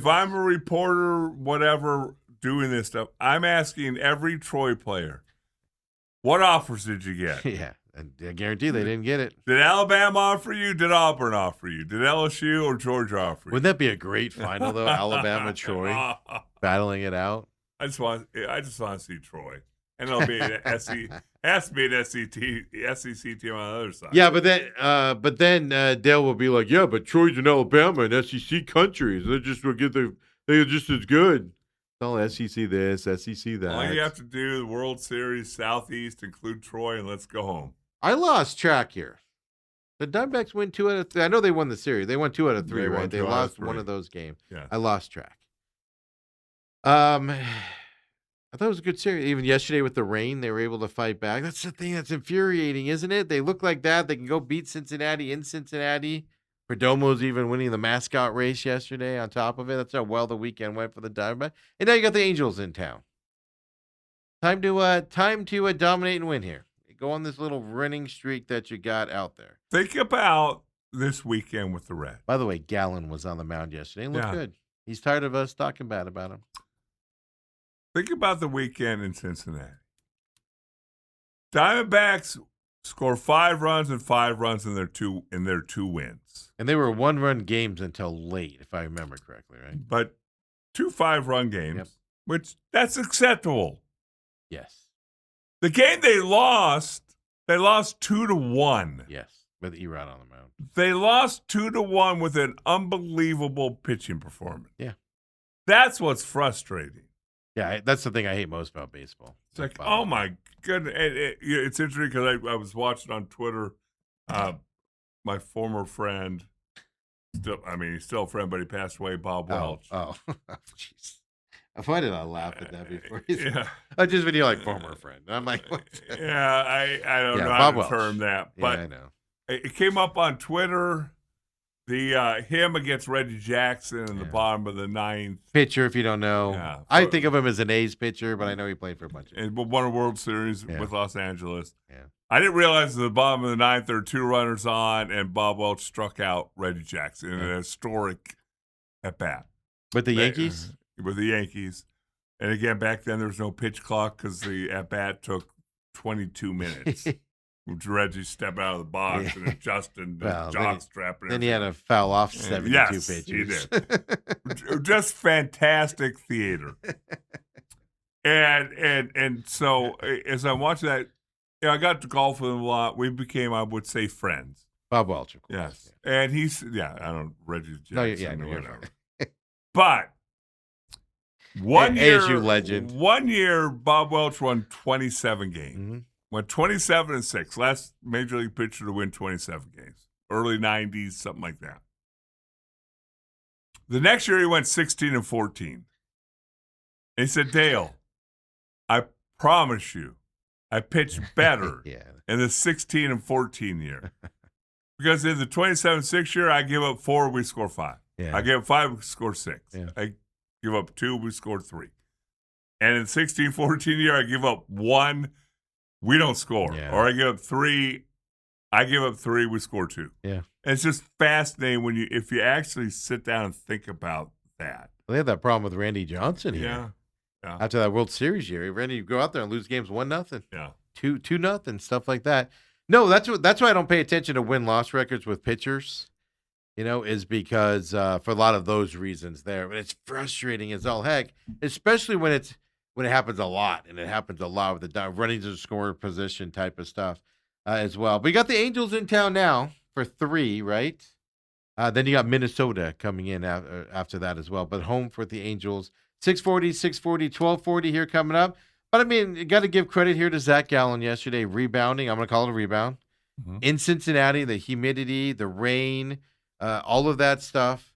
S2: I'm a reporter, whatever, doing this stuff, I'm asking every Troy player, what offers did you get?
S1: Yeah. I guarantee they didn't get it.
S2: Did Alabama offer you? Did Auburn offer you? Did LSU or Georgia offer you?
S1: Wouldn't that be a great final, though? Alabama, Troy, battling it out.
S2: I just want to see Troy. And it'll be has to be an SEC team on the other side.
S1: Yeah, but then Dale will be like, yeah, but Troy's in Alabama and SEC countries. They're just as good. It's all SEC this, SEC that.
S2: All you have to do, the World Series, Southeast, include Troy, and let's go home.
S1: I lost track here. The Diamondbacks win 2 out of 3. I know they won the series. They won 2 out of 3, right? They lost one of those games.
S2: Yeah.
S1: I lost track. I thought it was a good series. Even yesterday with the rain, they were able to fight back. That's the thing that's infuriating, isn't it? They look like that. They can go beat Cincinnati in Cincinnati. Perdomo's even winning the mascot race yesterday on top of it. That's how well the weekend went for the Diamondbacks. And now you got the Angels in town. Time to dominate and win here. Go on this little winning streak that you got out there.
S2: Think about this weekend with the Reds.
S1: By the way, Gallen was on the mound yesterday and looked good. He's tired of us talking bad about him.
S2: Think about the weekend in Cincinnati. Diamondbacks score 5 runs and 5 runs in their two wins.
S1: And they were 1-run games until late, if I remember correctly, right?
S2: But 2 5-run games, which that's acceptable.
S1: Yes.
S2: The game they lost 2-1.
S1: Yes, with Erod on the mound.
S2: They lost 2-1 with an unbelievable pitching performance.
S1: Yeah.
S2: That's what's frustrating.
S1: Yeah, that's the thing I hate most about baseball.
S2: It's like, oh my goodness. It's interesting because I was watching on Twitter, my former friend, he's still a friend, but he passed away, Bob Welch.
S1: Oh, jeez. Why did I laugh at that before?
S2: Yeah.
S1: Just when you're like former friend. I'm like, what?
S2: Yeah, I don't know
S1: Bob
S2: how to
S1: Welch.
S2: term that. But
S1: I know.
S2: It came up on Twitter. Him against Reggie Jackson in the bottom of the 9th.
S1: Pitcher, if you don't know.
S2: Yeah.
S1: I think of him as an A's pitcher, but I know he played for a bunch of
S2: and won a World Series with Los Angeles.
S1: Yeah.
S2: I didn't realize at the bottom of the 9th there were 2 runners on, and Bob Welch struck out Reggie Jackson in an historic at-bat.
S1: With the Yankees?
S2: With the Yankees. And again, back then there was no pitch clock because the at-bat took 22 minutes. Reggie stepping out of the box and adjusting the jockstrap.
S1: Then he had to foul off 72 pitches.
S2: He did. Just fantastic theater. And so as I'm watching that, I got to golf with him a lot. We became, I would say, friends.
S1: Bob Welch, of course.
S2: Yes. Yeah. And he's, I don't, Reggie Jackson or whatever. But one year, Bob Welch won 27 games.
S1: Mm-hmm.
S2: Went 27-6. Last major league pitcher to win 27 games. Early 90s, something like that. The next year he went 16-14. And he said, Dale, I promise you, I pitched better in the 16-14 year. Because in the 27-6 year, I give up 4, we score 5.
S1: Yeah.
S2: I give up 5, we score 6.
S1: Yeah.
S2: I give up 2, we scored 3. And in the 16-14 year, I give up 1, we don't score.
S1: Yeah.
S2: Or I give up 3, we score 2.
S1: Yeah.
S2: And it's just fascinating if you actually sit down and think about that.
S1: They had that problem with Randy Johnson here.
S2: Yeah.
S1: After that World Series year, Randy would go out there and lose games 1-0.
S2: Yeah.
S1: 2-0, stuff like that. No, that's why I don't pay attention to win-loss records with pitchers. Is because for a lot of those reasons there. But it's frustrating as all heck, especially when it happens a lot, and it happens a lot with the running to the scorer position type of stuff as well. But you got the Angels in town now for 3, right? Then you got Minnesota coming in after that as well. But home for the Angels, 640, 1240 here coming up. But, you got to give credit here to Zach Gallen yesterday, rebounding. I'm going to call it a rebound. Mm-hmm. In Cincinnati, the humidity, the rain, all of that stuff.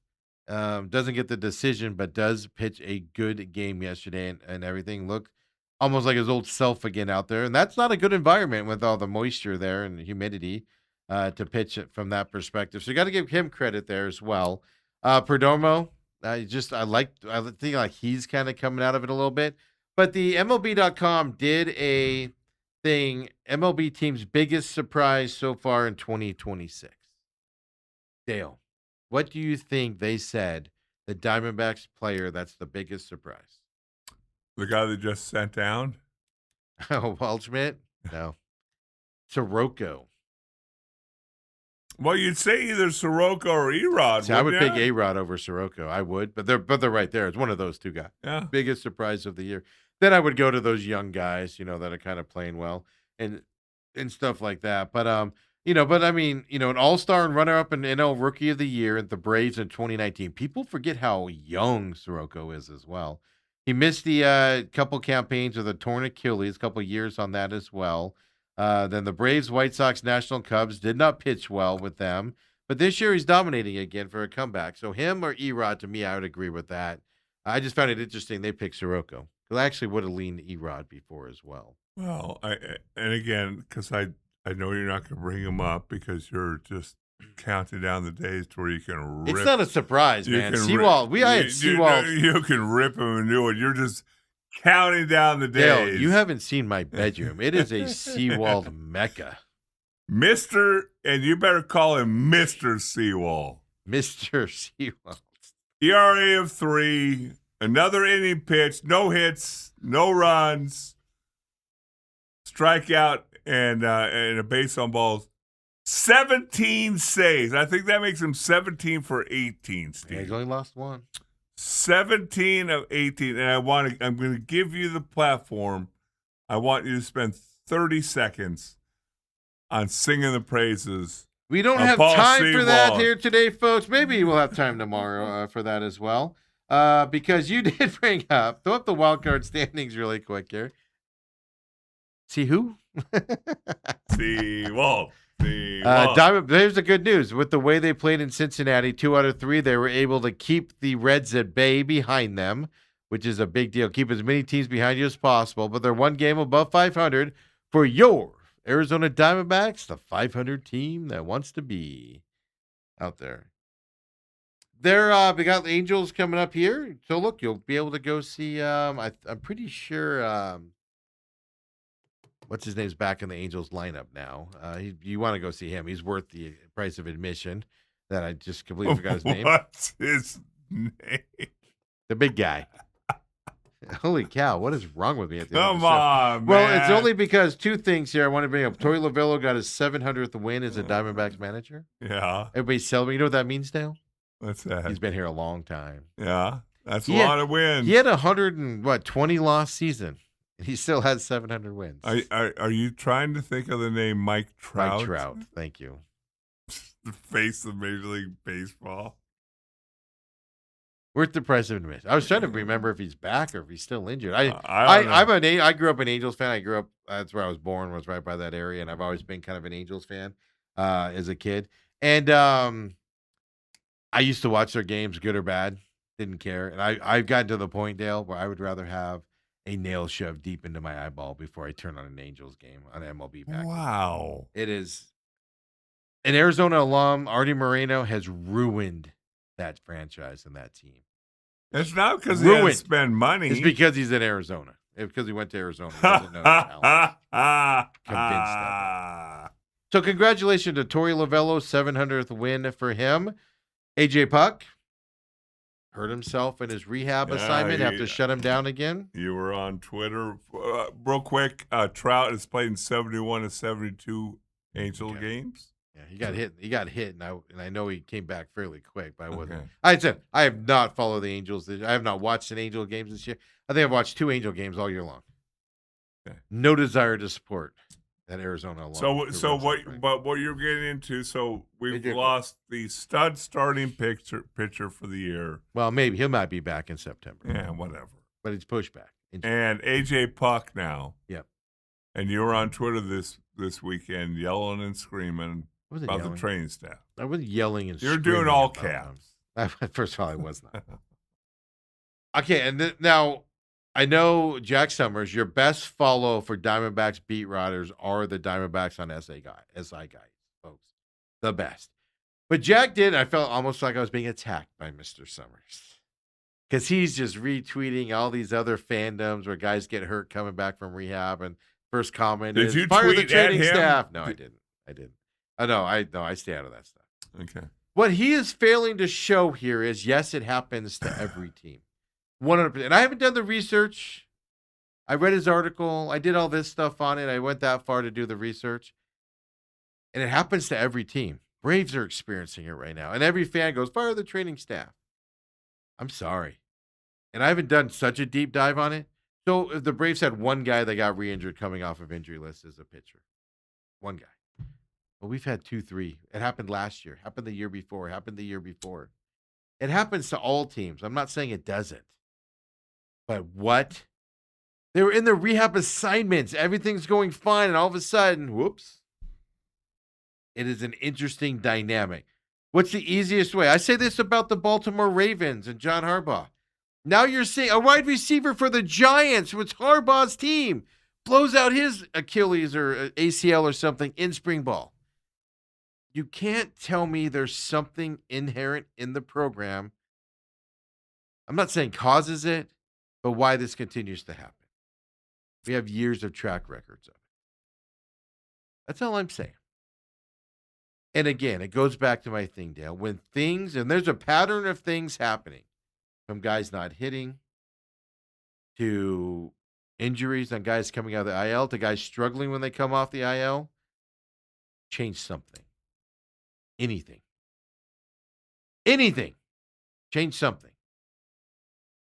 S1: Doesn't get the decision, but does pitch a good game yesterday, and everything looked almost like his old self again out there. And that's not a good environment with all the moisture there and the humidity to pitch it from that perspective. So you got to give him credit there as well. Perdomo, I think like he's kind of coming out of it a little bit. But the MLB.com did a thing, MLB team's biggest surprise so far in 2026. Dale, what do you think they said the Diamondbacks player that's the biggest surprise?
S2: The guy that just sent down?
S1: Oh, Waldschmidt? No. Soroka.
S2: Well, you'd say either Soroka or Erod.
S1: See, I would pick Erod over Soroka. I would, but they're right there. It's one of those two guys.
S2: Yeah.
S1: Biggest surprise of the year. Then I would go to those young guys, that are kind of playing well and stuff like that. But an all-star and runner-up in NL Rookie of the Year at the Braves in 2019. People forget how young Soroka is as well. He missed the couple campaigns with a torn Achilles, a couple years on that as well. Then the Braves, White Sox, National Cubs did not pitch well with them. But this year he's dominating again for a comeback. So him or Erod, to me, I would agree with that. I just found it interesting they picked Soroka. Because I actually would have leaned Erod before as well.
S2: Well, because I know you're not going to bring him up because you're just counting down the days to where you can rip.
S1: It's not a surprise, man. Seawald. I had Seawald.
S2: You can rip him a new one. You're just counting down the
S1: Dale,
S2: days.
S1: you haven't seen my bedroom. It is a Seawald mecca.
S2: And you better call him Mr. Seawall.
S1: Mr. Seawald.
S2: ERA of 3, another inning pitch, no hits, no runs, strikeout, and a base on balls. 17 saves. I think that makes him 17 for 18, Steve.
S1: Yeah, he's only lost one.
S2: 17 of 18. And I'm going to give you the platform. I want you to spend 30 seconds on singing the praises.
S1: We don't have time for that here today, folks. Maybe we'll have time tomorrow for that as well. Because you did bring up, throw up the wild card standings really quick here. See who?
S2: Seawald.
S1: There's the good news. With the way they played in Cincinnati, 2 out of 3, they were able to keep the Reds at bay behind them, which is a big deal. Keep as many teams behind you as possible, but they're one game above 500 for your Arizona Diamondbacks, the 500 team that wants to be out there. We got the Angels coming up here. So look, you'll be able to go see. I'm pretty sure. What's his name's back in the Angels lineup now. You want to go see him? He's worth the price of admission. That I just completely forgot his name.
S2: What's his name?
S1: The big guy. Holy cow! What is wrong with me? At the end of
S2: Come
S1: the show?
S2: on,
S1: Well,
S2: man.
S1: it's only because 2 things here I want to bring up. Torey Lovello got his 700th win as a Diamondbacks manager.
S2: Yeah.
S1: Everybody's celebrating. You know what that means, Dale?
S2: What's that?
S1: He's been here a long time.
S2: Yeah. That's a lot of wins.
S1: He had 20 loss season. He still has 700 wins.
S2: Are you trying to think of the name Mike Trout?
S1: Mike Trout. Thank you.
S2: The face of Major League Baseball.
S1: Worth the price of admission. I was trying to remember if he's back or if he's still injured. I grew up an Angels fan. That's where I was born, was right by that area, and I've always been kind of an Angels fan as a kid. And I used to watch their games, good or bad, didn't care. And I've gotten to the point, Dale, where I would rather have a nail shoved deep into my eyeball before I turn on an Angels game on MLB package.
S2: Wow.
S1: It is. An Arizona alum, Artie Moreno, has ruined that franchise and that team.
S2: It's not because he had to spend money.
S1: It's because he's in Arizona. It's because he went to Arizona. He doesn't know the talent. Convinced of it. So congratulations to Torey Lovello, 700th win for him. AJ Puck hurt himself in his rehab assignment. Have to shut him down again.
S2: You were on Twitter. Real quick, Trout has played in 71 of 72 Angel games.
S1: Yeah, he got hit, and I know he came back fairly quick, but I wasn't. Okay. I said I have not followed the Angels. I have not watched an Angel games this year. I think I've watched 2 Angel games all year long. Okay. No desire to support that Arizona alone.
S2: But what you're getting into? So we've lost the stud starting pitcher for the year.
S1: Well, maybe he might be back in September.
S2: Yeah, whatever.
S1: But it's pushed back.
S2: And AJ Puck now.
S1: Yep.
S2: And you were on Twitter this weekend yelling and screaming about the training staff.
S1: I was yelling and
S2: You're doing all caps.
S1: First of all, I was not. Okay, and now I know, Jack Summers, your best follow for Diamondbacks beat writers are the Diamondbacks on SI Guys, folks. The best. But Jack I felt almost like I was being attacked by Mr. Summers. Because he's just retweeting all these other fandoms where guys get hurt coming back from rehab, and first comment is, fire the training staff. No, I didn't. I stay out of that stuff.
S2: Okay.
S1: What he is failing to show here is, yes, it happens to every team. 100%. And I haven't done the research. I read his article. I did all this stuff on it. I went that far to do the research. And it happens to every team. Braves are experiencing it right now. And every fan goes, fire the training staff. I'm sorry. And I haven't done such a deep dive on it. So if the Braves had one guy that got re-injured coming off of injury list as a pitcher. One guy. But we've had 2, 3. It happened last year. Happened the year before. Happened the year before. It happens to all teams. I'm not saying it doesn't. But what? They were in their rehab assignments. Everything's going fine. And all of a sudden, whoops. It is an interesting dynamic. What's the easiest way? I say this about the Baltimore Ravens and John Harbaugh. Now you're seeing a wide receiver for the Giants, which Harbaugh's team blows out his Achilles or ACL or something in spring ball. You can't tell me there's something inherent in the program. I'm not saying causes it, but why this continues to happen. We have years of track records of it. That's all I'm saying. And again, it goes back to my thing, Dale. When things, and there's a pattern of things happening, from guys not hitting to injuries on guys coming out of the IL to guys struggling when they come off the IL, change something. Anything. Anything. Change something.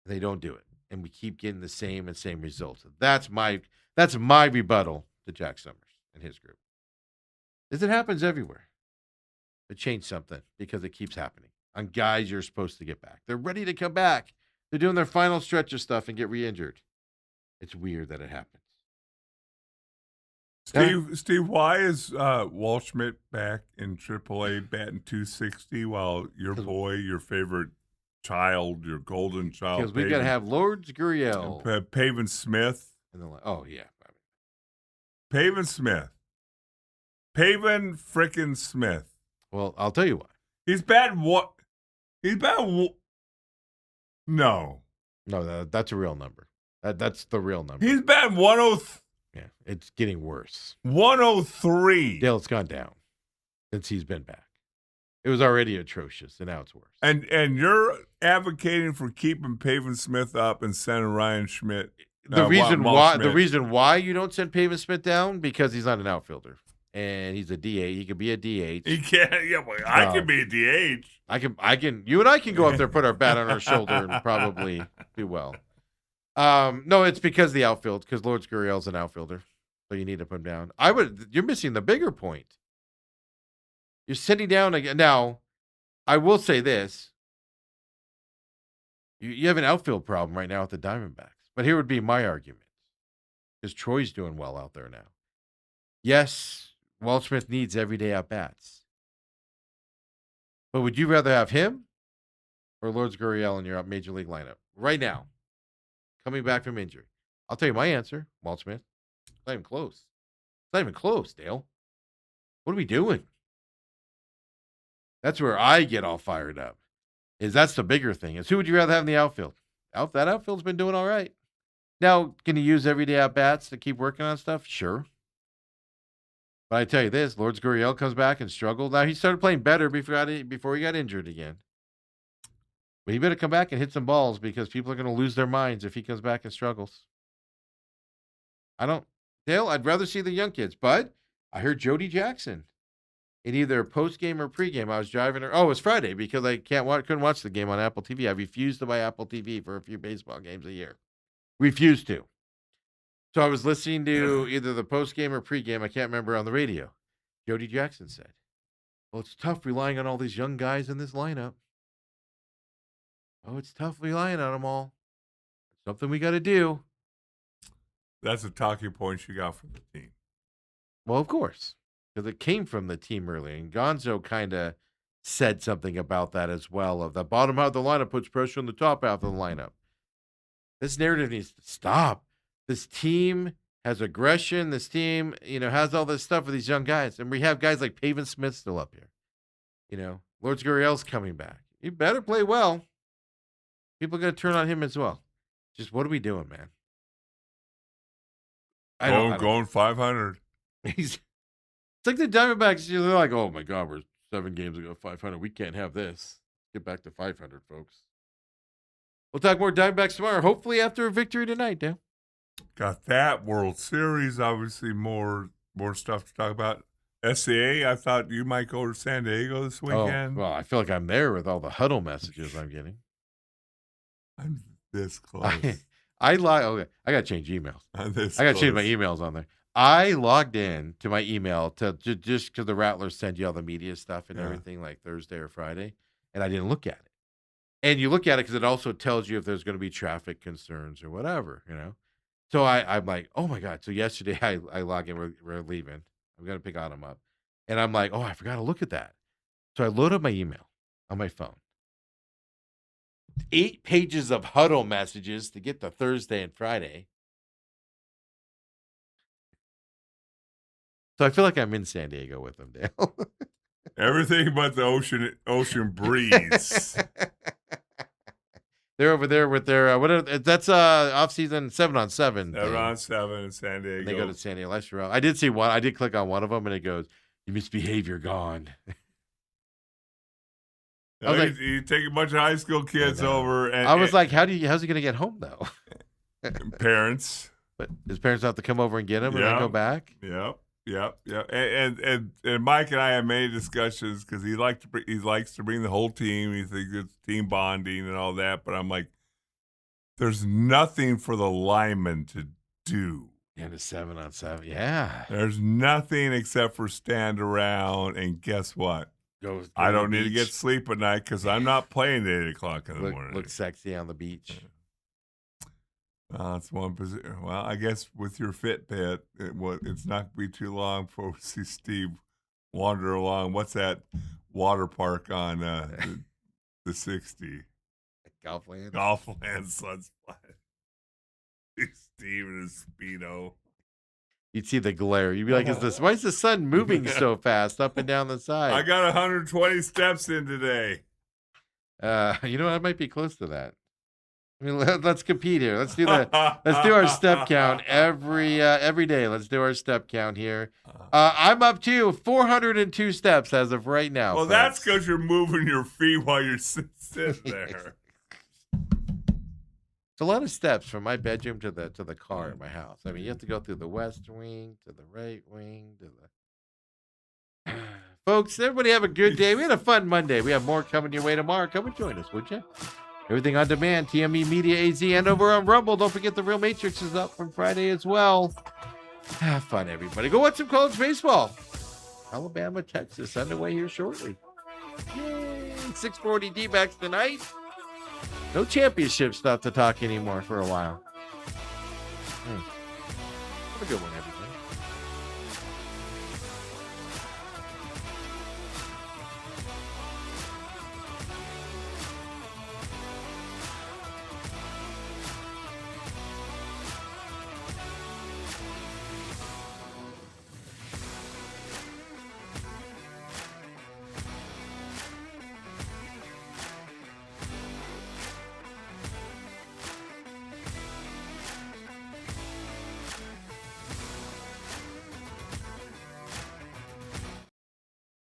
S1: They don't do it. And we keep getting the same results. That's my rebuttal to Jack Summers and his group. Is it happens everywhere. But change something because it keeps happening on guys you're supposed to get back. They're ready to come back. They're doing their final stretch of stuff and get re-injured. It's weird that it happens.
S2: Steve, why is Waldschmidt back in AAA batting .260 while your boy, your favorite child, your golden child,
S1: because we got to have Lourdes Gurriel,
S2: Pavin Smith,
S1: and then oh yeah,
S2: Pavin Smith, Pavin frickin' Smith.
S1: Well, I'll tell you why.
S2: He's batting what? He's batting no,
S1: that's a real number. That's the real number.
S2: He's batting 103.
S1: Yeah, it's getting worse.
S2: 103.
S1: Dale, it's gone down since he's been back. It was already atrocious, and now it's worse.
S2: And you're advocating for keeping Pavin Smith up and sending Ryan Schmidt.
S1: The reason why you don't send Pavin Smith down, because he's not an outfielder, and he's a DH. He could be a DH.
S2: He can't. Yeah, well, I can be a DH.
S1: I can. You and I can go up there, put our bat on our shoulder, and probably do well. No, it's because the outfield, because Lourdes Gurriel's an outfielder, so you need to put him down. You're missing the bigger point. You're sitting down again. Now, I will say this. You have an outfield problem right now with the Diamondbacks. But here would be my argument. Because Troy's doing well out there now. Yes, Waldschmidt needs everyday at-bats. But would you rather have him or Lourdes Gurriel in your major league lineup right now, coming back from injury? I'll tell you my answer, Waldschmidt. It's not even close. It's not even close, Dale. What are we doing? That's where I get all fired up. That's the bigger thing. Is who would you rather have in the outfield? That outfield's been doing all right. Now, can you use everyday at-bats to keep working on stuff? Sure. But I tell you this, Lourdes Gurriel comes back and struggled. Now, he started playing better before he got injured again. But he better come back and hit some balls, because people are going to lose their minds if he comes back and struggles. Dale, I'd rather see the young kids. But I heard Jody Jackson in either post-game or pre-game. I was driving her. Oh, it was Friday, because I couldn't watch the game on Apple TV. I refused to buy Apple TV for a few baseball games a year. Refused to. So I was listening to either the post-game or pre-game. I can't remember, on the radio. Jody Jackson said, well, it's tough relying on all these young guys in this lineup. Oh, it's tough relying on them all. Something we got to do.
S2: That's a talking point you got from the team.
S1: Well, of course. Because it came from the team early, and Gonzo kind of said something about that as well, of the bottom half of the lineup puts pressure on the top half of the lineup. This narrative needs to stop. This team has aggression. This team, has all this stuff with these young guys. And we have guys like Pavin Smith still up here. Lourdes Gurriel's coming back. He better play well. People are going to turn on him as well. Just what are we doing, man?
S2: Going 500.
S1: It's like the Diamondbacks. They're like, oh my God, we're 7 games ago, 500. We can't have this. Get back to 500, folks. We'll talk more Diamondbacks tomorrow, hopefully after a victory tonight, Dan.
S2: Got that. World Series, obviously more stuff to talk about. SCA, I thought you might go to San Diego this weekend.
S1: Oh, well, I feel like I'm there with all the huddle messages I'm getting.
S2: I'm this close.
S1: I got to change emails. I got to change my emails on there. I logged in to my email to just because the Rattlers send you all the media stuff and everything, like Thursday or Friday, and I didn't look at it. And you look at it because it also tells you if there's going to be traffic concerns or whatever, So I'm like, oh my God. So yesterday I log in, we're leaving. I'm going to pick Autumn up. And I'm like, oh, I forgot to look at that. So I load up my email on my phone. 8 pages of huddle messages to get to Thursday and Friday. So I feel like I'm in San Diego with them, Dale.
S2: Everything but the ocean breeze.
S1: They're over there with their that's off season 7-on-7.
S2: They're on 7 in San Diego.
S1: And they go to San Diego. I did see one. I did click on one of them, and it goes, "You misbehave, you're gone." I was like,
S2: you take a bunch of high school kids over, and
S1: I was like, how's he going to get home though?
S2: Parents,
S1: but his parents have to come over and get him and then go back.
S2: Yep. And Mike and I have many discussions because he likes to bring the whole team. He thinks it's team bonding and all that. But I'm like, there's nothing for the linemen to do.
S1: And a 7-on-7, yeah.
S2: There's nothing except for stand around, and guess what? Go I don't need to get sleep at night because I'm not playing at 8 o'clock in the morning.
S1: Look sexy on the beach.
S2: That's one position. Well, I guess with your Fitbit, it's not going to be too long before we see Steve wander along. What's that water park on the 60?
S1: Golfland.
S2: Sunspot. Steve in his Speedo.
S1: You'd see the glare. You'd be like, why is the sun moving so fast up and down the side?
S2: I got 120 steps in today.
S1: You know, I might be close to that. I mean, let's compete here. Let's do our step count every day. Let's do our step count here. I'm up to 402 steps as of right now.
S2: Well, that's because you're moving your feet while you're sitting there.
S1: It's a lot of steps from my bedroom to the car in my house. I mean, you have to go through the west wing to the right wing to the. Folks, everybody have a good day. We had a fun Monday. We have more coming your way tomorrow. Come and join us, would you? Everything on demand, TME Media AZ, and over on Rumble. Don't forget the Real Matrix is up from Friday as well. Have fun, everybody. Go watch some college baseball. Alabama, Texas, underway here shortly. Yay! 640 D-backs tonight. No championship stuff to talk anymore for a while. Have a good one, everybody.